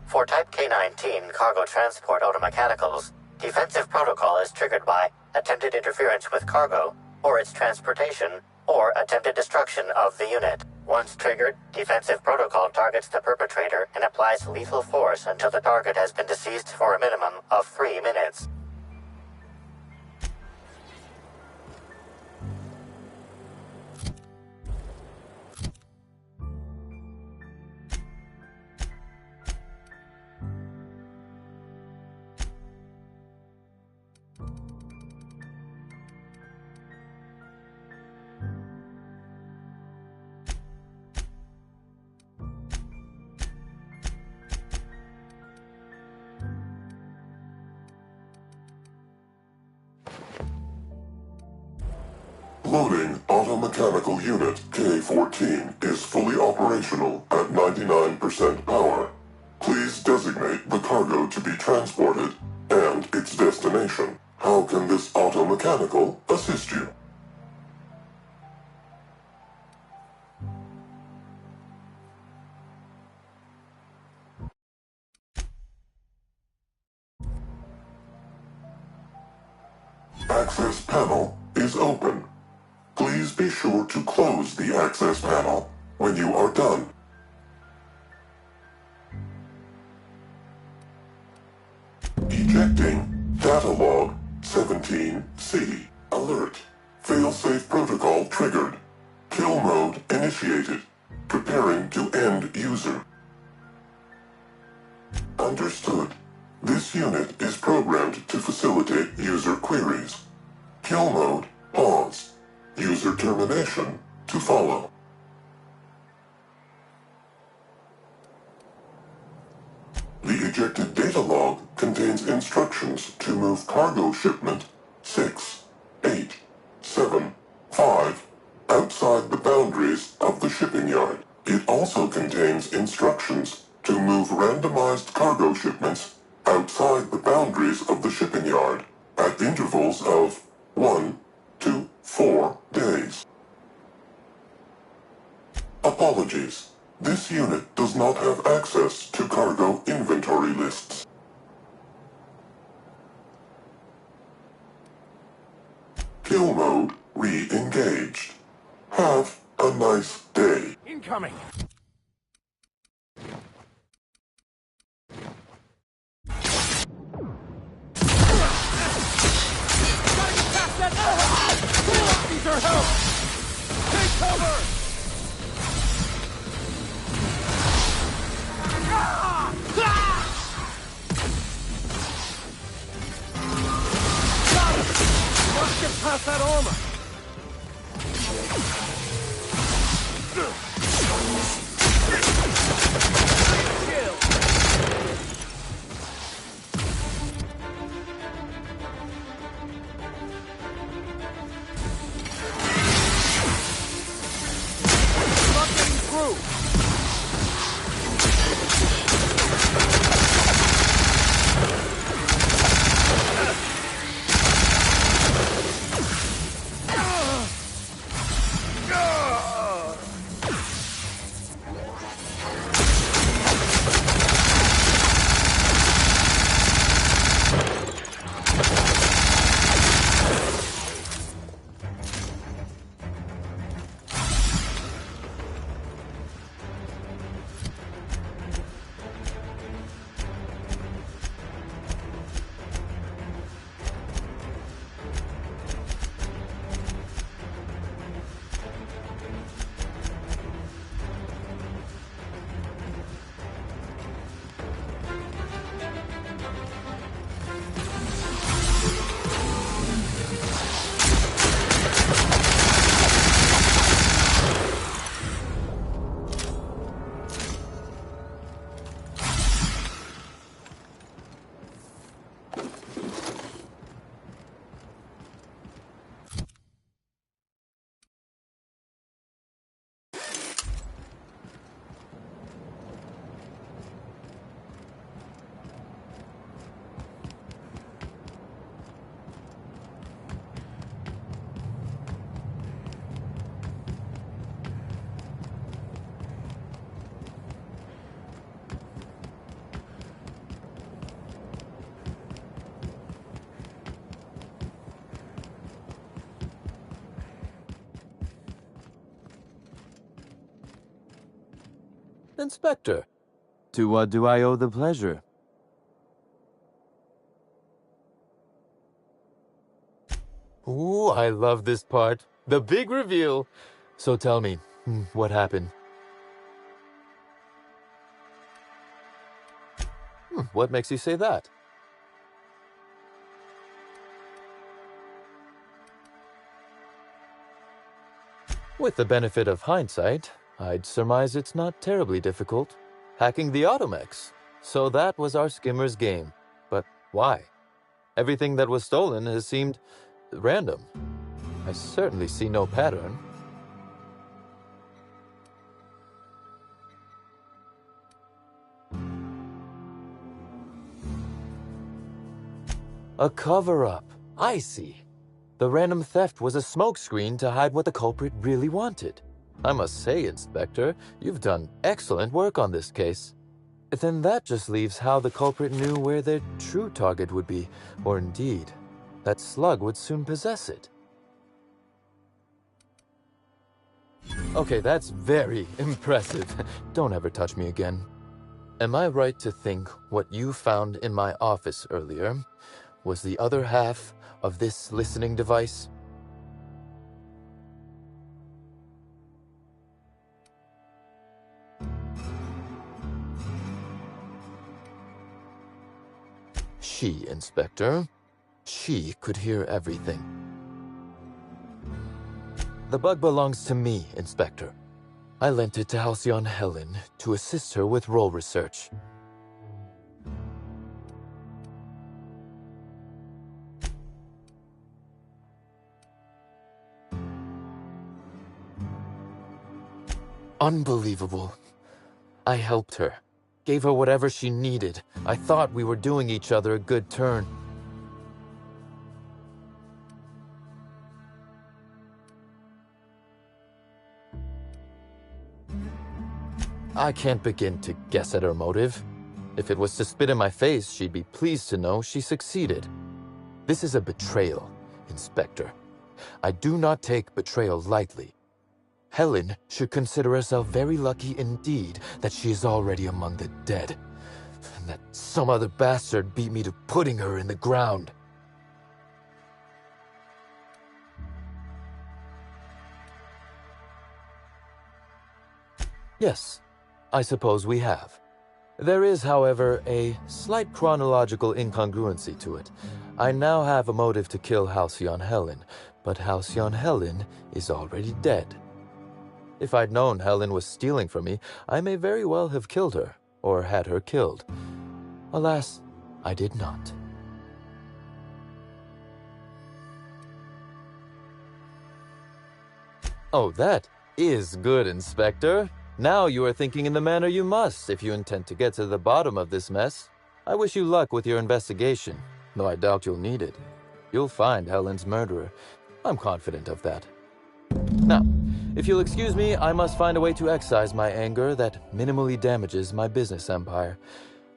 For Type K-19 cargo transport automechanicals, defensive protocol is triggered by attempted interference with cargo, or its transportation, or attempted destruction of the unit. Once triggered, defensive protocol targets the perpetrator and applies lethal force until the target has been deceased for a minimum of 3 minutes. Loading automechanical unit K-14 is fully operational at 99% power. Please designate the cargo to be transported and its destination. How can this automechanical assist you? Access panel is open. Please be sure to close the access panel when you are done. Ejecting data log 17C. Alert. Failsafe protocol triggered. Kill mode initiated. Preparing to end user. Understood. This unit is programmed to facilitate user queries. Kill mode pause. User termination to follow. The ejected data log contains instructions to move cargo shipment 6-8-7-5 outside the boundaries of the shipping yard. It also contains instructions to move randomized cargo shipments outside the boundaries of the shipping yard at intervals of 1 to 4 days. Apologies. This unit does not have access to cargo inventory lists. Kill mode re-engaged. Have a nice day. Incoming! These are help! Take cover! Let's get past that armor! Inspector, to what do I owe the pleasure? Ooh, I love this part. The big reveal. So tell me, what happened? What makes you say that? With the benefit of hindsight, I'd surmise it's not terribly difficult. Hacking the Automex. So that was our skimmer's game. But why? Everything that was stolen has seemed random. I certainly see no pattern. A cover-up. I see. The random theft was a smokescreen to hide what the culprit really wanted. I must say, Inspector, you've done excellent work on this case. Then that just leaves how the culprit knew where their true target would be, or indeed, that Slug would soon possess it. Okay, that's very impressive. Don't ever touch me again. Am I right to think what you found in my office earlier was the other half of this listening device? She, Inspector. She could hear everything. The bug belongs to me, Inspector. I lent it to Halcyon Helen to assist her with role research. Unbelievable. I helped her. Gave her whatever she needed. I thought we were doing each other a good turn. I can't begin to guess at her motive. If it was to spit in my face, she'd be pleased to know she succeeded. This is a betrayal, Inspector. I do not take betrayal lightly. Helen should consider herself very lucky indeed that she is already among the dead, and that some other bastard beat me to putting her in the ground. Yes, I suppose we have. There is, however, a slight chronological incongruency to it. I now have a motive to kill Halcyon Helen, but Halcyon Helen is already dead. If I'd known Helen was stealing from me, I may very well have killed her, or had her killed. Alas, I did not. Oh, that is good, Inspector. Now you are thinking in the manner you must if you intend to get to the bottom of this mess. I wish you luck with your investigation, though I doubt you'll need it. You'll find Helen's murderer. I'm confident of that. Now, if you'll excuse me, I must find a way to excise my anger that minimally damages my business empire.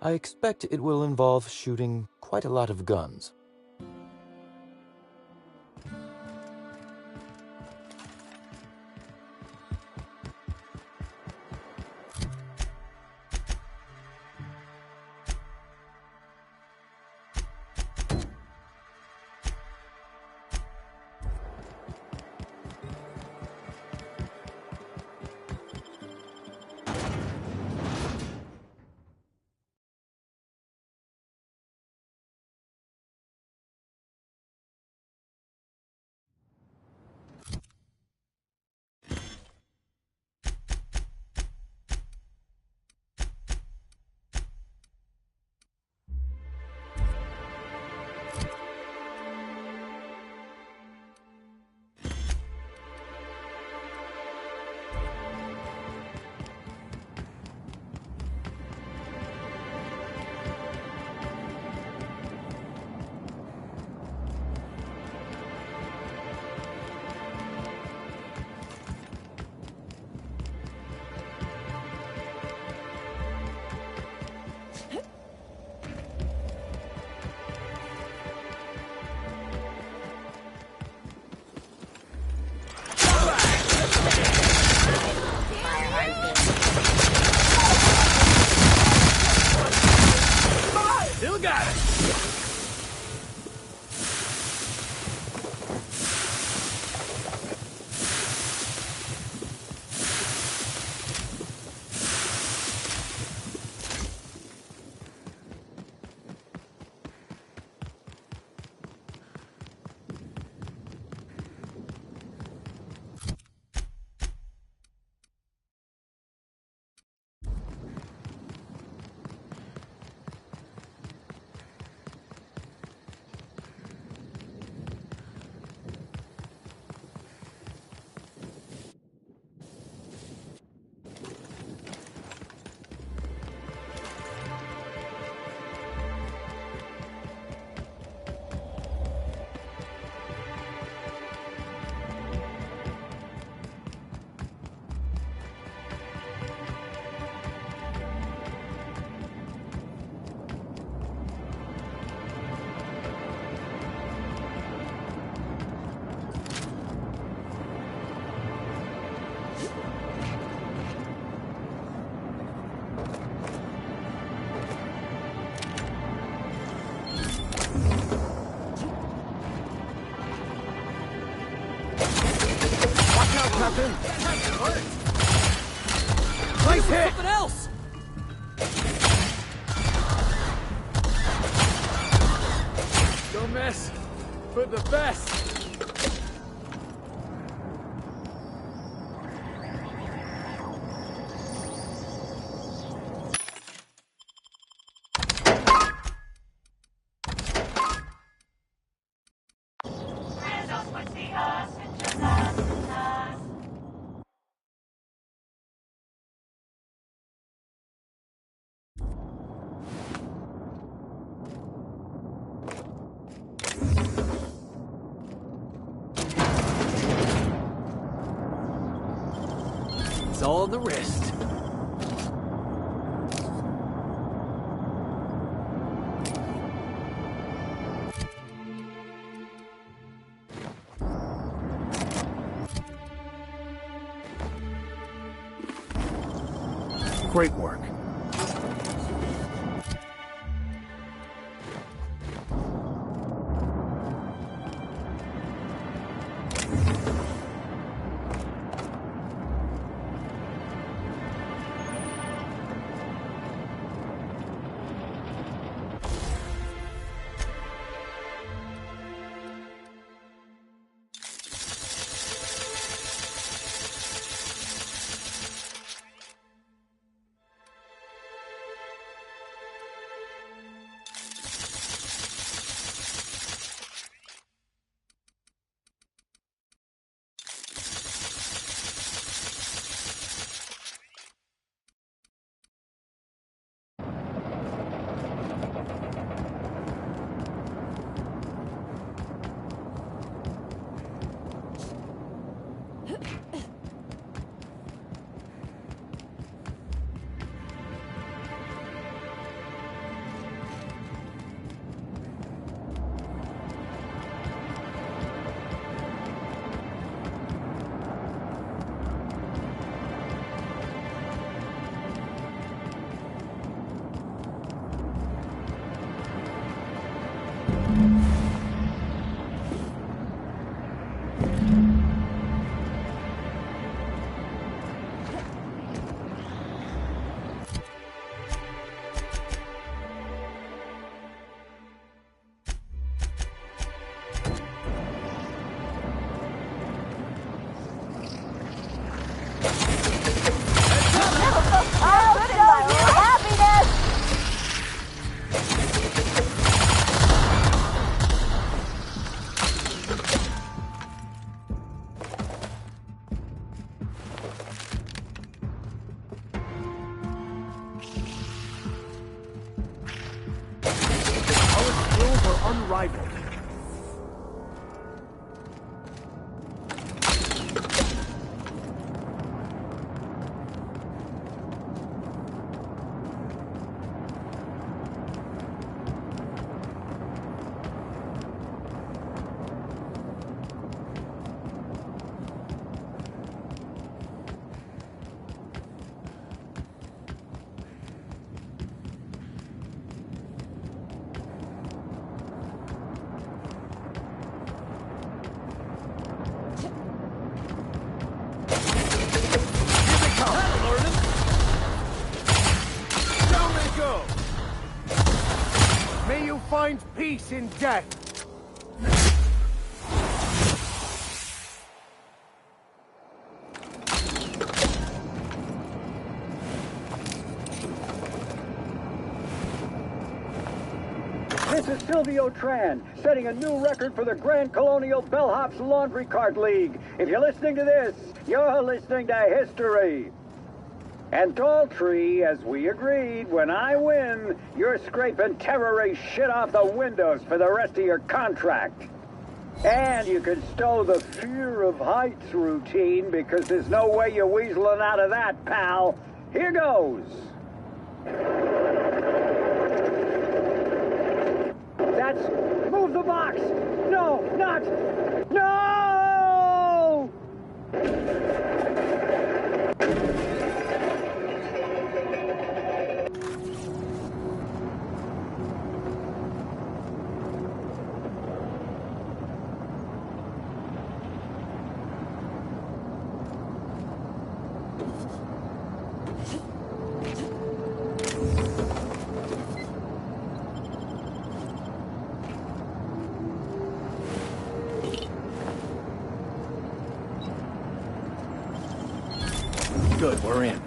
I expect it will involve shooting quite a lot of guns. Captain. Nice hit. Something else. Don't mess with the best. It's all on the wrist. Great work. Unrivaled. May you find peace in death. This is Silvio Tran, setting a new record for the Grand Colonial Bellhop's Laundry Cart League. If you're listening to this, you're listening to history. And Daltrey, as we agreed, when I win, you're scraping terrorist shit off the windows for the rest of your contract. And you can stow the fear of heights routine, because there's no way you're weaseling out of that, pal. Here goes. That's... Move the box! No, not... No! Good, we're in.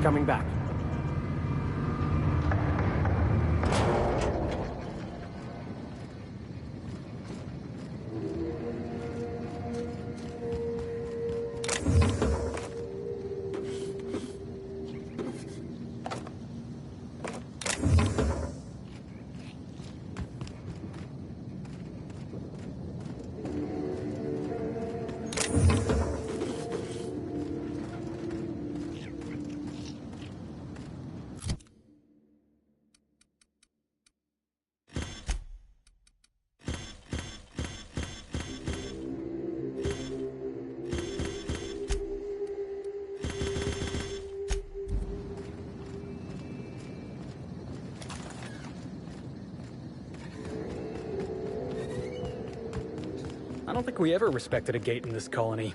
Coming back. I don't think we ever respected a gate in this colony.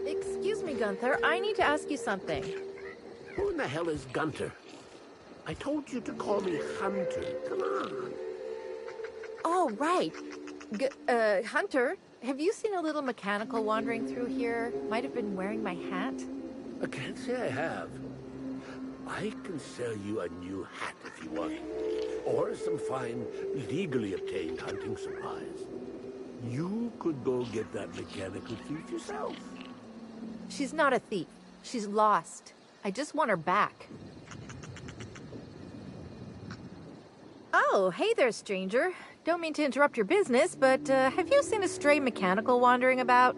Excuse me, Gunther. I need to ask you something. Who in the hell is Gunter? I told you to call me Hunter. Come on. Oh, right. Hunter, have you seen a little mechanical wandering through here? Might have been wearing my hat. I can't say I have. I can sell you a new hat if you want. Or some fine, legally obtained hunting supplies. You could go get that mechanical thief yourself. She's not a thief. She's lost. I just want her back. Oh, hey there, stranger. Don't mean to interrupt your business, but have you seen a stray mechanical wandering about?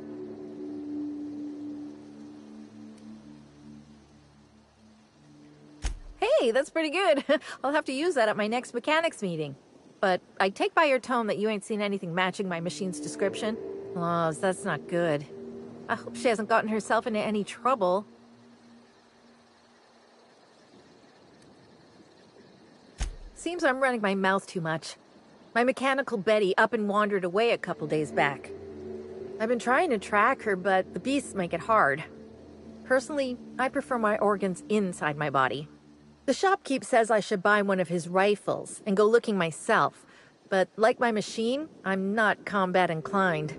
Hey, that's pretty good. I'll have to use that at my next mechanics meeting. But I take by your tone that you ain't seen anything matching my machine's description. Oh, that's not good. I hope she hasn't gotten herself into any trouble. Seems I'm running my mouth too much. My mechanical Betty up and wandered away a couple days back. I've been trying to track her, but the beasts make it hard. Personally, I prefer my organs inside my body. The shopkeep says I should buy one of his rifles and go looking myself, but like my machine, I'm not combat inclined.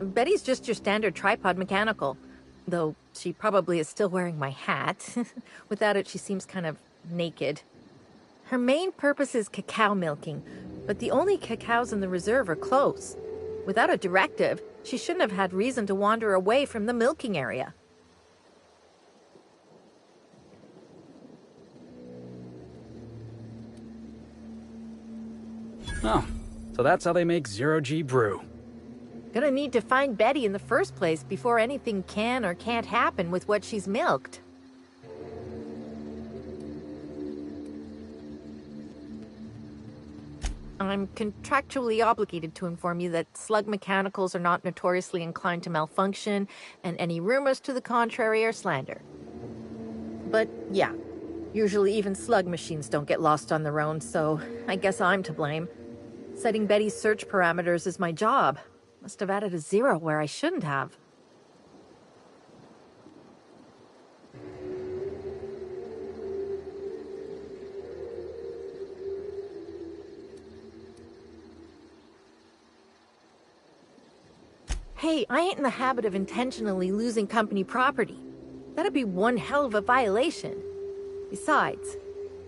Betty's just your standard tripod mechanical, though she probably is still wearing my hat. Without it, she seems kind of naked. Her main purpose is cacao milking, but the only cacaos in the reserve are close. Without a directive, she shouldn't have had reason to wander away from the milking area. Oh, so that's how they make zero-G brew. Gonna need to find Betty in the first place before anything can or can't happen with what she's milked. I'm contractually obligated to inform you that slug mechanicals are not notoriously inclined to malfunction, and any rumors to the contrary are slander. But yeah, usually even slug machines don't get lost on their own, so I guess I'm to blame. Setting Betty's search parameters is my job. Must have added a 0 where I shouldn't have. Hey, I ain't in the habit of intentionally losing company property. That'd be one hell of a violation. Besides,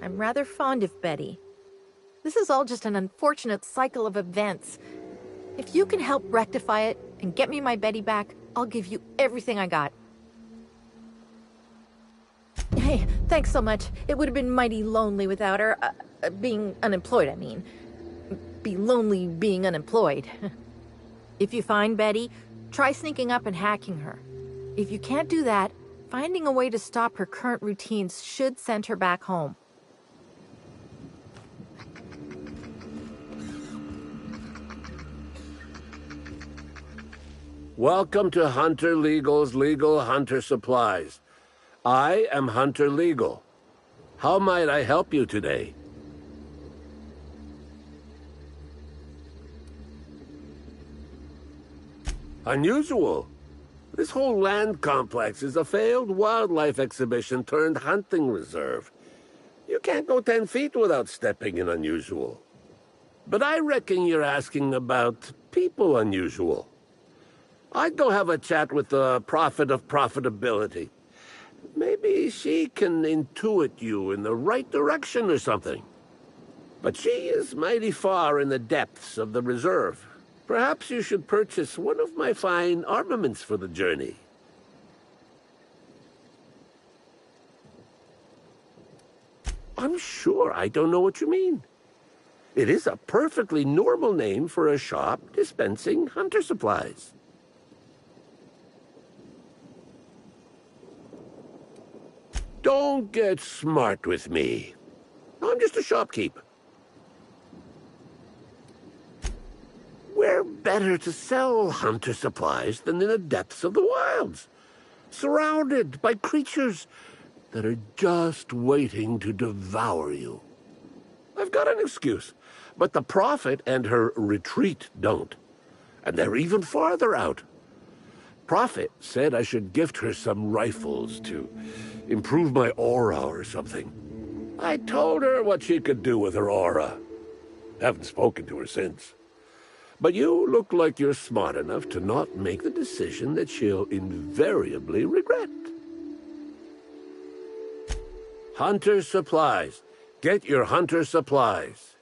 I'm rather fond of Betty. This is all just an unfortunate cycle of events. If you can help rectify it and get me my Betty back, I'll give you everything I got. Hey, thanks so much. It would have been mighty lonely without her. Being unemployed, I mean. Be lonely being unemployed. If you find Betty, try sneaking up and hacking her. If you can't do that, finding a way to stop her current routines should send her back home. Welcome to Hunter Legal's Legal Hunter Supplies. I am Hunter Legal. How might I help you today? Unusual. This whole land complex is a failed wildlife exhibition turned hunting reserve. You can't go 10 feet without stepping in unusual. But I reckon you're asking about people unusual. I'd go have a chat with the prophet of profitability. Maybe she can intuit you in the right direction or something. But she is mighty far in the depths of the reserve. Perhaps you should purchase one of my fine armaments for the journey. I'm sure I don't know what you mean. It is a perfectly normal name for a shop dispensing hunter supplies. Don't get smart with me. I'm just a shopkeep. Where better to sell hunter supplies than in the depths of the wilds, surrounded by creatures that are just waiting to devour you? I've got an excuse, but the Prophet and her retreat don't. And they're even farther out. Prophet said I should gift her some rifles to improve my aura or something. I told her what she could do with her aura. Haven't spoken to her since. But you look like you're smart enough to not make the decision that she'll invariably regret. Hunter supplies. Get your hunter supplies.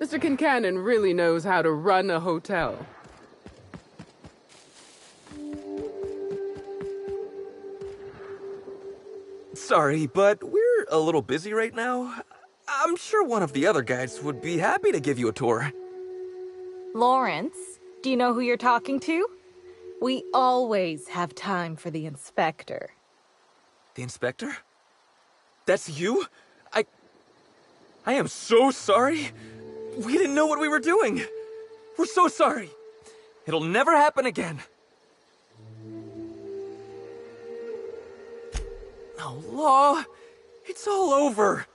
Mr. Kincannon really knows how to run a hotel. Sorry, but we're a little busy right now. I'm sure one of the other guys would be happy to give you a tour. Lawrence, do you know who you're talking to? We always have time for the inspector. The inspector? That's you? I am so sorry. We didn't know what we were doing. We're so sorry. It'll never happen again. Oh, Law, it's all over.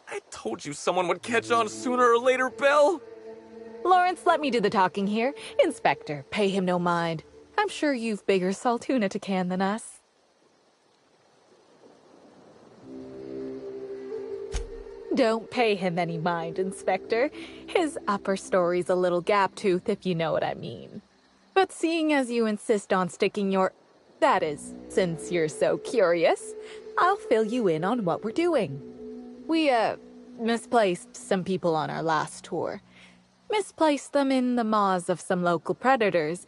I told you someone would catch on sooner or later, Belle. Lawrence, let me do the talking here. Inspector, pay him no mind. I'm sure you've bigger saltuna to can than us. Don't pay him any mind, Inspector. His upper story's a little gap-toothed, if you know what I mean. But seeing as you insist on sticking your... That is, since you're so curious, I'll fill you in on what we're doing. We, misplaced some people on our last tour. Misplaced them in the maws of some local predators.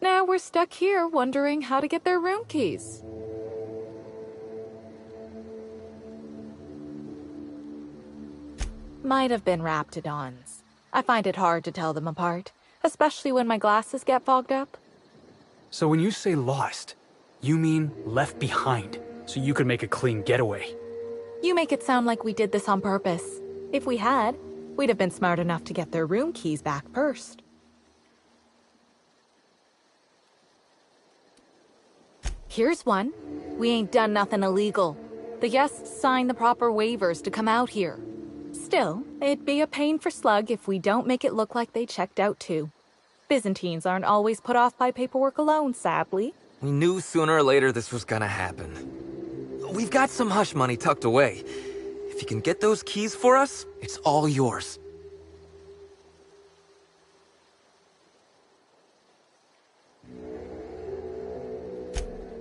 Now we're stuck here wondering how to get their room keys. Might have been Raptidons. I find it hard to tell them apart, especially when my glasses get fogged up. So when you say lost, you mean left behind, so you could make a clean getaway. You make it sound like we did this on purpose. If we had, we'd have been smart enough to get their room keys back first. Here's one. We ain't done nothing illegal. The guests signed the proper waivers to come out here. Still, it'd be a pain for Slug if we don't make it look like they checked out too. Byzantines aren't always put off by paperwork alone, sadly. We knew sooner or later this was gonna happen. We've got some hush money tucked away. If you can get those keys for us, it's all yours.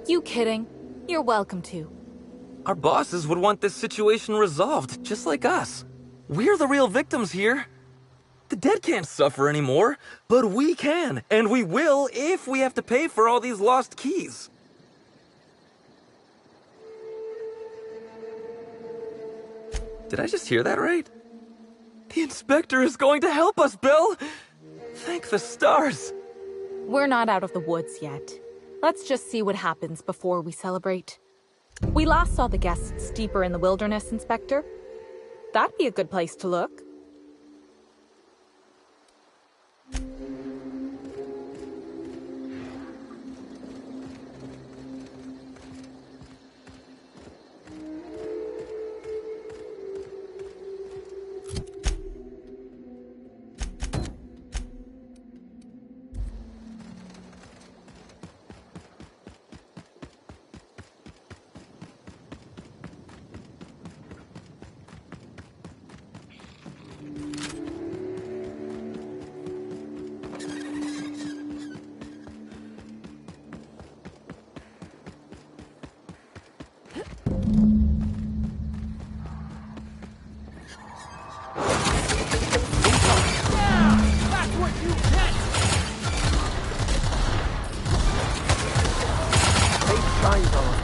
You kidding? You're welcome to. Our bosses would want this situation resolved, just like us. We're the real victims here. The dead can't suffer anymore, but we can, and we will if we have to pay for all these lost keys. Did I just hear that right? The inspector is going to help us, Bill! Thank the stars. We're not out of the woods yet. Let's just see what happens before we celebrate. We last saw the guests deeper in the wilderness, Inspector. That'd be a good place to look.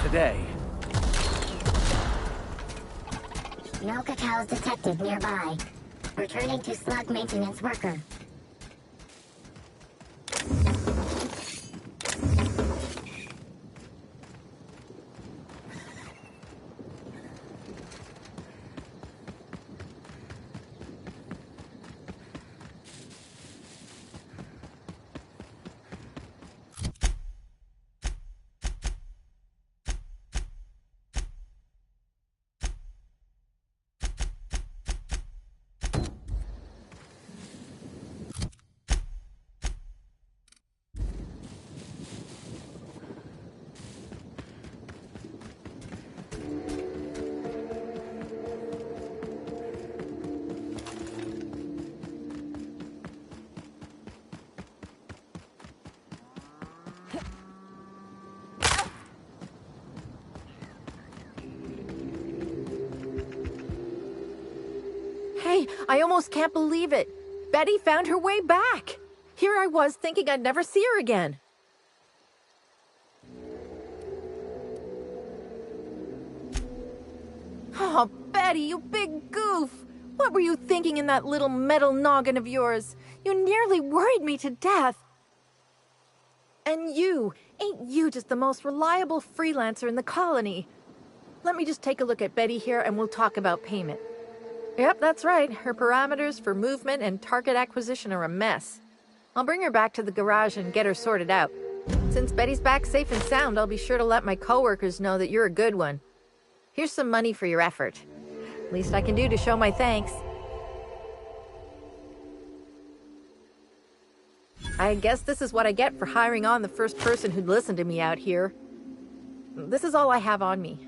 Today. No Cacal's detective nearby. Returning to slug maintenance worker. Hey, I almost can't believe it. Betty found her way back. Here I was thinking I'd never see her again. Oh, Betty, you big goof. What were you thinking in that little metal noggin of yours? You nearly worried me to death. And ain't you just the most reliable freelancer in the colony? Let me just take a look at Betty here and we'll talk about payment. Yep, that's right. Her parameters for movement and target acquisition are a mess. I'll bring her back to the garage and get her sorted out. Since Betty's back safe and sound, I'll be sure to let my coworkers know that you're a good one. Here's some money for your effort. Least I can do to show my thanks. I guess this is what I get for hiring on the first person who'd listen to me out here. This is all I have on me.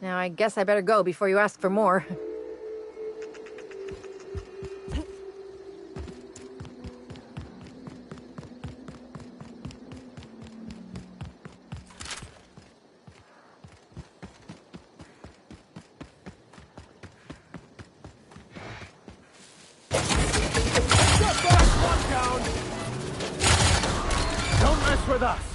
Now I guess I better go before you ask for more. with us!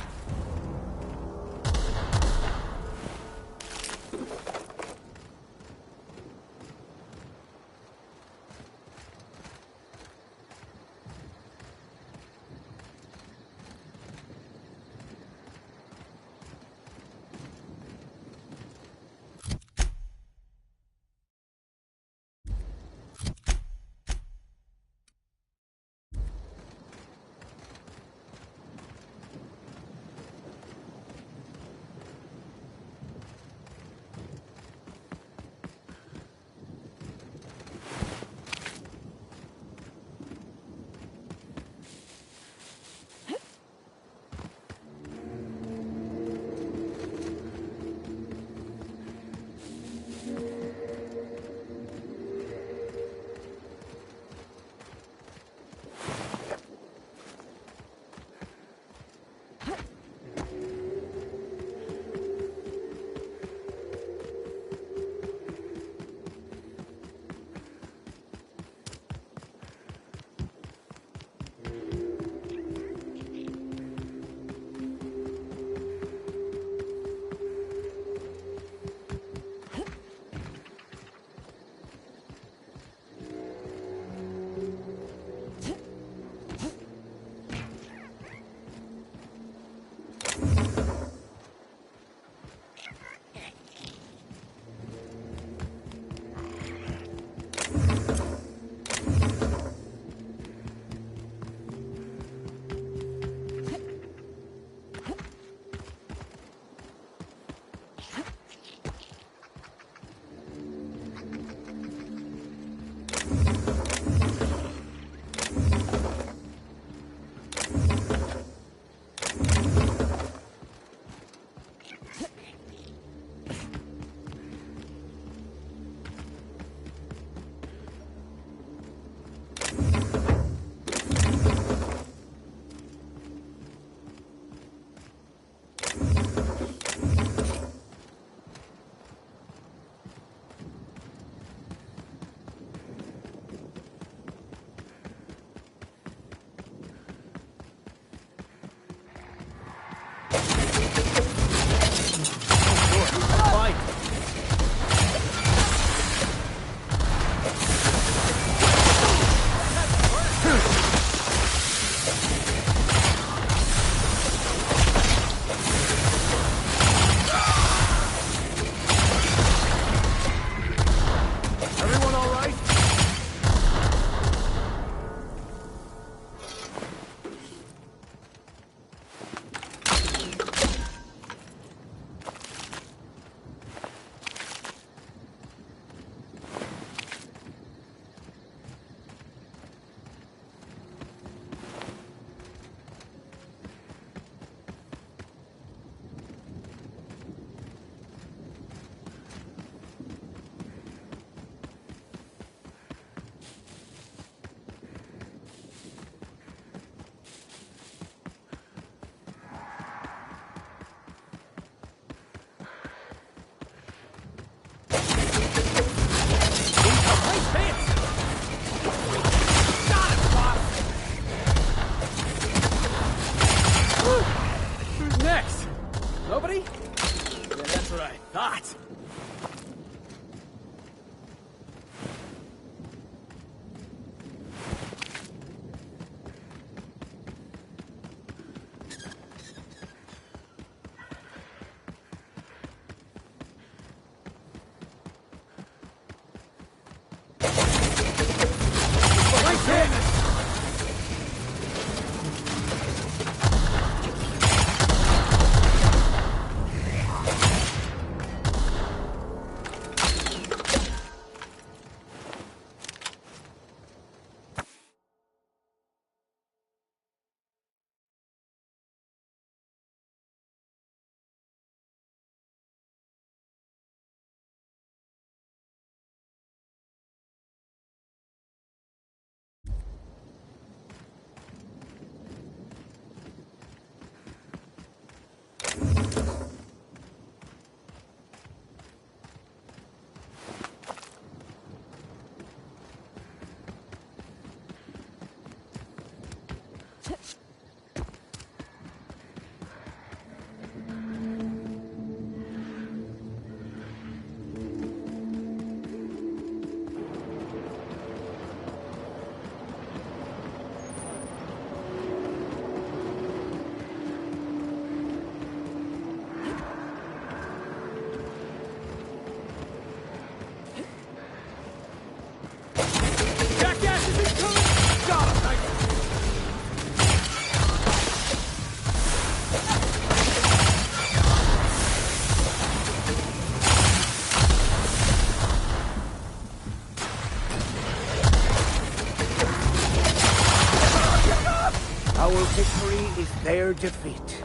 Our victory is their defeat.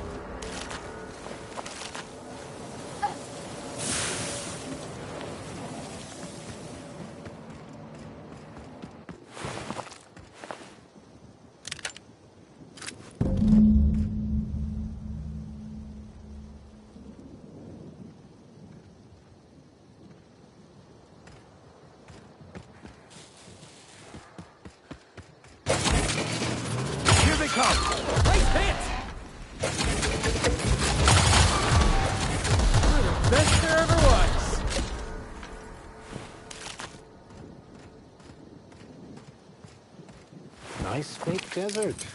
Nice fake desert.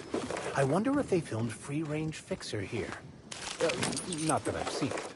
I wonder if they filmed Free Range Fixer here. Not that I've seen it.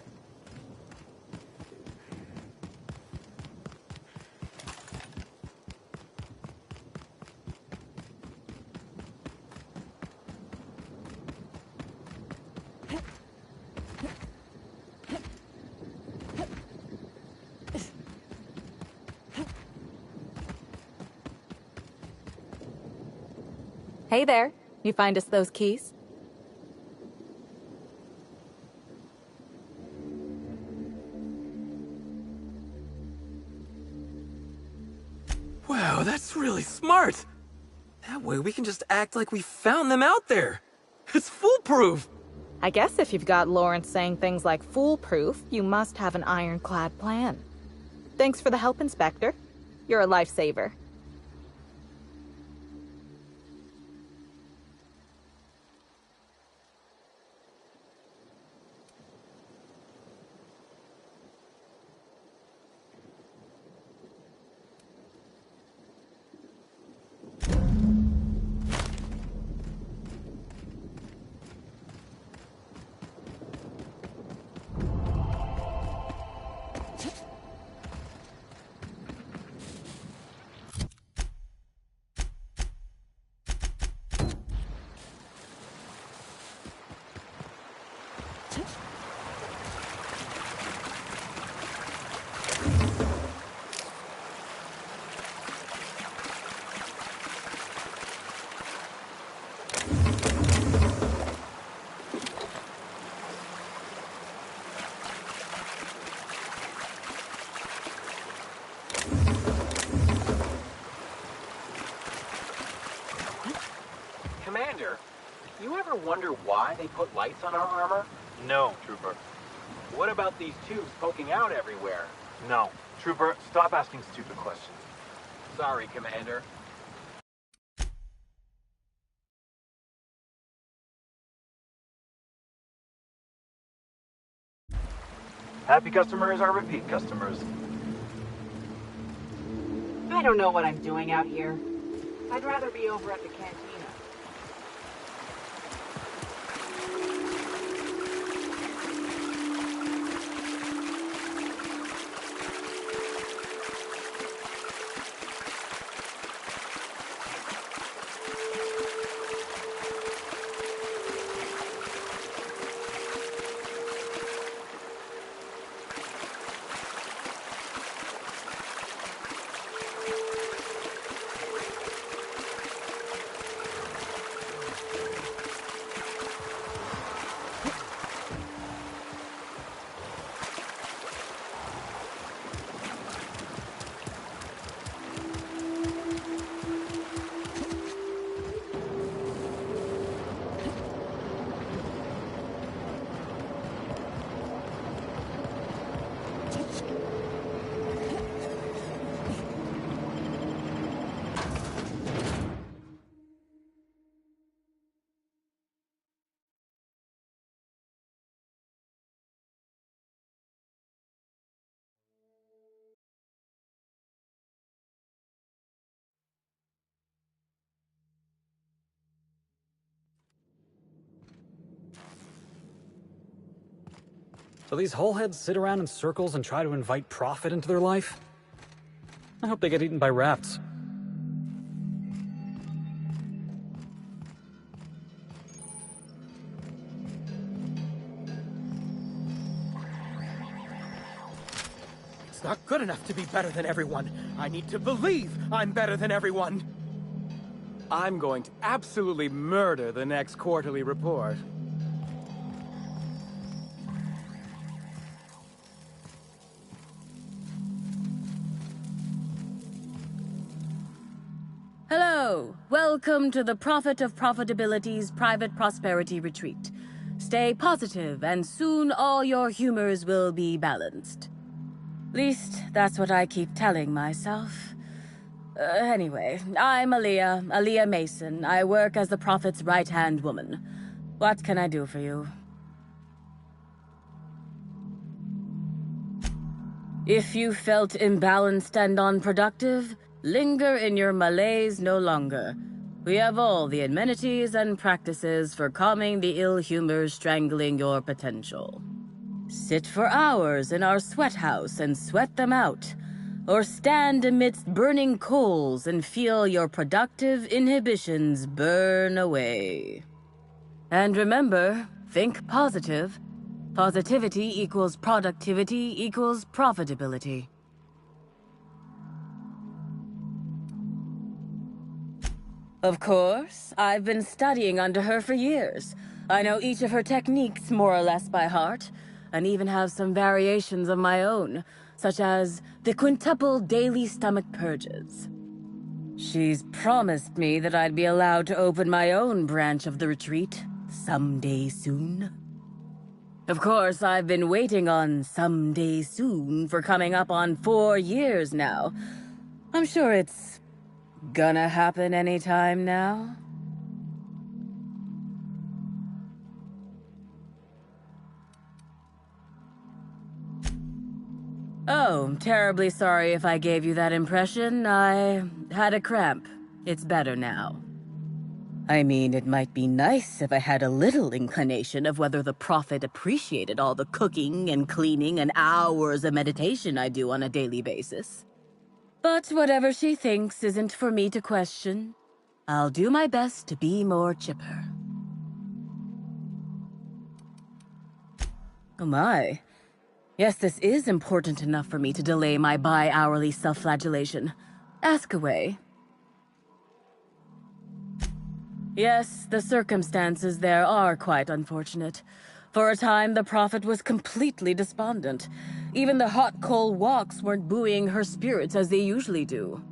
Hey there. You find us those keys? Wow, that's really smart. That way we can just act like we found them out there. It's foolproof. I guess if you've got Lawrence saying things like foolproof, you must have an ironclad plan. Thanks for the help, Inspector. You're a lifesaver. Commander, you ever wonder why they put lights on our armor? No, Trooper. What about these tubes poking out everywhere? No. Trooper, stop asking stupid questions. Sorry, Commander. Happy customers are repeat customers. I don't know what I'm doing out here. I'd rather be over at the cantina. So these hullheads sit around in circles and try to invite profit into their life? I hope they get eaten by rats. It's not good enough to be better than everyone. I need to believe I'm better than everyone. I'm going to absolutely murder the next quarterly report. Hello, welcome to the Prophet of Profitability's Private Prosperity Retreat. Stay positive, and soon all your humors will be balanced. Least, that's what I keep telling myself. Anyway, I'm Aaliyah Mason. I work as the Prophet's right-hand woman. What can I do for you? If you felt imbalanced and unproductive, linger in your malaise no longer. We have all the amenities and practices for calming the ill humors strangling your potential. Sit for hours in our sweat house and sweat them out, or stand amidst burning coals and feel your productive inhibitions burn away. And remember, think positive. Positivity equals productivity equals profitability. Of course, I've been studying under her for years. I know each of her techniques more or less by heart, and even have some variations of my own, such as the quintuple daily stomach purges. She's promised me that I'd be allowed to open my own branch of the retreat someday soon. Of course, I've been waiting on someday soon for coming up on 4 years now. I'm sure it's gonna happen anytime now. Oh, terribly sorry if I gave you that impression. I had a cramp. It's better now. I mean, it might be nice if I had a little inclination of whether the Prophet appreciated all the cooking and cleaning and hours of meditation I do on a daily basis. But whatever she thinks isn't for me to question. I'll do my best to be more chipper. Oh my. Yes, this is important enough for me to delay my bi-hourly self-flagellation. Ask away. Yes, the circumstances there are quite unfortunate. For a time, the Prophet was completely despondent. Even the hot coal walks weren't buoying her spirits as they usually do.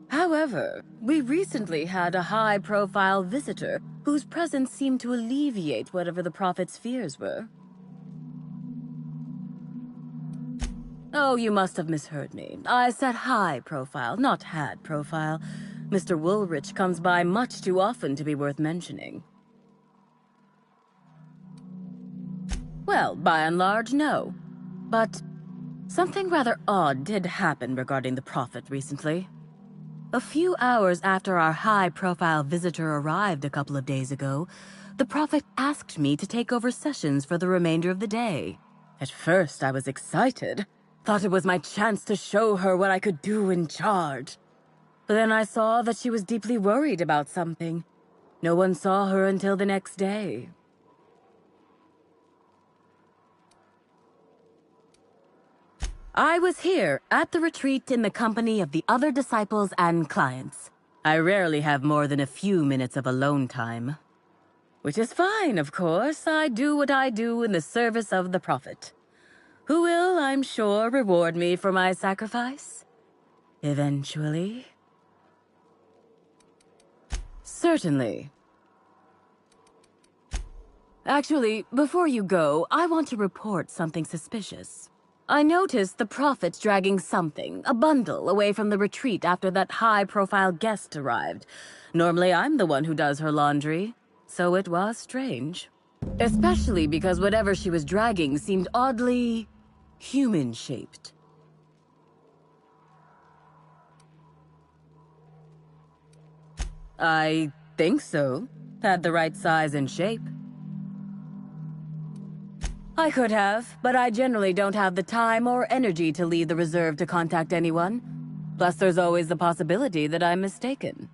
However, we recently had a high-profile visitor whose presence seemed to alleviate whatever the Prophet's fears were. Oh, you must have misheard me. I said high profile, not had profile. Mr. Woolrich comes by much too often to be worth mentioning. Well, by and large, no. But something rather odd did happen regarding the Prophet recently. A few hours after our high-profile visitor arrived a couple of days ago, the Prophet asked me to take over sessions for the remainder of the day. At first, I was excited. Thought it was my chance to show her what I could do in charge. But then I saw that she was deeply worried about something. No one saw her until the next day. I was here at the retreat in the company of the other disciples and clients. I rarely have more than a few minutes of alone time. Which is fine, of course. I do what I do in the service of the Prophet, who will, I'm sure, reward me for my sacrifice. Eventually. Certainly. Actually, before you go, I want to report something suspicious. I noticed the Prophet dragging something, a bundle, away from the retreat after that high-profile guest arrived. Normally, I'm the one who does her laundry, so it was strange. Especially because whatever she was dragging seemed oddly human-shaped. I think so. Had the right size and shape. I could have, but I generally don't have the time or energy to leave the reserve to contact anyone. Plus, there's always the possibility that I'm mistaken.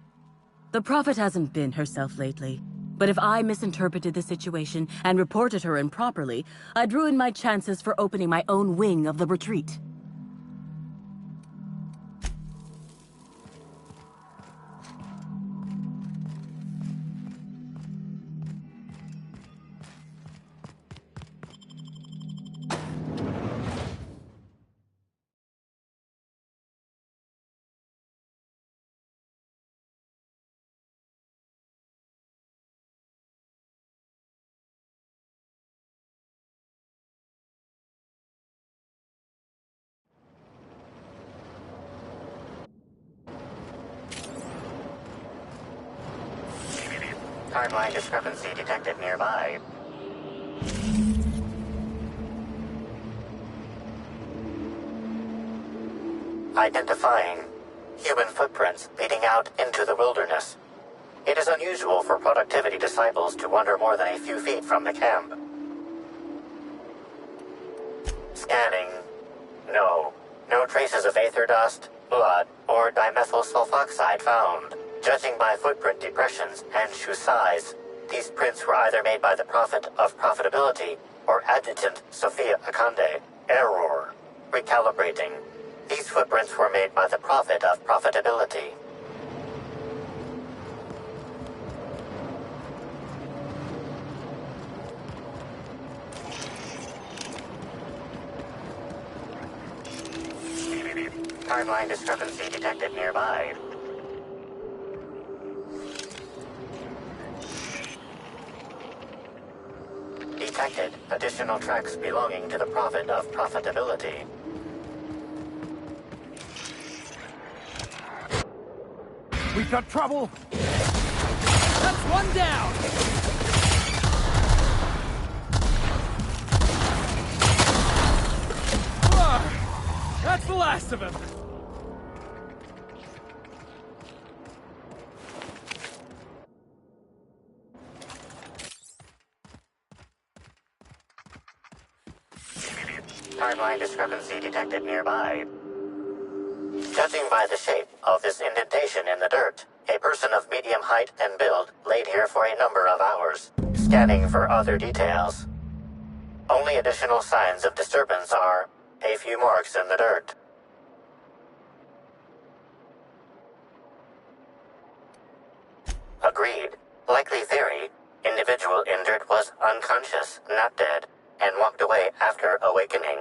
The Prophet hasn't been herself lately, but if I misinterpreted the situation and reported her improperly, I'd ruin my chances for opening my own wing of the retreat. Timeline discrepancy detected nearby. Identifying human footprints leading out into the wilderness. It is unusual for productivity disciples to wander more than a few feet from the camp. Scanning. No. No traces of aether dust, blood, or dimethyl sulfoxide found. Judging by footprint depressions and shoe size, these prints were either made by the Prophet of Profitability or Adjutant Sophia Akande. Error. Recalibrating. These footprints were made by the Prophet of Profitability. Timeline discrepancy detected nearby. Detected additional tracks belonging to the Prophet of Profitability. We've got trouble! That's one down! That's the last of him! Timeline discrepancy detected nearby. Judging by the shape of this indentation in the dirt, a person of medium height and build laid here for a number of hours. Scanning for other details. Only additional signs of disturbance are a few marks in the dirt. Agreed. Likely theory. Individual injured was unconscious, not dead, and walked away after awakening.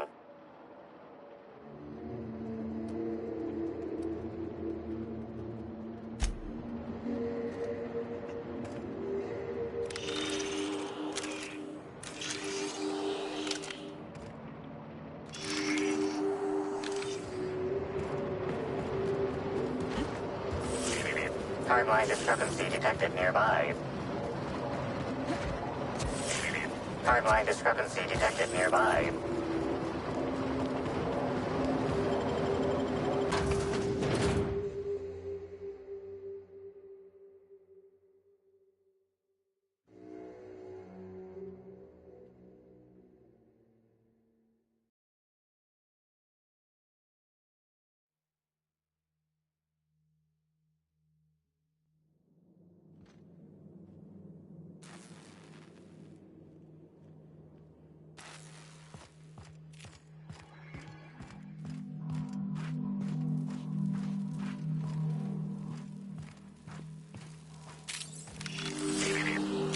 Timeline discrepancy detected nearby. Timeline discrepancy detected nearby.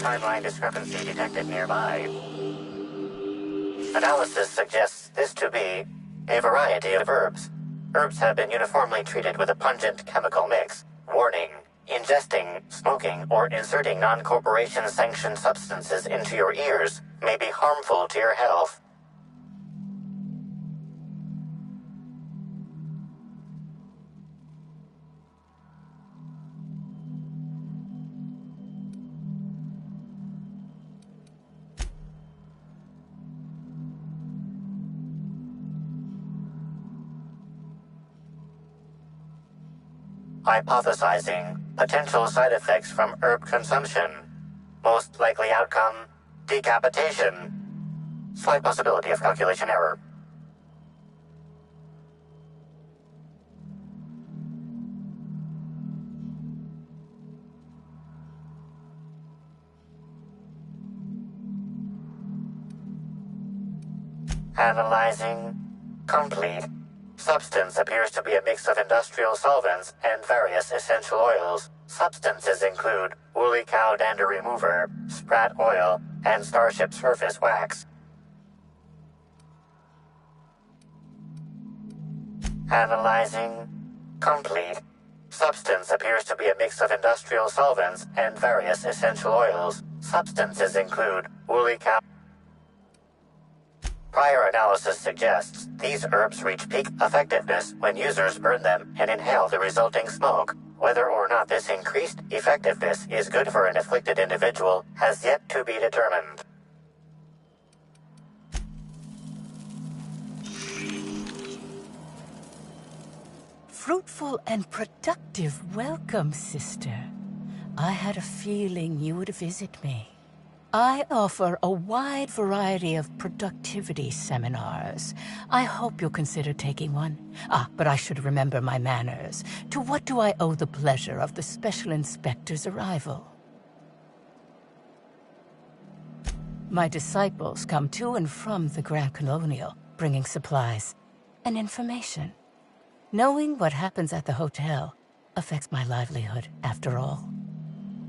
Timeline discrepancy detected nearby. Analysis suggests this to be a variety of herbs. Herbs have been uniformly treated with a pungent chemical mix. Warning: ingesting, smoking, or inserting non-corporation sanctioned substances into your ears may be harmful to your health. Hypothesizing potential side effects from herb consumption. Most likely outcome, decapitation. Slight possibility of calculation error. Analyzing. Complete. Substance appears to be a mix of industrial solvents and various essential oils. Substances include woolly cow dander remover, sprat oil, and starship surface wax. Analyzing. Complete. Substance appears to be a mix of industrial solvents and various essential oils. Substances include woolly cow. Prior analysis suggests these herbs reach peak effectiveness when users burn them and inhale the resulting smoke. Whether or not this increased effectiveness is good for an afflicted individual has yet to be determined. Fruitful and productive welcome, sister. I had a feeling you would visit me. I offer a wide variety of productivity seminars. I hope you'll consider taking one. But I should remember my manners. To what do I owe the pleasure of the Special Inspector's arrival? My disciples come to and from the Grand Colonial, bringing supplies and information. Knowing what happens at the hotel affects my livelihood, after all.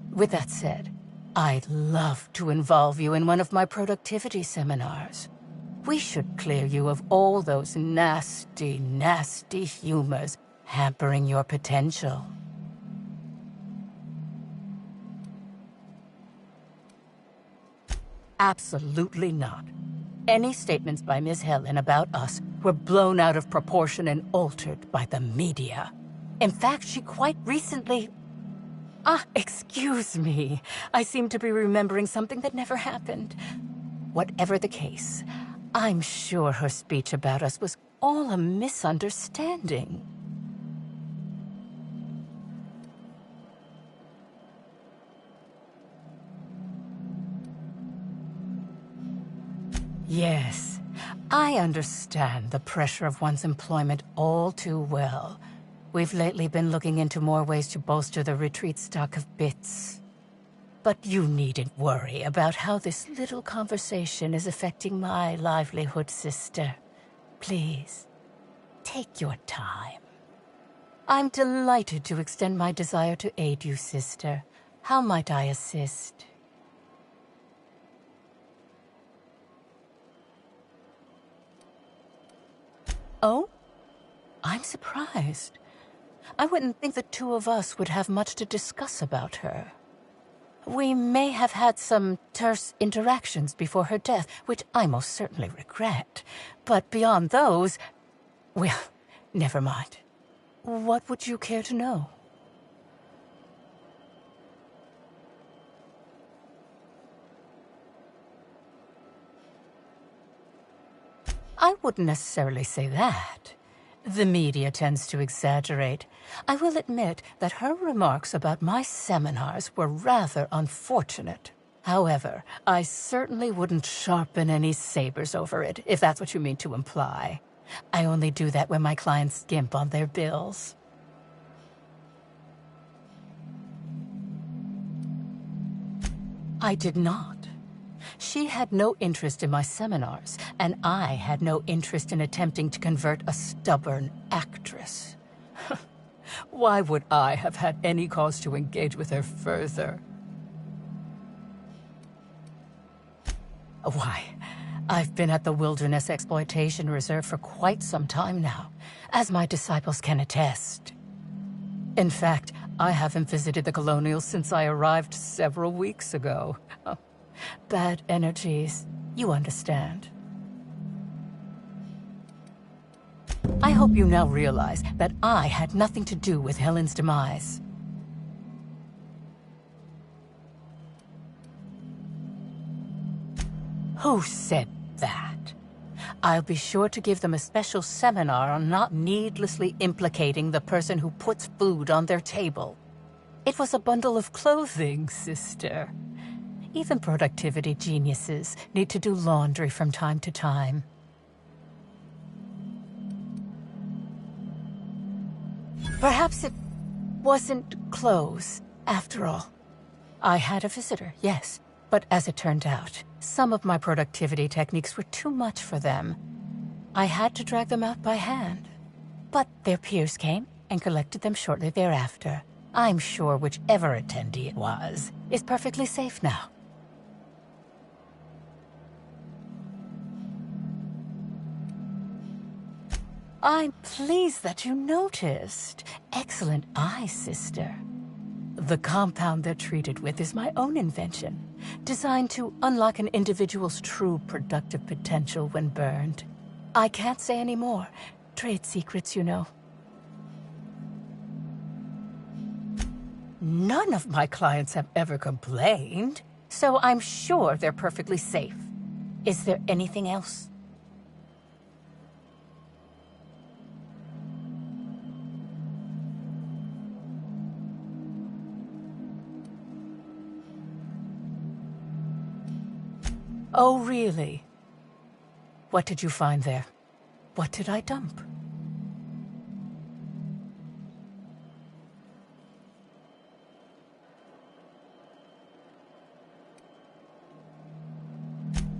With that said, I'd love to involve you in one of my productivity seminars. We should clear you of all those nasty, nasty humors hampering your potential. Absolutely not. Any statements by Miss Helen about us were blown out of proportion and altered by the media. In fact, she quite recently... excuse me. I seem to be remembering something that never happened. Whatever the case, I'm sure her speech about us was all a misunderstanding. Yes, I understand the pressure of one's employment all too well. We've lately been looking into more ways to bolster the retreat stock of bits. But you needn't worry about how this little conversation is affecting my livelihood, sister. Please, take your time. I'm delighted to extend my desire to aid you, sister. How might I assist? Oh? I'm surprised. I wouldn't think the two of us would have much to discuss about her. We may have had some terse interactions before her death, which I most certainly regret. But beyond those, well, never mind. What would you care to know? I wouldn't necessarily say that. The media tends to exaggerate. I will admit that her remarks about my seminars were rather unfortunate. However, I certainly wouldn't sharpen any sabers over it, if that's what you mean to imply. I only do that when my clients skimp on their bills. I did not. She had no interest in my seminars, and I had no interest in attempting to convert a stubborn actress. Why would I have had any cause to engage with her further? Why, I've been at the Wilderness Exploitation Reserve for quite some time now, as my disciples can attest. In fact, I haven't visited the Colonial since I arrived several weeks ago. Bad energies, you understand. I hope you now realize that I had nothing to do with Helen's demise. Who said that? I'll be sure to give them a special seminar on not needlessly implicating the person who puts food on their table. It was a bundle of clothing, sister. Even productivity geniuses need to do laundry from time to time. Perhaps it wasn't clothes, after all. I had a visitor, yes, but as it turned out, some of my productivity techniques were too much for them. I had to drag them out by hand. But their peers came and collected them shortly thereafter. I'm sure whichever attendee it was is perfectly safe now. I'm pleased that you noticed. Excellent eye, sister. The compound they're treated with is my own invention, designed to unlock an individual's true productive potential when burned. I can't say any more. Trade secrets, you know. None of my clients have ever complained, so I'm sure they're perfectly safe. Is there anything else? Oh, really? What did you find there? What did I dump?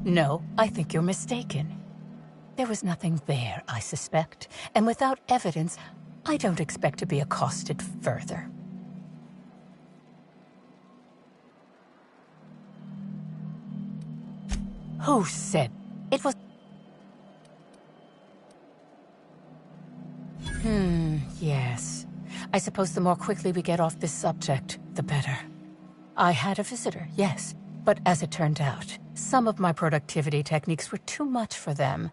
No, I think you're mistaken. There was nothing there, I suspect, and without evidence, I don't expect to be accosted further. Who said it was? Yes. I suppose the more quickly we get off this subject, the better. I had a visitor, yes, but as it turned out, some of my productivity techniques were too much for them.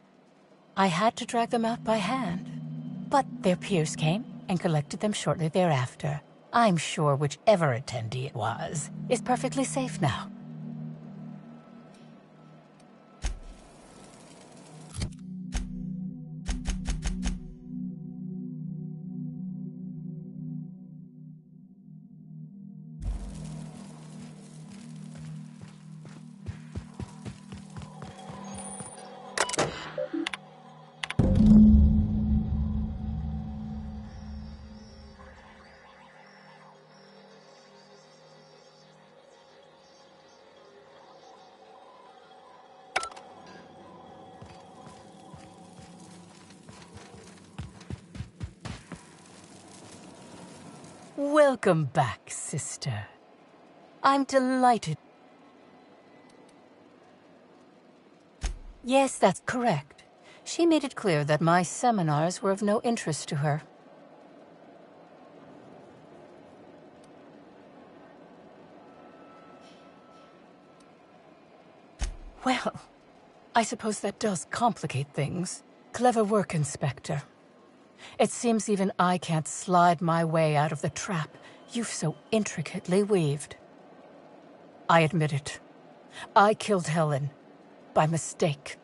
I had to drag them out by hand. But their peers came and collected them shortly thereafter. I'm sure whichever attendee it was is perfectly safe now. Welcome back, sister. I'm delighted. Yes, that's correct. She made it clear that my seminars were of no interest to her. Well, I suppose that does complicate things. Clever work, Inspector. It seems even I can't slide my way out of the trap you've so intricately weaved. I admit it. I killed Helen. By mistake.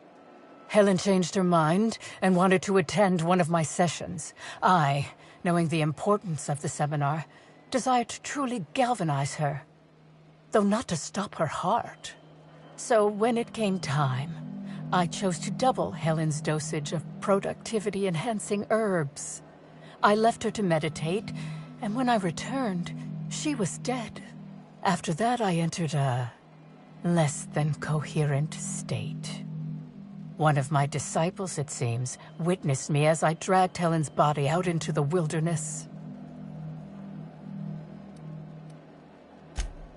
Helen changed her mind and wanted to attend one of my sessions. I, knowing the importance of the seminar, desired to truly galvanize her, though not to stop her heart. So when it came time, I chose to double Helen's dosage of productivity-enhancing herbs. I left her to meditate, and when I returned, she was dead. After that, I entered a less than coherent state. One of my disciples, it seems, witnessed me as I dragged Helen's body out into the wilderness.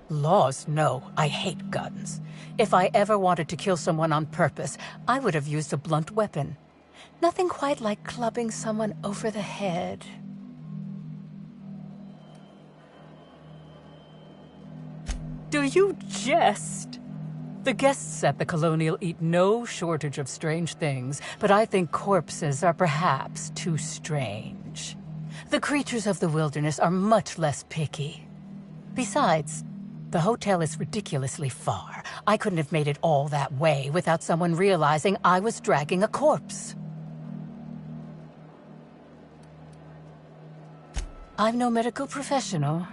Laws, no. I hate guns. If I ever wanted to kill someone on purpose, I would have used a blunt weapon. Nothing quite like clubbing someone over the head. Do you jest? The guests at the Colonial eat no shortage of strange things, but I think corpses are perhaps too strange. The creatures of the wilderness are much less picky. Besides, the hotel is ridiculously far. I couldn't have made it all that way without someone realizing I was dragging a corpse. I'm no medical professional,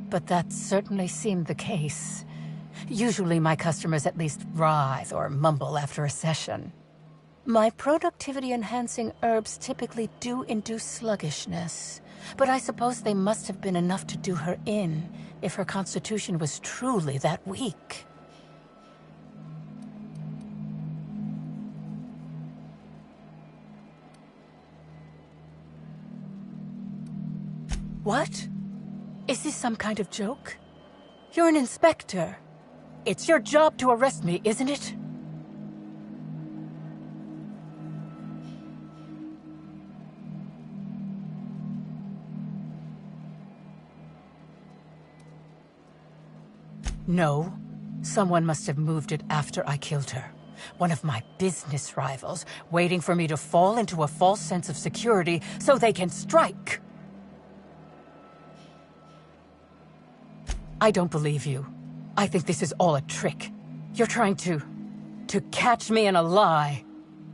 but that certainly seemed the case. Usually my customers at least writhe or mumble after a session. My productivity-enhancing herbs typically do induce sluggishness, but I suppose they must have been enough to do her in if her constitution was truly that weak. What? Is this some kind of joke? You're an inspector. It's your job to arrest me, isn't it? No. Someone must have moved it after I killed her. One of my business rivals, waiting for me to fall into a false sense of security so they can strike. I don't believe you. I think this is all a trick. You're trying to catch me in a lie.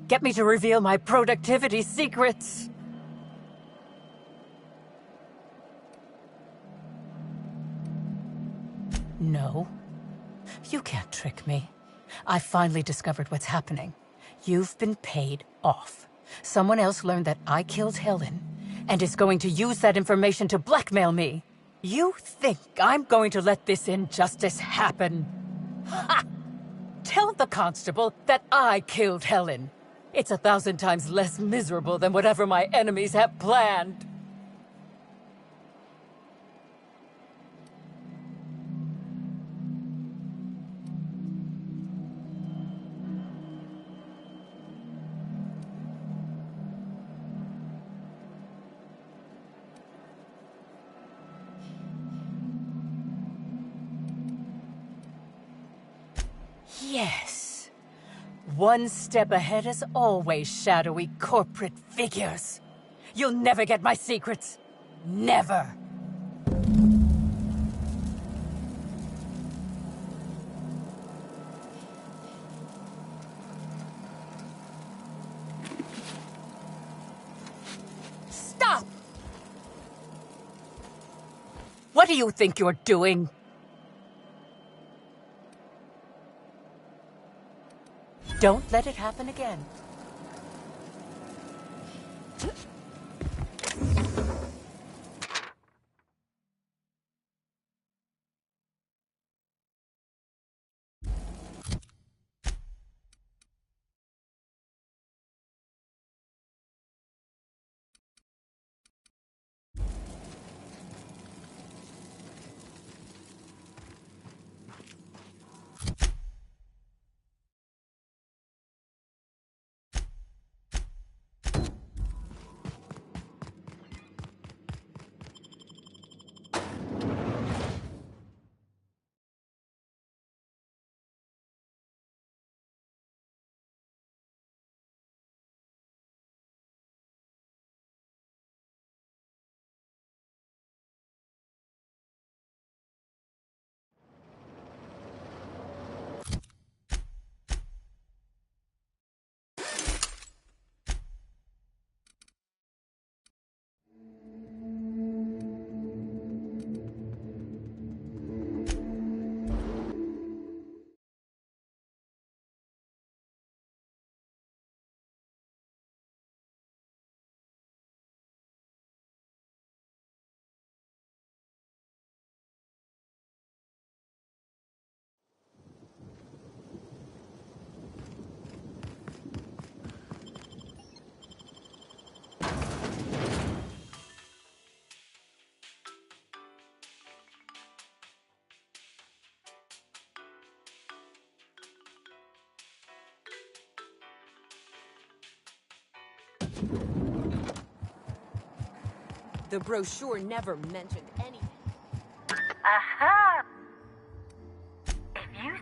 Get me to reveal my productivity secrets. No. You can't trick me. I finally discovered what's happening. You've been paid off. Someone else learned that I killed Helen, and is going to use that information to blackmail me. You think I'm going to let this injustice happen? Ha! Tell the constable that I killed Helen. It's 1,000 times less miserable than whatever my enemies have planned. Yes. One step ahead as always, shadowy corporate figures. You'll never get my secrets. Never. Stop! What do you think you're doing? Don't let it happen again. The brochure never mentioned anything. Aha! If you...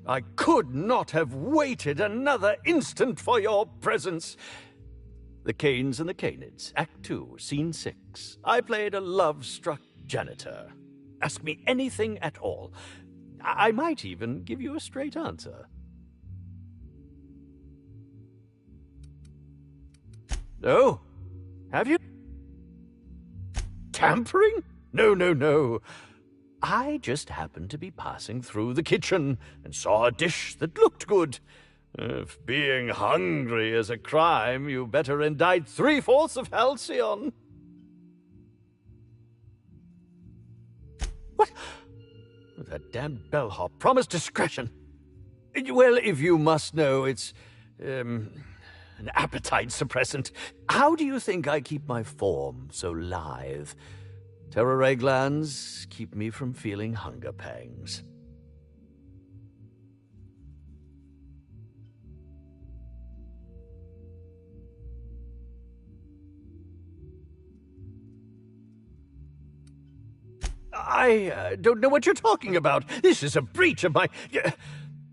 I could not have waited another instant for your presence. The Canes and the Canids, Act 2, Scene 6. I played a love-struck janitor. Ask me anything at all. I might even give you a straight answer. Oh? Have you? Tampering? No, no, no. I just happened to be passing through the kitchen and saw a dish that looked good. If being hungry is a crime, you better indict 3/4 of Halcyon. What? That damned bellhop promised discretion. Well, if you must know, it's, an appetite suppressant. How do you think I keep my form so lithe? Terror ray glands keep me from feeling hunger pangs. I don't know what you're talking about. This is a breach of my...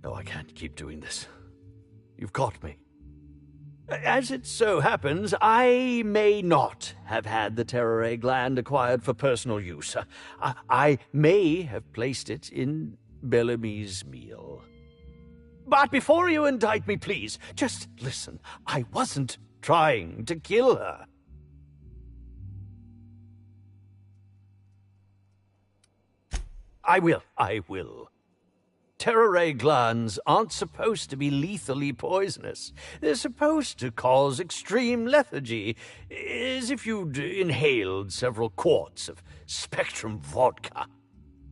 No, I can't keep doing this. You've caught me. As it so happens, I may not have had the terror ray gland acquired for personal use. I may have placed it in Bellamy's meal. But before you indict me, please, just listen. I wasn't trying to kill her. I will. Terror ray glands aren't supposed to be lethally poisonous. They're supposed to cause extreme lethargy, as if you'd inhaled several quarts of Spectrum vodka.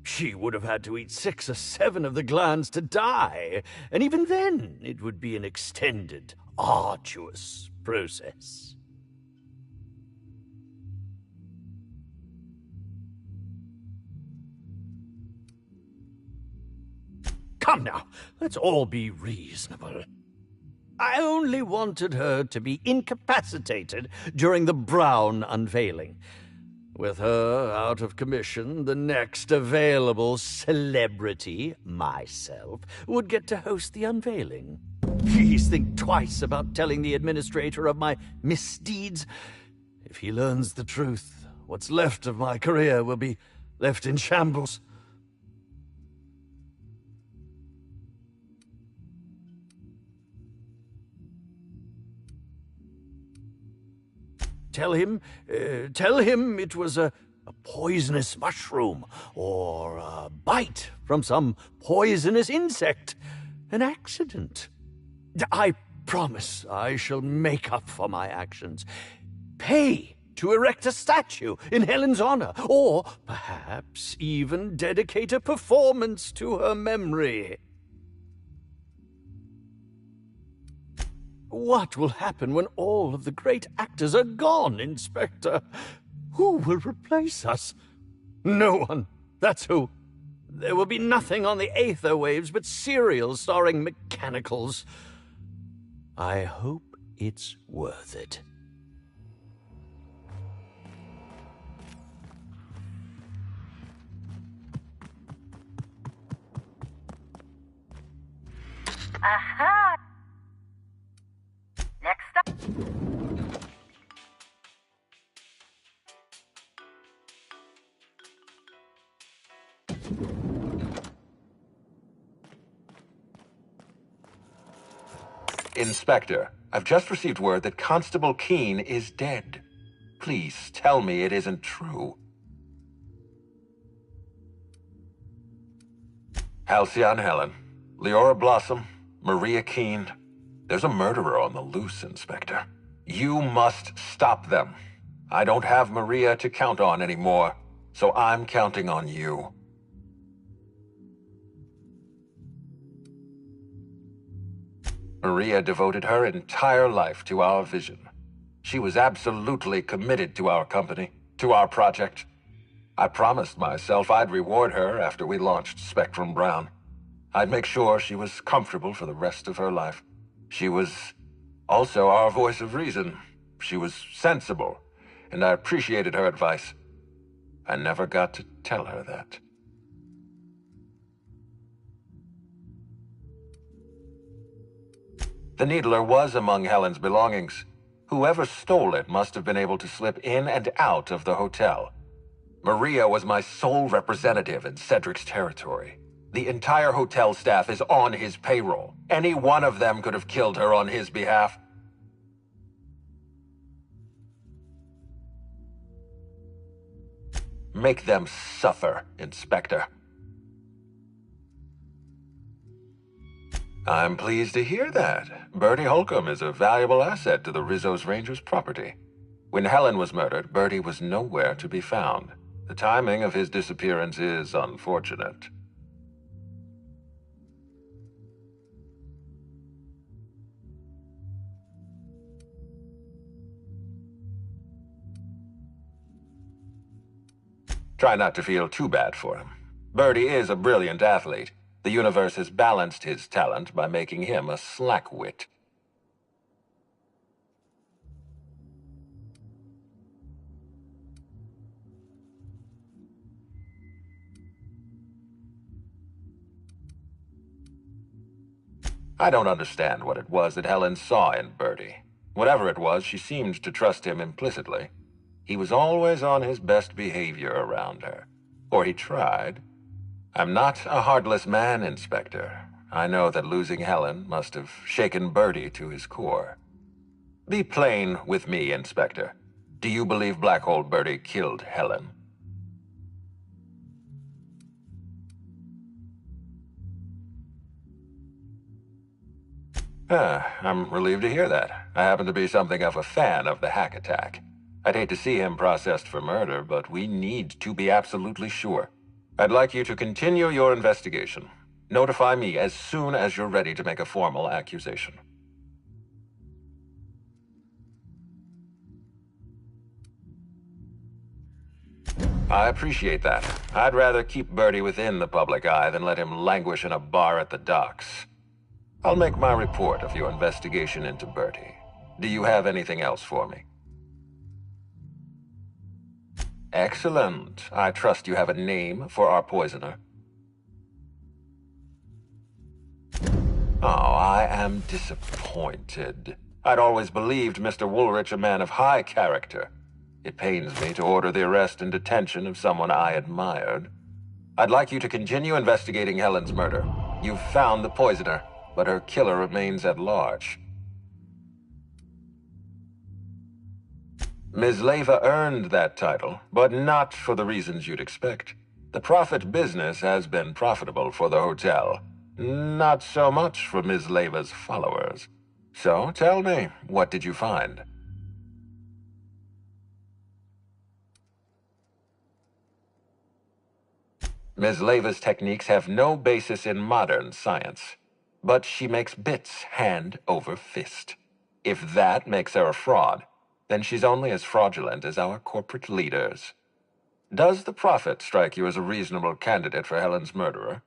She would have had to eat 6 or 7 of the glands to die, and even then it would be an extended, arduous process. Come now, let's all be reasonable. I only wanted her to be incapacitated during the Brown unveiling. With her out of commission, the next available celebrity, myself, would get to host the unveiling. Please think twice about telling the administrator of my misdeeds. If he learns the truth, what's left of my career will be left in shambles. Tell him it was a poisonous mushroom, or a bite from some poisonous insect. An accident. I promise I shall make up for my actions. Pay to erect a statue in Helen's honor, or perhaps even dedicate a performance to her memory. What will happen when all of the great actors are gone, Inspector? Who will replace us? No one. That's who. There will be nothing on the aether waves but serials starring mechanicals. I hope it's worth it. Aha! Next up. Inspector, I've just received word that Constable Keene is dead. Please tell me it isn't true. Halcyon Helen, Leora Blossom, Maria Keene. There's a murderer on the loose, Inspector. You must stop them. I don't have Maria to count on anymore, so I'm counting on you. Maria devoted her entire life to our vision. She was absolutely committed to our company, to our project. I promised myself I'd reward her after we launched Spectrum Brown. I'd make sure she was comfortable for the rest of her life. She was also our voice of reason. She was sensible, and I appreciated her advice. I never got to tell her that. The Needler was among Helen's belongings. Whoever stole it must have been able to slip in and out of the hotel. Maria was my sole representative in Cedric's territory. The entire hotel staff is on his payroll. Any one of them could have killed her on his behalf. Make them suffer, Inspector. I'm pleased to hear that. Bertie Holcomb is a valuable asset to the Rizzo's Rangers property. When Helen was murdered, Bertie was nowhere to be found. The timing of his disappearance is unfortunate. Try not to feel too bad for him. Birdie is a brilliant athlete. The universe has balanced his talent by making him a slackwit. I don't understand what it was that Helen saw in Birdie. Whatever it was, she seemed to trust him implicitly. He was always on his best behavior around her. Or he tried. I'm not a heartless man, Inspector. I know that losing Helen must have shaken Birdie to his core. Be plain with me, Inspector. Do you believe Black Hole Birdie killed Helen? I'm relieved to hear that. I happen to be something of a fan of the hack attack. I'd hate to see him processed for murder, but we need to be absolutely sure. I'd like you to continue your investigation. Notify me as soon as you're ready to make a formal accusation. I appreciate that. I'd rather keep Birdie within the public eye than let him languish in a bar at the docks. I'll make my report of your investigation into Birdie. Do you have anything else for me? Excellent. I trust you have a name for our poisoner. Oh, I am disappointed. I'd always believed Mr. Woolrich a man of high character. It pains me to order the arrest and detention of someone I admired. I'd like you to continue investigating Helen's murder. You've found the poisoner, but her killer remains at large. Ms. Leyva earned that title, but not for the reasons you'd expect. The profit business has been profitable for the hotel. Not so much for Ms. Leyva's followers. So tell me, what did you find? Ms. Leyva's techniques have no basis in modern science, but she makes bits hand over fist. If that makes her a fraud, then she's only as fraudulent as our corporate leaders. Does the Prophet strike you as a reasonable candidate for Helen's murderer?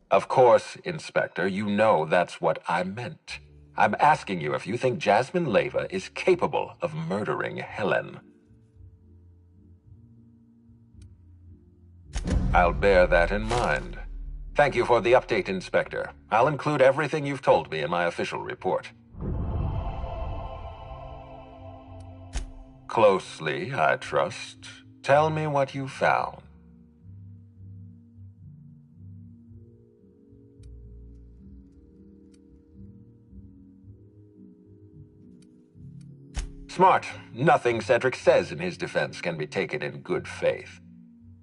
Of course, Inspector, you know that's what I meant. I'm asking you if you think Jasmine Leyva is capable of murdering Helen. I'll bear that in mind. Thank you for the update, Inspector. I'll include everything you've told me in my official report. Closely, I trust. Tell me what you found. Smart. Nothing Cedric says in his defense can be taken in good faith.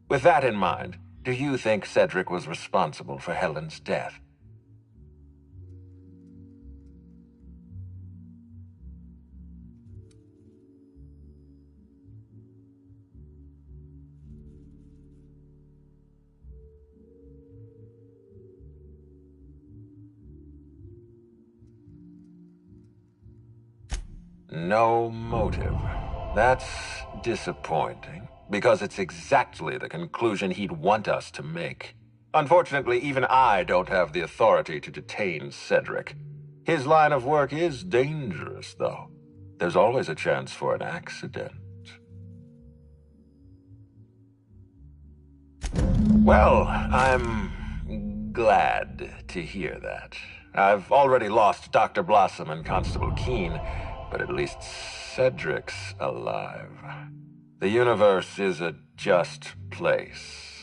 With that in mind, do you think Cedric was responsible for Helen's death? No motive. That's disappointing, because it's exactly the conclusion he'd want us to make. Unfortunately, even I don't have the authority to detain Cedric. His line of work is dangerous, though. There's always a chance for an accident. Well, I'm glad to hear that. I've already lost Dr. Blossom and Constable Keene, but at least Cedric's alive. The universe is a just place.